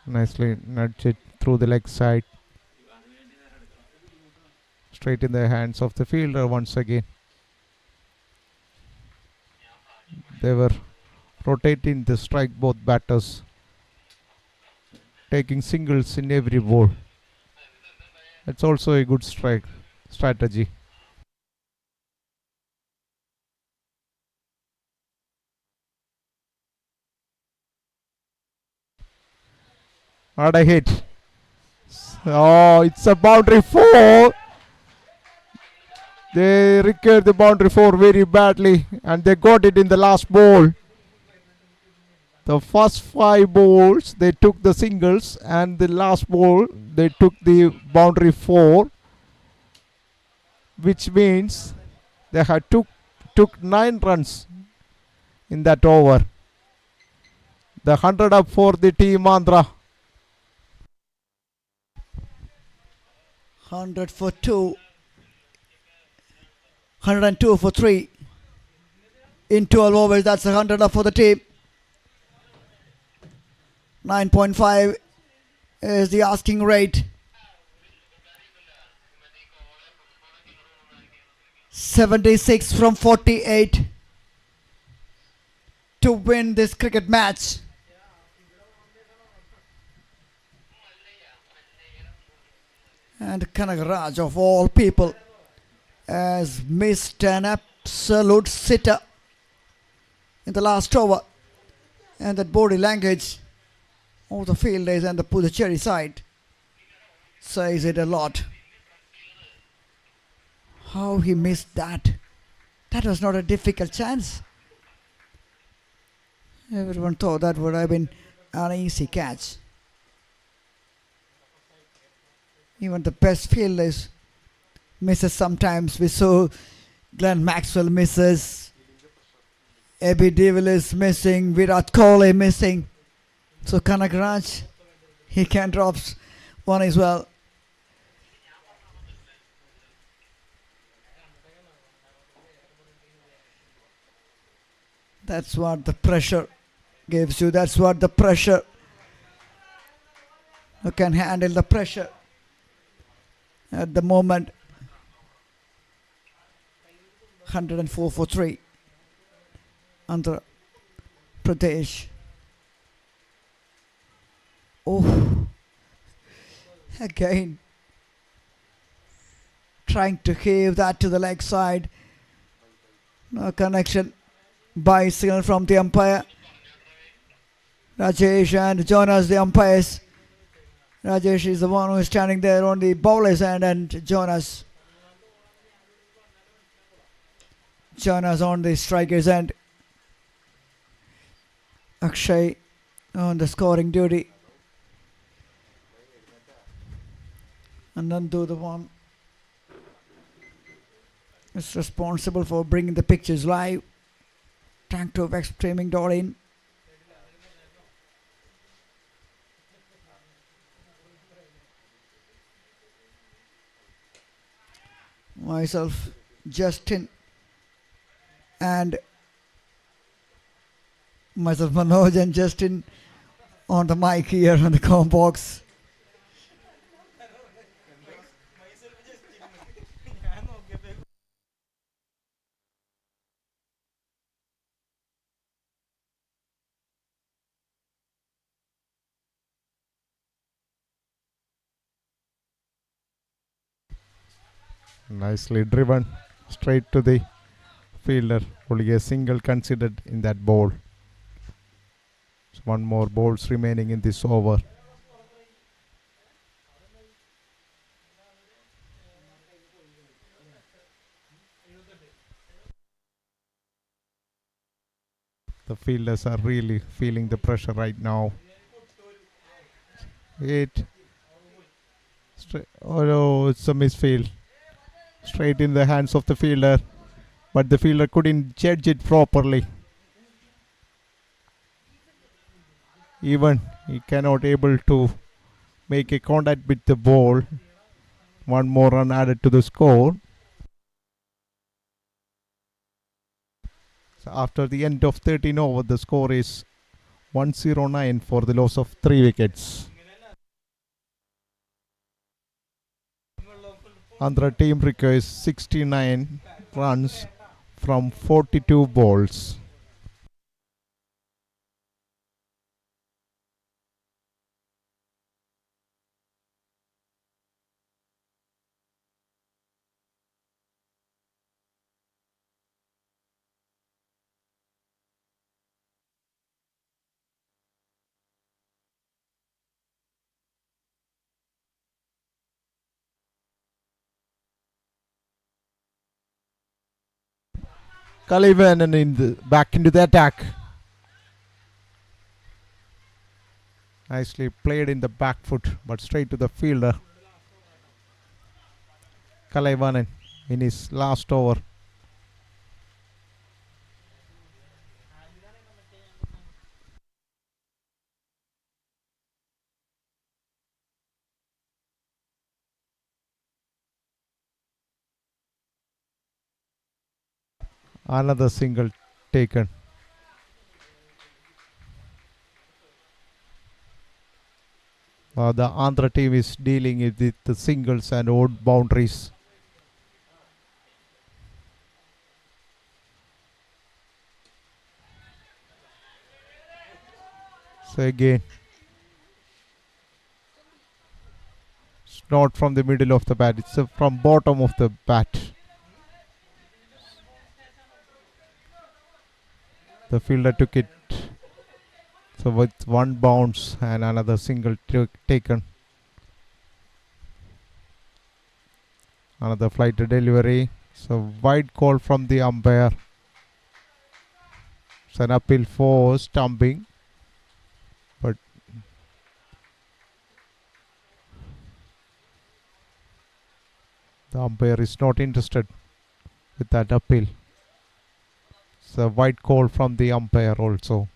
Nicely nudged it through the leg side. Straight in the hands of the fielder once again. They were rotating the strike both batters, taking singles in every ball. It's also a good strike strategy. What a hit. Oh, it's a boundary 4. They required the boundary 4 very badly and they got it in the last ball. The first 5 balls they took the singles and the last ball they took the boundary 4, which means they had took 9 runs in that over. The 100 up for the team Andhra. 100 for 2. 102 for 3. In 12 overs, that's 100 up for the team. 9.5 is the asking rate. 76 from 48. to win this cricket match. And Kanagaraj, of all people, has missed an absolute sitter in the last over. And that body language of the fielders and the Pondicherry side says it a lot. How he missed that. That was not a difficult chance. Everyone thought that would have been an easy catch. Even the best fielders misses sometimes. We saw Glenn Maxwell misses, A.B. de Villiers missing, Virat Kohli missing. So Kanagaraj, he can drop one as well. That's what the pressure gives you. That's what the pressure. You can handle the pressure. At the moment, 104 for 3. Andhra Pradesh. Oh, again, trying to heave that to the leg side. No connection. By signal from the umpire. Rajesh and Jonas, the umpires. Rajesh is the one who is standing there on the bowler's end, and Jonas on the striker's end. Akshay on the scoring duty. And Nandu, the one is responsible for bringing the pictures live. Tank to Vex streaming in. Myself, Justin, and myself, Manoj, and Justin on the mic here on the com box. Nicely driven straight to the fielder. Only a single considered in that ball. So one more balls remaining in this over. The fielders are really feeling the pressure right now. Oh no, it's a misfield. Straight in the hands of the fielder, but the fielder couldn't judge it properly. Even he cannot able to make a contact with the ball. One more run added to the score. So after the end of 13 over, the score is 109 for the loss of 3 wickets. Andhra team requires 69 runs from 42 balls. Kalivanan back into the attack. Nicely played in the back foot, but straight to the fielder. Kalaivanan in his last over. Another single taken. The Andhra team is dealing with the singles and odd boundaries. So again, it's not from the middle of the bat, it's from bottom of the bat. The fielder took it. So with one bounce and another single taken. Another flight to delivery. So wide call from the umpire. It's an appeal for stumping. But the umpire is not interested with that appeal. It's a wide call from the umpire also.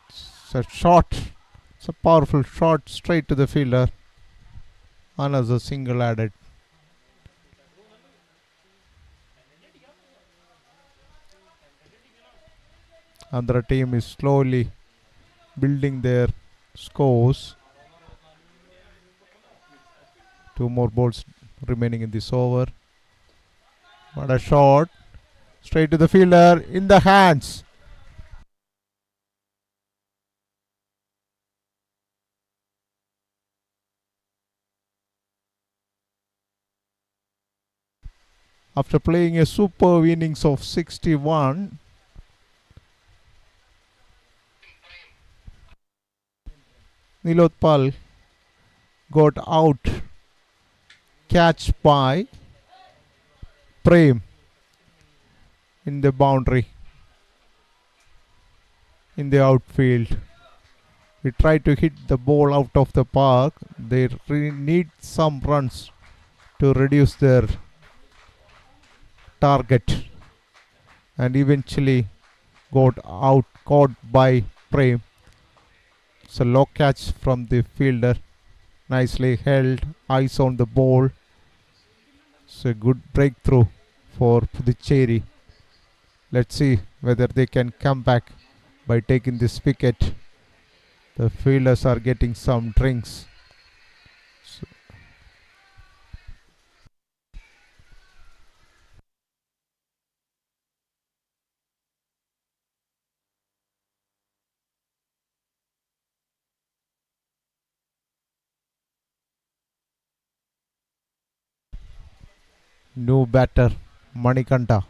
It's a shot. It's a powerful shot straight to the fielder. Another single added. Andhra team is slowly building their scores. 2 more balls remaining in this over. What a shot. Straight to the fielder, in the hands. After playing a superb innings of 61, Nilotpal got out, catch by Prem in the boundary, in the outfield. We tried to hit the ball out of the park. They need some runs to reduce their target, and eventually got out, caught by Prem. It's a low catch from the fielder, nicely held, eyes on the ball. It's a good breakthrough for Pondicherry. Let's see whether they can come back by taking this wicket. The fielders are getting some drinks. New batter, Manikanta.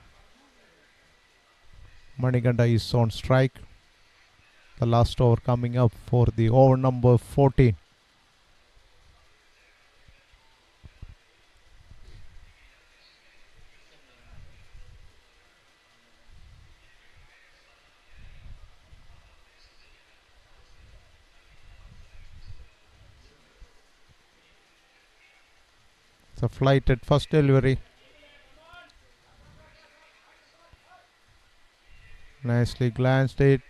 Manikanta is on strike. The last over coming up for the over number 14. It's a flight at first delivery. Nicely glanced it.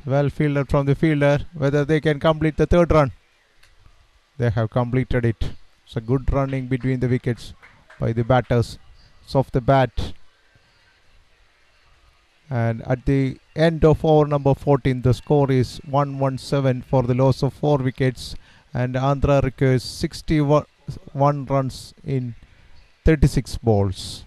Well fielded from the fielder. Whether they can complete the third run. They have completed it. It's a good running between the wickets by the batters. It's off the bat. And at the end of over number 14, the score is 117 for the loss of 4 wickets. And Andhra requires 61 runs in 36 balls.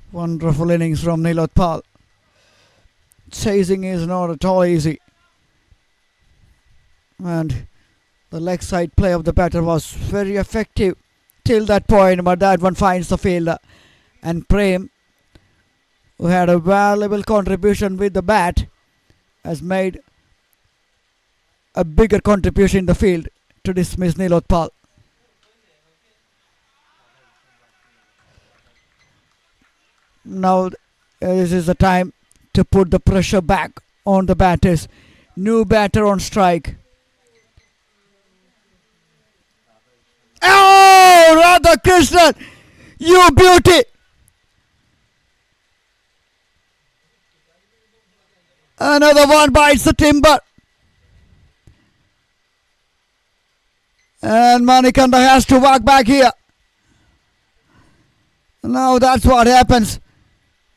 Wonderful innings from Nilotpal. Chasing is not at all easy. And the leg side play of the batter was very effective till that point, but that one finds the fielder. And Prem, who had a valuable contribution with the bat, has made a bigger contribution in the field to dismiss Nilotpal. Now this is the time to put the pressure back on the batters. New batter on strike. Oh, Radhakrishnan, you beauty! Another one bites the timber. And Manikanda has to walk back here. Now that's what happens.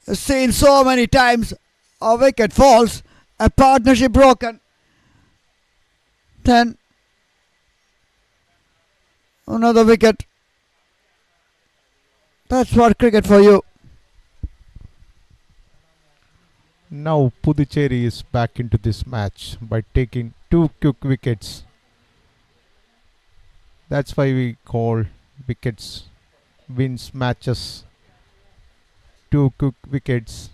I've seen so many times a wicket falls, a partnership broken. Then another wicket. That's what cricket for you. Now Puducherry is back into this match by taking 2 quick wickets. That's why we call wickets wins matches. 2 quick wickets.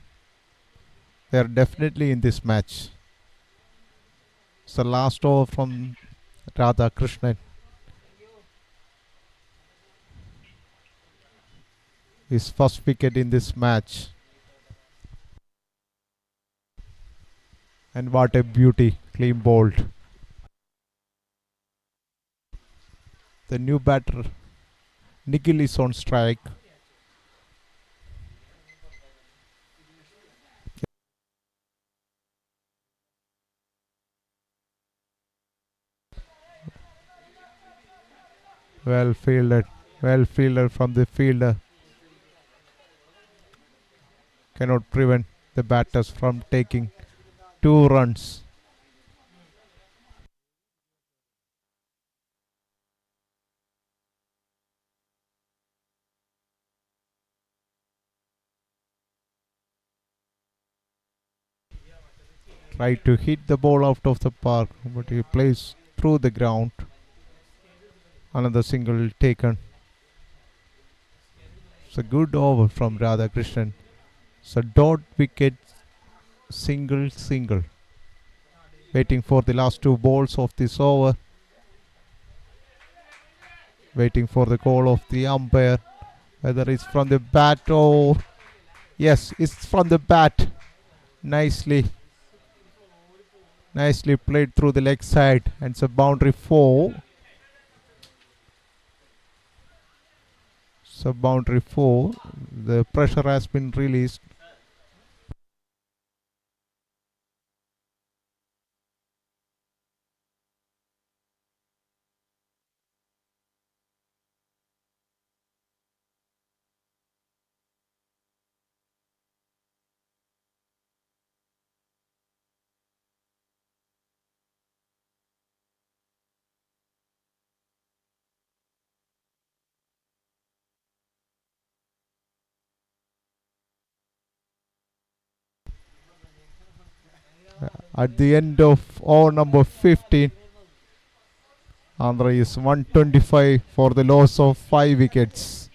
They are definitely in this match. It's the last over from Radha Krishnan. His first wicket in this match. And what a beauty, clean bowled. The new batter, Nikhil, is on strike. Well fielded from the fielder. Cannot prevent the batters from taking 2 runs. Tried to hit the ball out of the park, but he plays through the ground. Another single taken. It's a good over from Radhakrishnan. So dot wicket, single. Waiting for the last 2 balls of this over. Waiting for the call of the umpire. Whether it's from the bat or... Yes, it's from the bat. Nicely played through the leg side. And it's a boundary 4. So boundary 4. The pressure has been released. At the end of over number 15, Andhra is 125 for the loss of 5 wickets.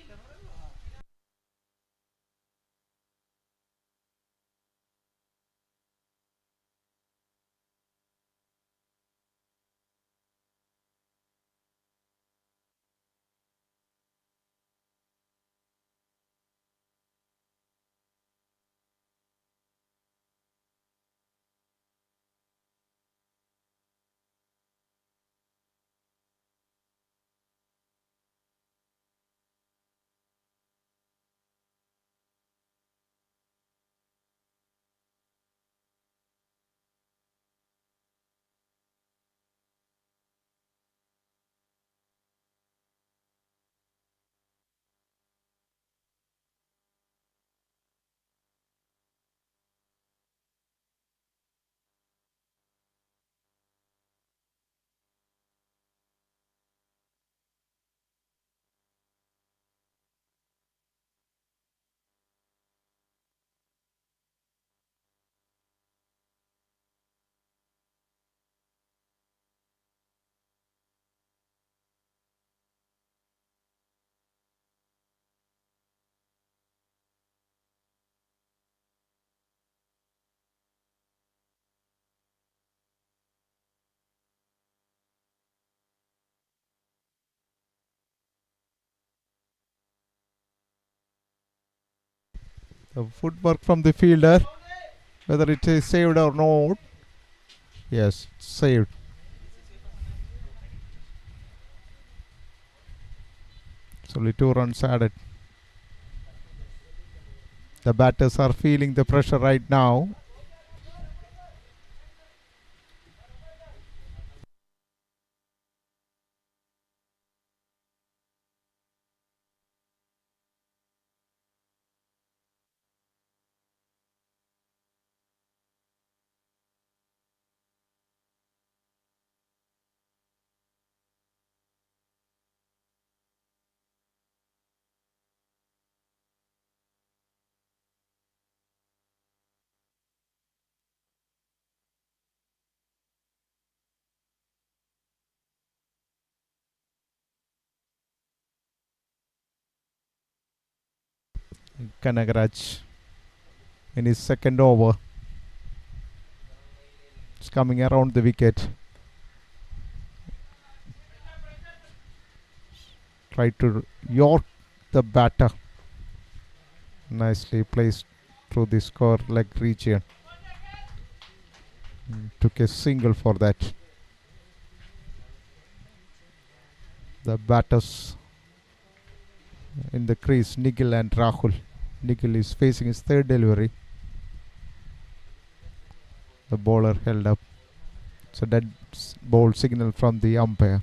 The footwork from the fielder, whether it is saved or not. Yes, saved. It's only 2 runs added. The batters are feeling the pressure right now. Kanagaraj in his second over. It's coming around the wicket. Try to york the batter. Nicely placed through the square leg region. Took a single for that. The batters in the crease, Nikhil and Rahul. Nikhil is facing his third delivery. The bowler held up. So that ball signal from the umpire.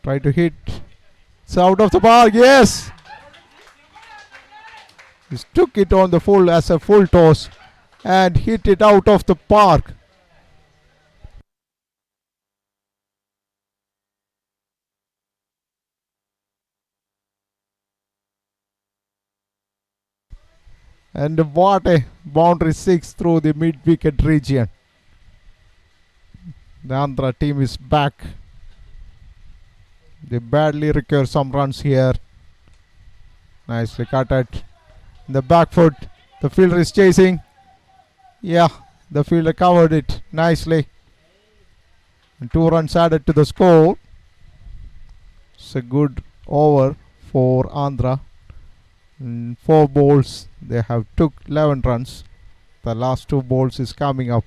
Try to hit. It's out of the park. Yes. He took it on the full as a full toss and hit it out of the park. And what a boundary 6 through the mid-wicket region. The Andhra team is back. They badly require some runs here. Nicely cut at the back foot. The fielder is chasing. Yeah, the fielder covered it nicely. And 2 runs added to the score. It's a good over for Andhra. 4 balls. They have took 11 runs. The last 2 balls is coming up.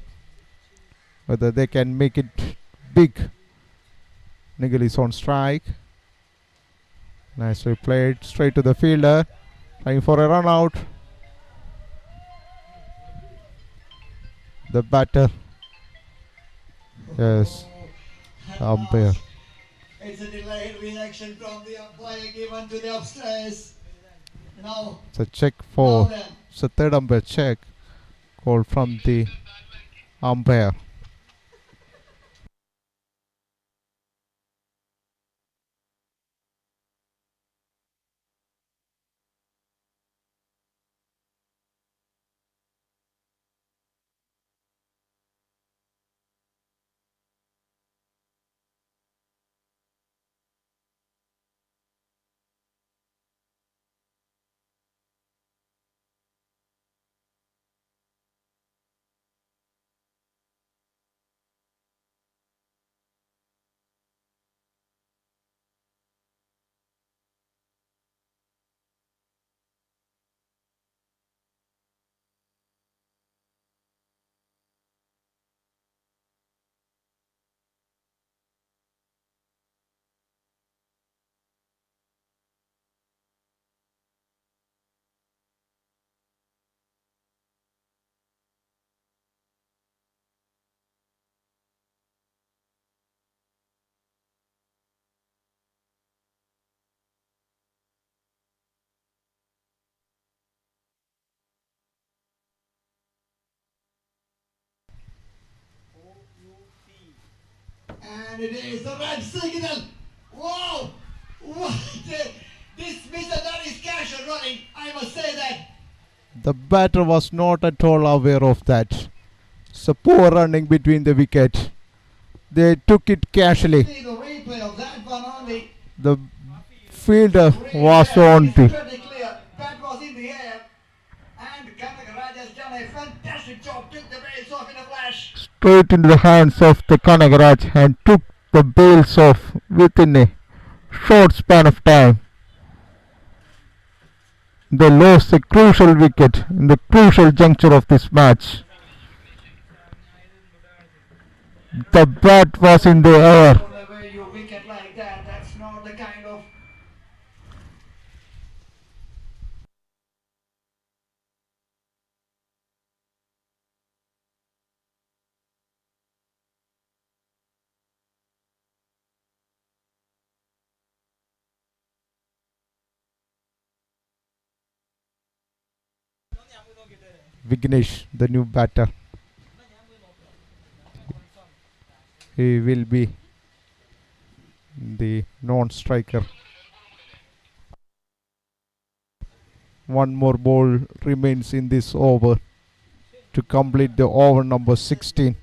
Whether they can make it big. Nikhil is on strike. Nicely played straight to the fielder. Trying for a run out. The batter. Yes. The umpire. It's a delayed reaction from the umpire given to the upstairs. Now, it's a check for. It's a third umpire check. Called from the umpire. and it is the red signal. Wow! What this FISAT is casual running, I must say that. The batter was not at all aware of that. So poor running between the wicket. They took it casually. See the replay of that one only. The fielder was on the. Bat was in the air, and Kanagaraj has done a fantastic job. Took the bails off in a flash. Straight into the hands of the Kanagaraj and took the bails off within a short span of time. They lost a crucial wicket in the crucial juncture of this match. The bat was in the air. Whenever you wicket like that, that's not the kind of. Vignesh, the new batter. He will be the non-striker. One more ball remains in this over. to complete the over number 16.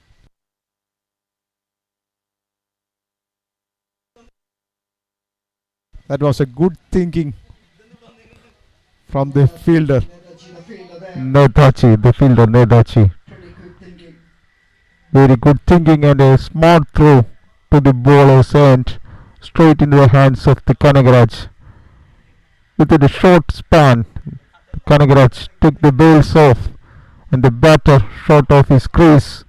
That was a good thinking from the fielder. Nedachi, the fielder Nedachi. Very good thinking and a smart throw to the bowler's end, straight into the hands of the Kanagaraj. Within a short span, Kanagaraj took the bails off and the batter shot off his crease.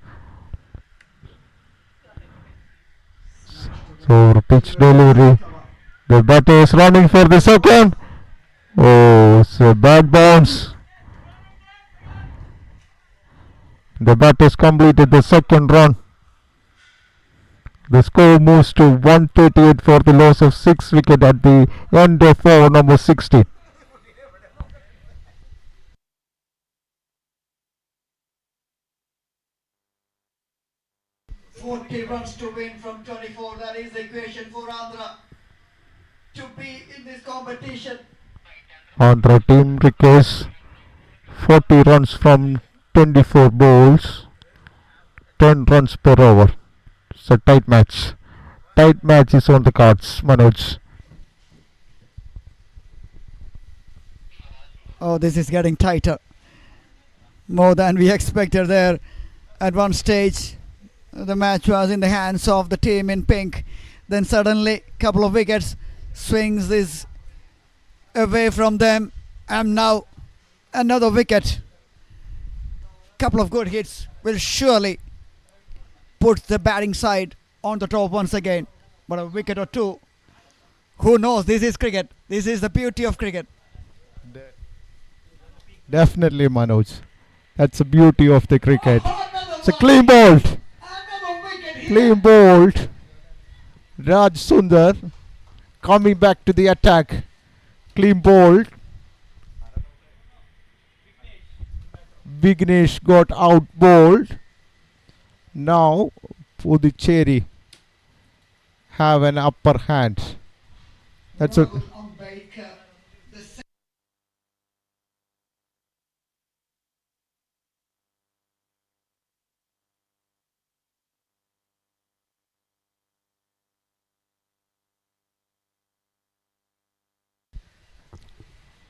So pitch delivery. The batter is running for the second. Oh, it's a bad bounce. The batters completed the second run. The score moves to 138 for the loss of 6 wickets at the end of over number 60. Runs to win from 24. That is the equation for Andhra to be in this competition. Andhra team requires 40 runs from 24 balls, 10 runs per over. It's a tight match. Tight match is on the cards, Manoj. Oh, this is getting tighter. More than we expected there. At one stage, the match was in the hands of the team in pink. Then suddenly, couple of wickets, swings is away from them. And now, another wicket. Couple of good hits will surely put the batting side on the top once again. But a wicket or two, who knows? This is cricket. This is the beauty of cricket. Definitely, Manoj. That's the beauty of the cricket. It's a clean bowled. Clean bowled. Raj Sundar coming back to the attack. Clean bowled. Vignesh got out bowled. Now Pondicherry have an upper hand. That's a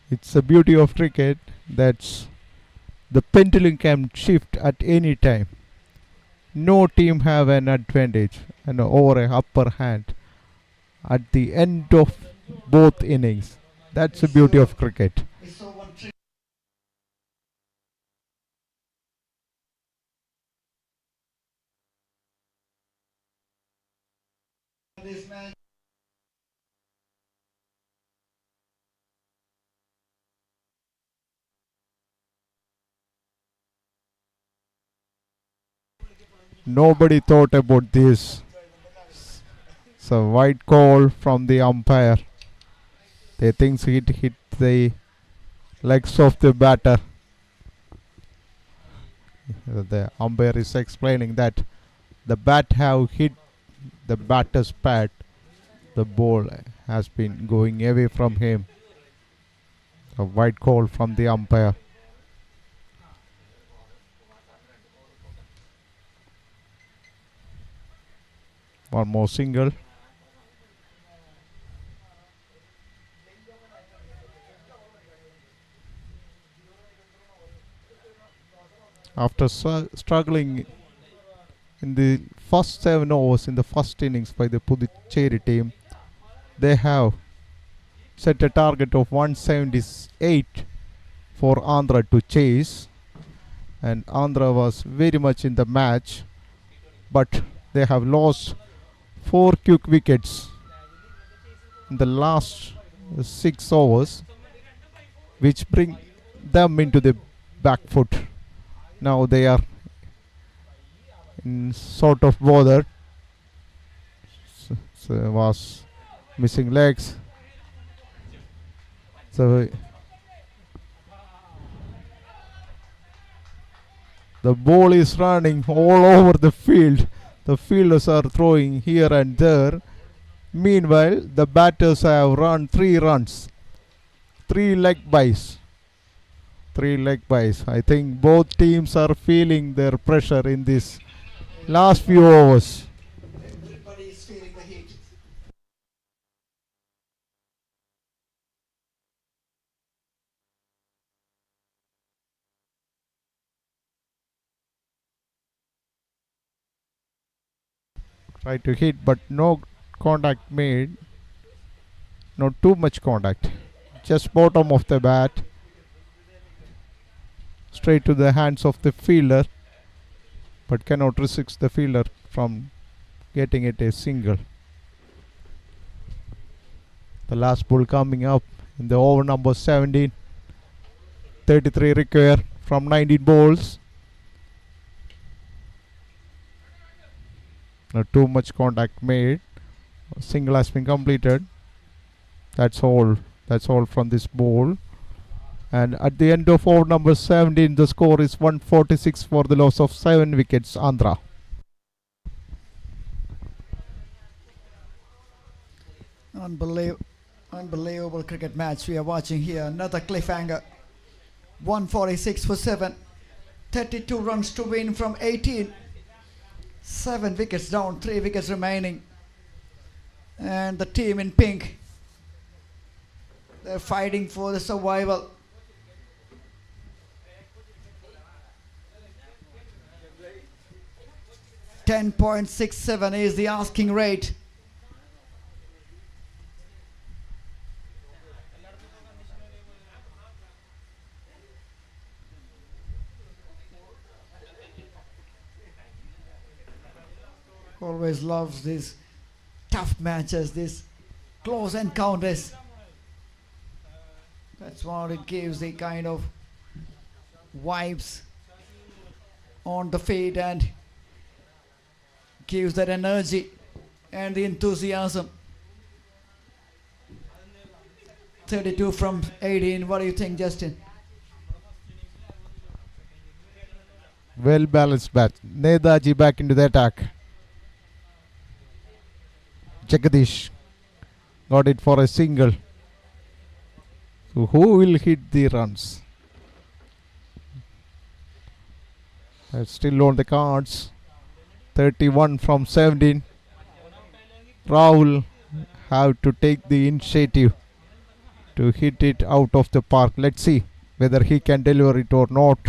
it's the beauty of cricket. That's the pendulum can shift at any time. No team have an advantage and over a upper hand at the end of both innings. That's the beauty of cricket. Nobody thought about this. It's a white call from the umpire. They think it hit the legs of the batter. The umpire is explaining that the bat have hit the batter's pad. The ball has been going away from him. A white call from the umpire. One more single. After struggling in the first 7 overs in the first innings by the Pondicherry team, they have set a target of 178 for Andhra to chase, and Andhra was very much in the match, but they have lost 4 quick wickets in the last 6 overs, which bring them into the back foot. Now they are in sort of bother. So was missing legs. So the ball is running all over the field. The fielders are throwing here and there. Meanwhile, the batters have run 3 runs. 3 leg byes. 3 leg byes. I think both teams are feeling their pressure in this last few overs. Everybody is feeling the heat. Try to hit, but no contact made. Not too much contact. Just bottom of the bat. Straight to the hands of the fielder. But cannot resist the fielder from getting it a single. The last ball coming up in the over number 17. 33 require from 19 balls. Not too much contact made. A single has been completed. That's all. That's all from this ball. And at the end of over number 17, the score is 146 for the loss of 7 wickets, Andhra. Unbelievable cricket match we are watching here. Another cliffhanger. 146 for 7. 32 runs to win from 18. 7 wickets down, 3 wickets remaining. And the team in pink, they're fighting for the survival. $10.67 is the asking rate. Always loves these tough matches, these close encounters. That's what it gives, the kind of vibes on the field and gives that energy and the enthusiasm. 32 from 18. What do you think, Justin? Well balanced bat. Nedaji back into the attack. Jagadish got it for a single. So who will hit the runs? That's still on the cards. 31 from 17. Rahul have to take the initiative to hit it out of the park. Let's see whether he can deliver it or not.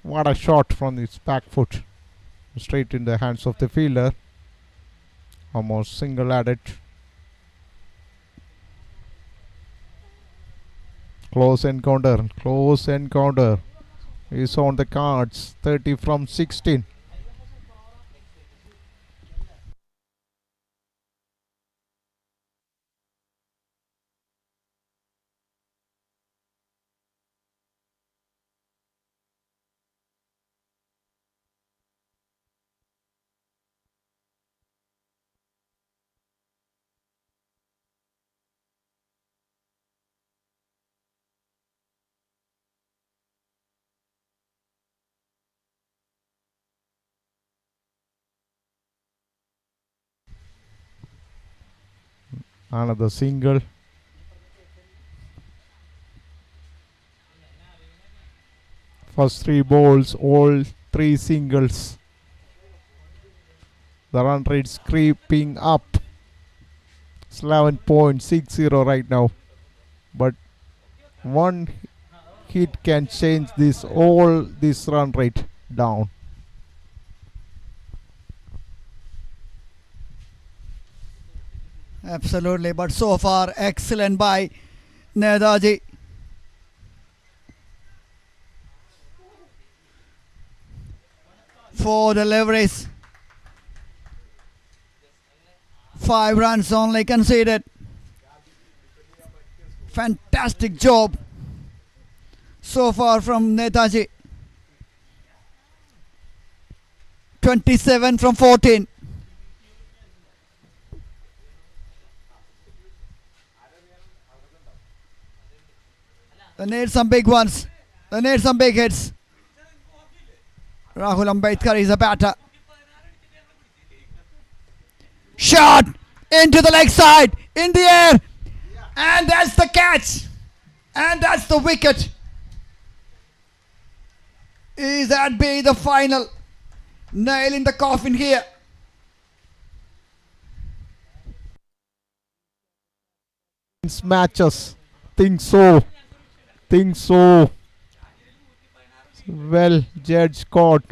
What a shot from his back foot. Straight in the hands of the fielder. Almost single at it. Close encounter. Close encounter. Is on the cards. 30 from 16. Another single. First 3 balls, all 3 singles. The run rate's creeping up. It's 11.60 right now. But one hit can change this run rate down. Absolutely, but so far excellent by Nedaji. Four deliveries. 5 runs only conceded. Fantastic job so far from Nedaji. 27 from 14. They need some big ones. They need some big hits. Rahul Ambedkar is a batter. Shot into the leg side, in the air, And that's the catch. And that's the wicket. Is that be the final nail in the coffin here? Matches. Think so. Think so. Well, judge caught.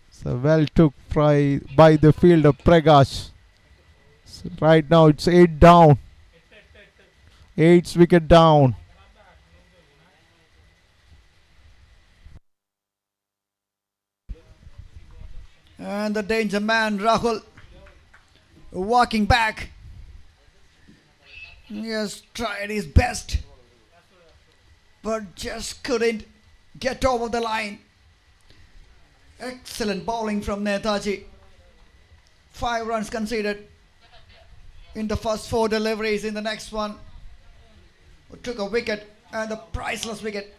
So well took by the fielder Prakash. So right now it's 8 down. 8 wicket down. And the danger man Rahul walking back. He has tried his best, but just couldn't get over the line. Excellent bowling from Netaji. 5 runs conceded in the first 4 deliveries. In the next one, took a wicket, and a priceless wicket.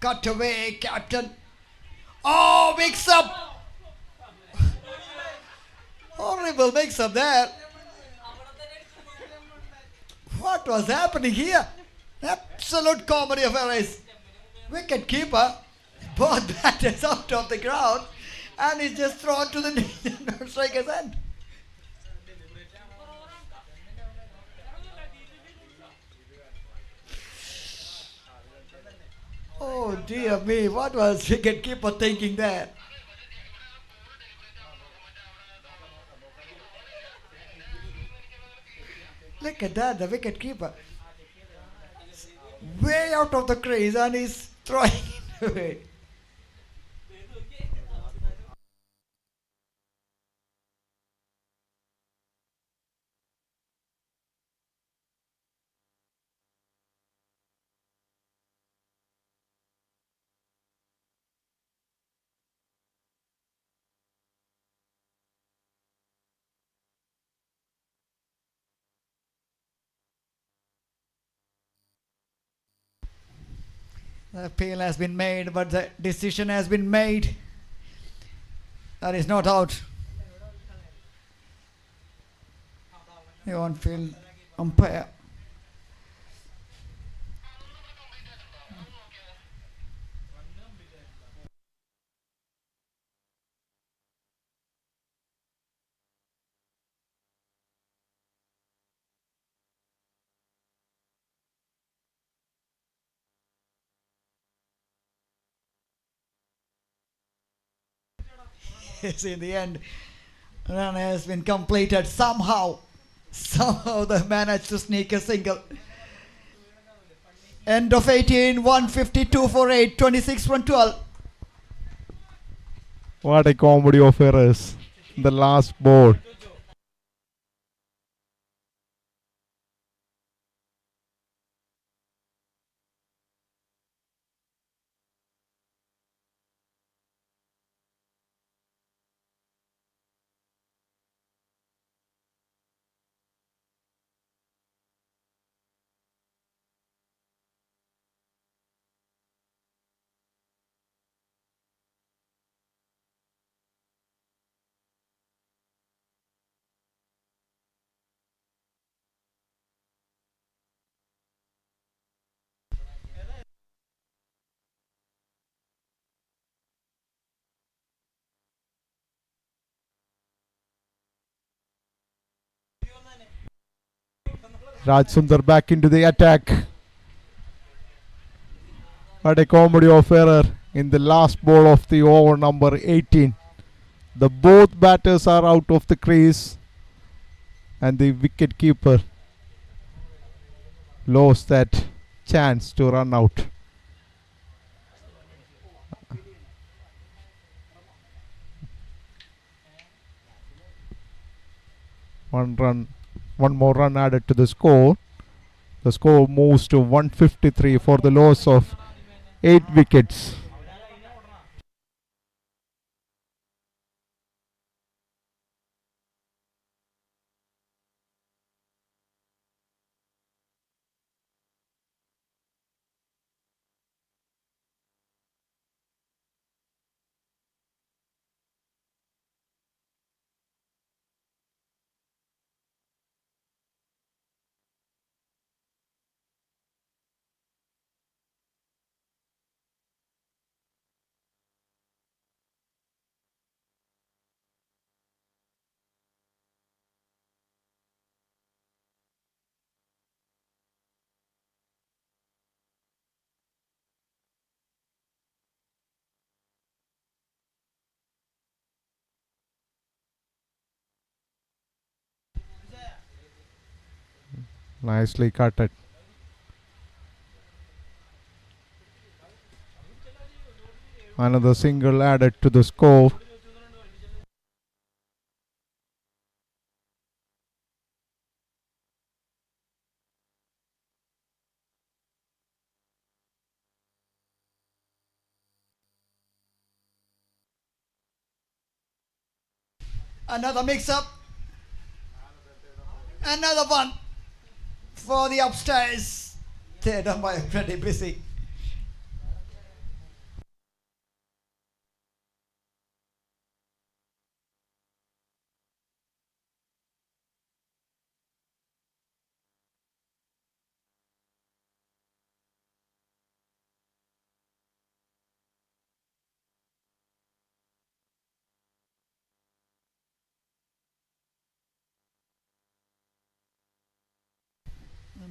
Cut away, captain. Oh, mix up! Horrible mix up there. What was happening here? Absolute comedy of errors. Wicket keeper, both batters out of the ground, and he's just thrown to the striker's end. Oh dear me, what was wicket keeper thinking there? Look at that, the wicket keeper. Way out of the crease, and he's throwing it away. The appeal has been made, but the decision has been made. That is not out. The on-field umpire. Yes, in the end, run has been completed somehow. Somehow they managed to sneak a single. End of 18, 152 for 8, 26 from 12. What a comedy of errors. The last ball. Raj Sundar back into the attack. What a comedy of error in the last ball of the over number 18. The both batters are out of the crease, and the wicket keeper lost that chance to run out. One more run added to the score. The score moves to 153 for the loss of 8 wickets. Nicely cutted. Another single added to the score. Another mix-up. Another one for the upstairs. Third umpire pretty busy.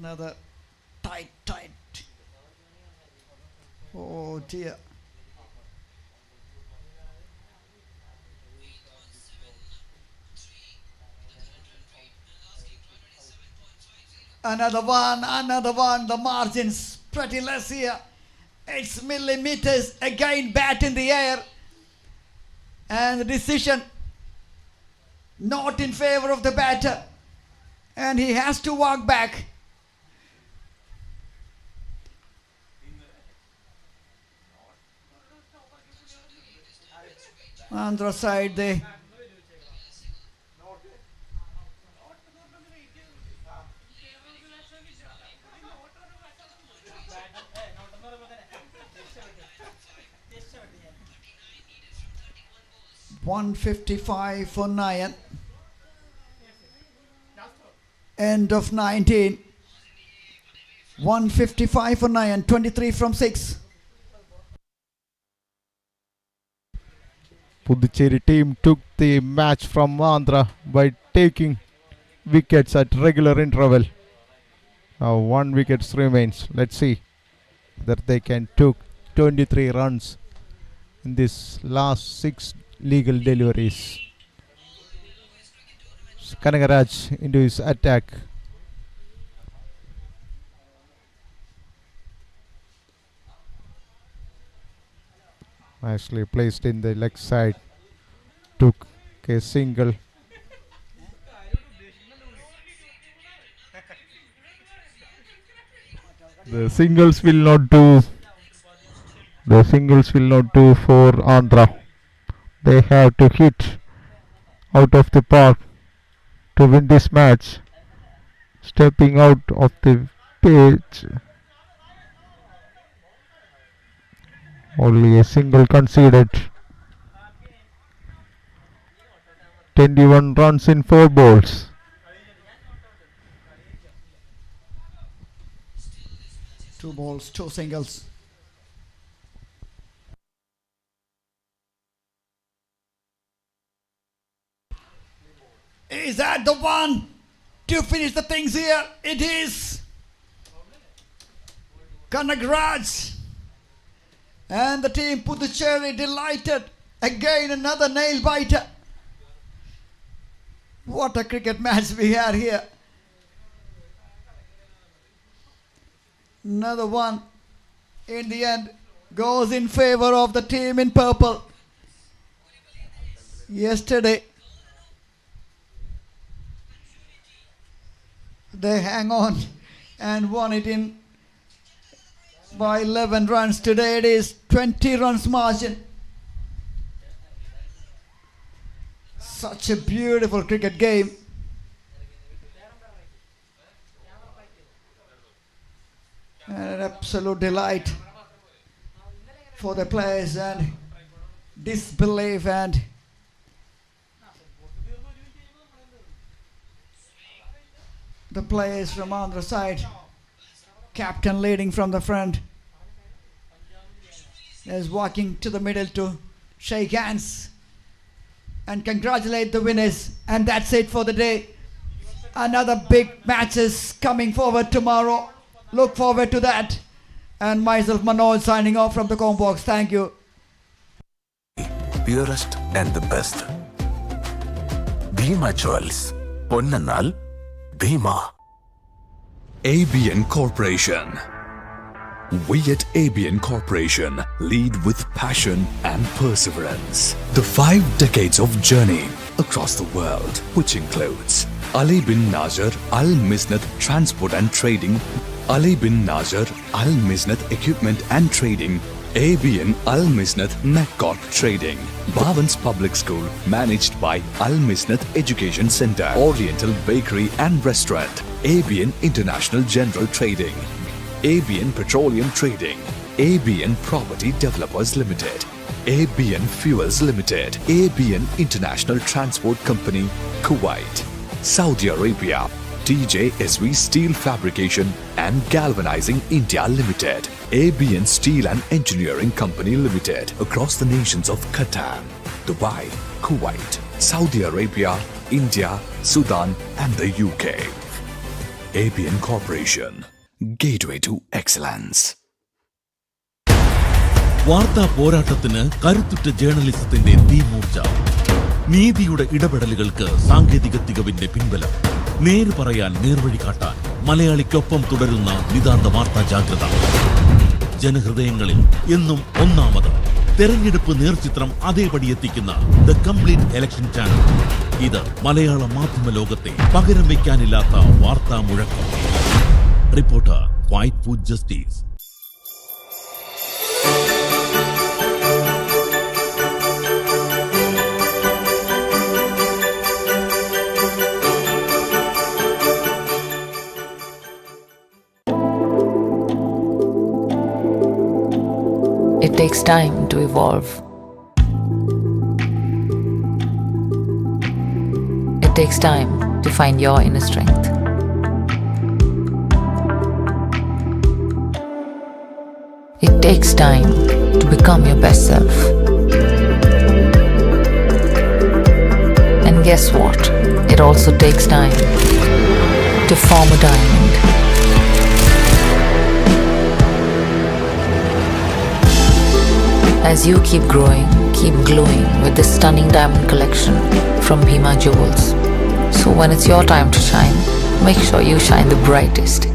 Another tight. Oh dear. Another one. The margins pretty less here. It's millimeters. Again, bat in the air. And the decision not in favor of the batter. And he has to walk back. Andhra side, they .155 for 9. End of 19. 155 for 9. 23 from 6. Pondicherry team took the match from Andhra by taking wickets at regular interval. Now 1 wicket remains. Let's see that they can take 23 runs in this last 6 legal deliveries. Kanagaraj into his attack. Nicely placed in the leg side. Took a single. The singles will not do. The singles will not do for Andhra. They have to hit out of the park to win this match. Stepping out of the pitch. Only a single conceded. 21 runs in 4 balls. Two balls, 2 singles. Is that the one to finish the things here? It is. Kanagraj and the team Pondicherry delighted. Again another nail biter. What a cricket match we had here. Another one in the end goes in favor of the team in purple. Yesterday they hang on and won it in by 11 runs. Today it is 20 runs margin. Such a beautiful cricket game. And an absolute delight for the players and disbelief and the players from Andhra side. Captain leading from the front. Is walking to the middle to shake hands and congratulate the winners. And that's it for the day. Another big matches coming forward tomorrow. Look forward to that. And myself Manoj signing off from the Combox. Thank you. Purest and the best. Bhima Jewels. Ponnannal Bhima. ABN Corporation. We at ABN Corporation lead with passion and perseverance. The 5 decades of journey across the world, which includes Ali bin Nasser Al Misnat Transport and Trading, Ali bin Nasser Al Misnat Equipment and Trading, ABN Al Misnat McCort Trading, Bhavan's Public School managed by Al Misnat Education Center, Oriental Bakery and Restaurant, ABN International General Trading, ABN Petroleum Trading, ABN Property Developers Limited, ABN Fuels Limited, ABN International Transport Company, Kuwait, Saudi Arabia, TJSV Steel Fabrication and Galvanizing India Limited, ABN Steel and Engineering Company Limited across the nations of Qatar, Dubai, Kuwait, Saudi Arabia, India, Sudan and the UK. ABN Corporation, Gateway to Excellence. വാർത്താ പോരാട്ടത്തിന് കരുത്തുറ്റ ജേർണലിസത്തിന്റെ തീമൂർച്ച. നീതിയുടെ ഇടപെടലുകൾക്ക് സാങ്കേതിക തികവിന്റെ പിൻബലം. നേര് പറയാൻ നേർവഴി കാട്ടാൻ മലയാളിക്കൊപ്പം തുടരുന്ന നിതാന്ത വാർത്താ ജാഗ്രത. ജനഹൃദയങ്ങളിൽ എന്നും ഒന്നാമത്. തെരഞ്ഞെടുപ്പ് നേർചിത്രം അതേപടി എത്തിക്കുന്ന ദ കംപ്ലീറ്റ് ഇലക്ഷൻ ചാനൽ. ഇത് മലയാള മാധ്യമ ലോകത്തെ പകരം വയ്ക്കാനില്ലാത്ത വാർത്താ മുഴക്കം. Reporter fight for justice. It takes time to evolve. It takes time to find your inner strength. It takes time to become your best self. And guess what? It also takes time to form a diamond. As you keep growing, keep glowing with this stunning diamond collection from Bhima Jewels. So when it's your time to shine, make sure you shine the brightest.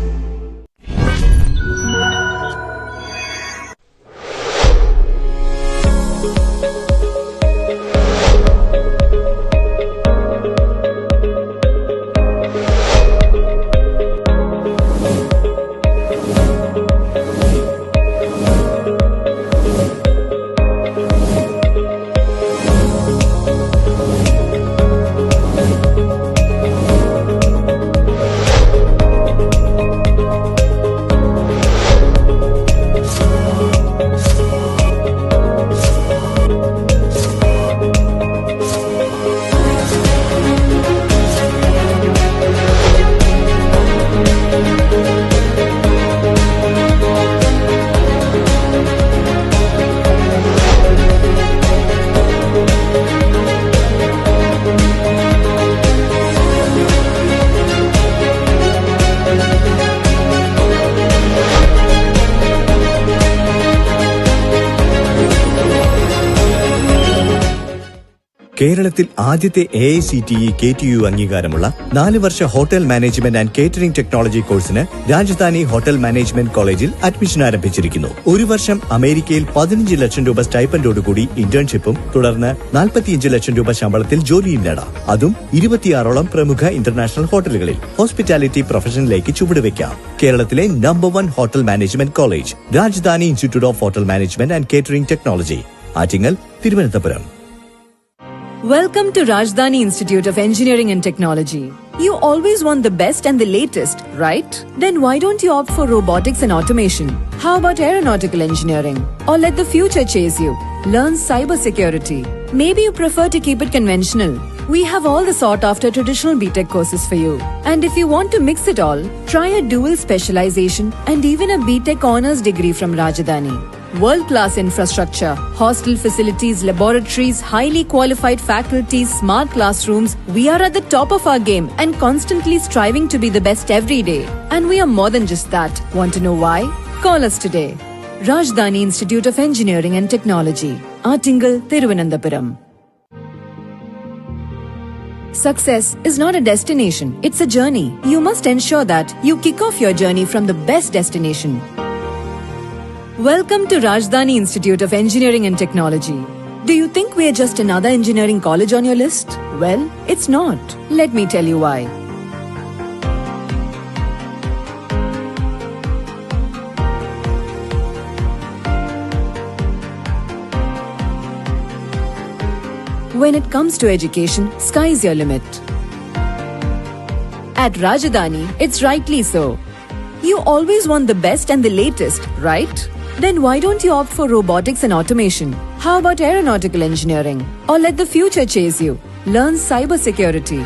കേരളത്തിൽ ആദ്യത്തെ AICTE KTU അംഗീകാരമുള്ള 4 വർഷ hotel management and catering technology കോഴ്സിന് Rajadhani hotel management കോളേജിൽ admission ആരംഭിച്ചിരിക്കുന്നു. 1 വർഷം അമേരിക്കയിൽ 15 ലക്ഷം രൂപ സ്റ്റൈപ്പൻഡോടുകൂടി ഇന്റേൺഷിപ്പും തുടർന്ന് 45 ലക്ഷം രൂപ ശമ്പളത്തിൽ ജോലിയും നേടാം. അതും 26ഓളം പ്രമുഖ ഇന്റർനാഷണൽ ഹോട്ടലുകളിൽ ഹോസ്പിറ്റാലിറ്റി പ്രൊഫഷനിലേക്ക് ചുവടുവെക്കാം. കേരളത്തിലെ number 1 hotel management college Rajdhani institute of hotel management and catering technology, Attingal, Thiruvananthapuram. Welcome to Rajdhani Institute of Engineering and Technology. You always want the best and the latest, right? Then why don't you opt for robotics and automation? How about aeronautical engineering? Or let the future chase you. Learn cybersecurity. Maybe you prefer to keep it conventional. We have all the sought-after traditional BTech courses for you. And if you want to mix it all, try a dual specialization and even a BTech honors degree from Rajdhani. World-class infrastructure, hostel facilities, laboratories, highly qualified faculties, smart classrooms. We are at the top of our game and constantly striving to be the best every day. And we are more than just that. Want to know why? Call us today. Rajdhani Institute of Engineering and Technology, Attingal, Thiruvananthapuram. Success is not a destination, it's a journey. You must ensure that you kick off your journey from the best destination. Welcome to Rajdhani Institute of Engineering and Technology. Do you think we are just another engineering college on your list? Well, it's not. Let me tell you why. When it comes to education, sky's your limit. At Rajdhani, it's rightly so. You always want the best and the latest, right? Then why don't you opt for robotics and automation? How about aeronautical engineering? Or let the future chase you. Learn cybersecurity.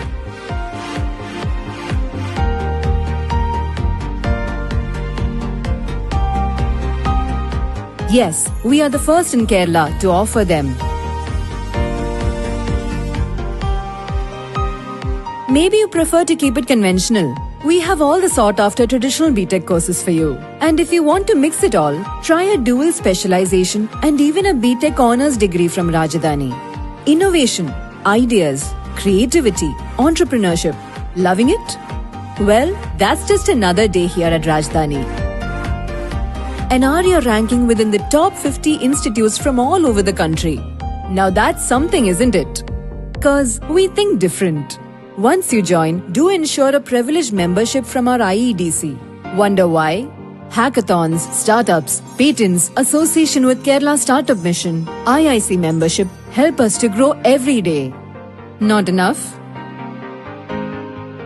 Yes, we are the first in Kerala to offer them. Maybe you prefer to keep it conventional. We have all the sought-after traditional BTech courses for you. And if you want to mix it all, try a dual specialization and even a BTech honors degree from Rajdhani. Innovation, ideas, creativity, entrepreneurship. Loving it? Well, that's just another day here at Rajdhani. An area ranking within the top 50 institutes from all over the country. Now that's something, isn't it? 'Cause we think different. Once you join, do ensure a privileged membership from our IEDC. Wonder why? Hackathons, startups, patents, association with Kerala Startup Mission, IIC membership help us to grow every day. Not enough?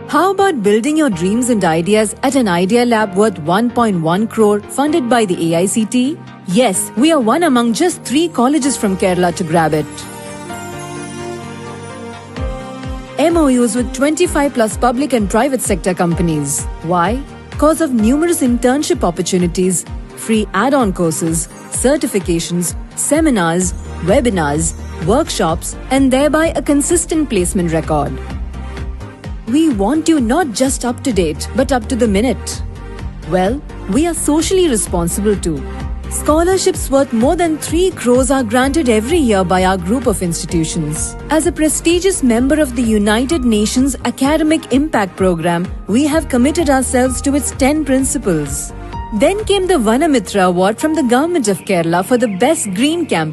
How about building your dreams and ideas at an Idea Lab worth 1.1 crore funded by the AICT? Yes, we are one among just 3 colleges from Kerala to grab it. MOUs with 25 plus public and private sector companies. Why? Because of numerous internship opportunities, free add-on courses, certifications, seminars, webinars, workshops, and thereby a consistent placement record. We want you not just up to date, but up to the minute. Well, we are socially responsible too. Scholarships worth more than 3 crores are granted every year by our group of institutions. As a prestigious member of the United Nations Academic Impact Program, we have committed ourselves to its 10 principles. Then came the Vanamitra Award from the Government of Kerala for the Best Green Campus.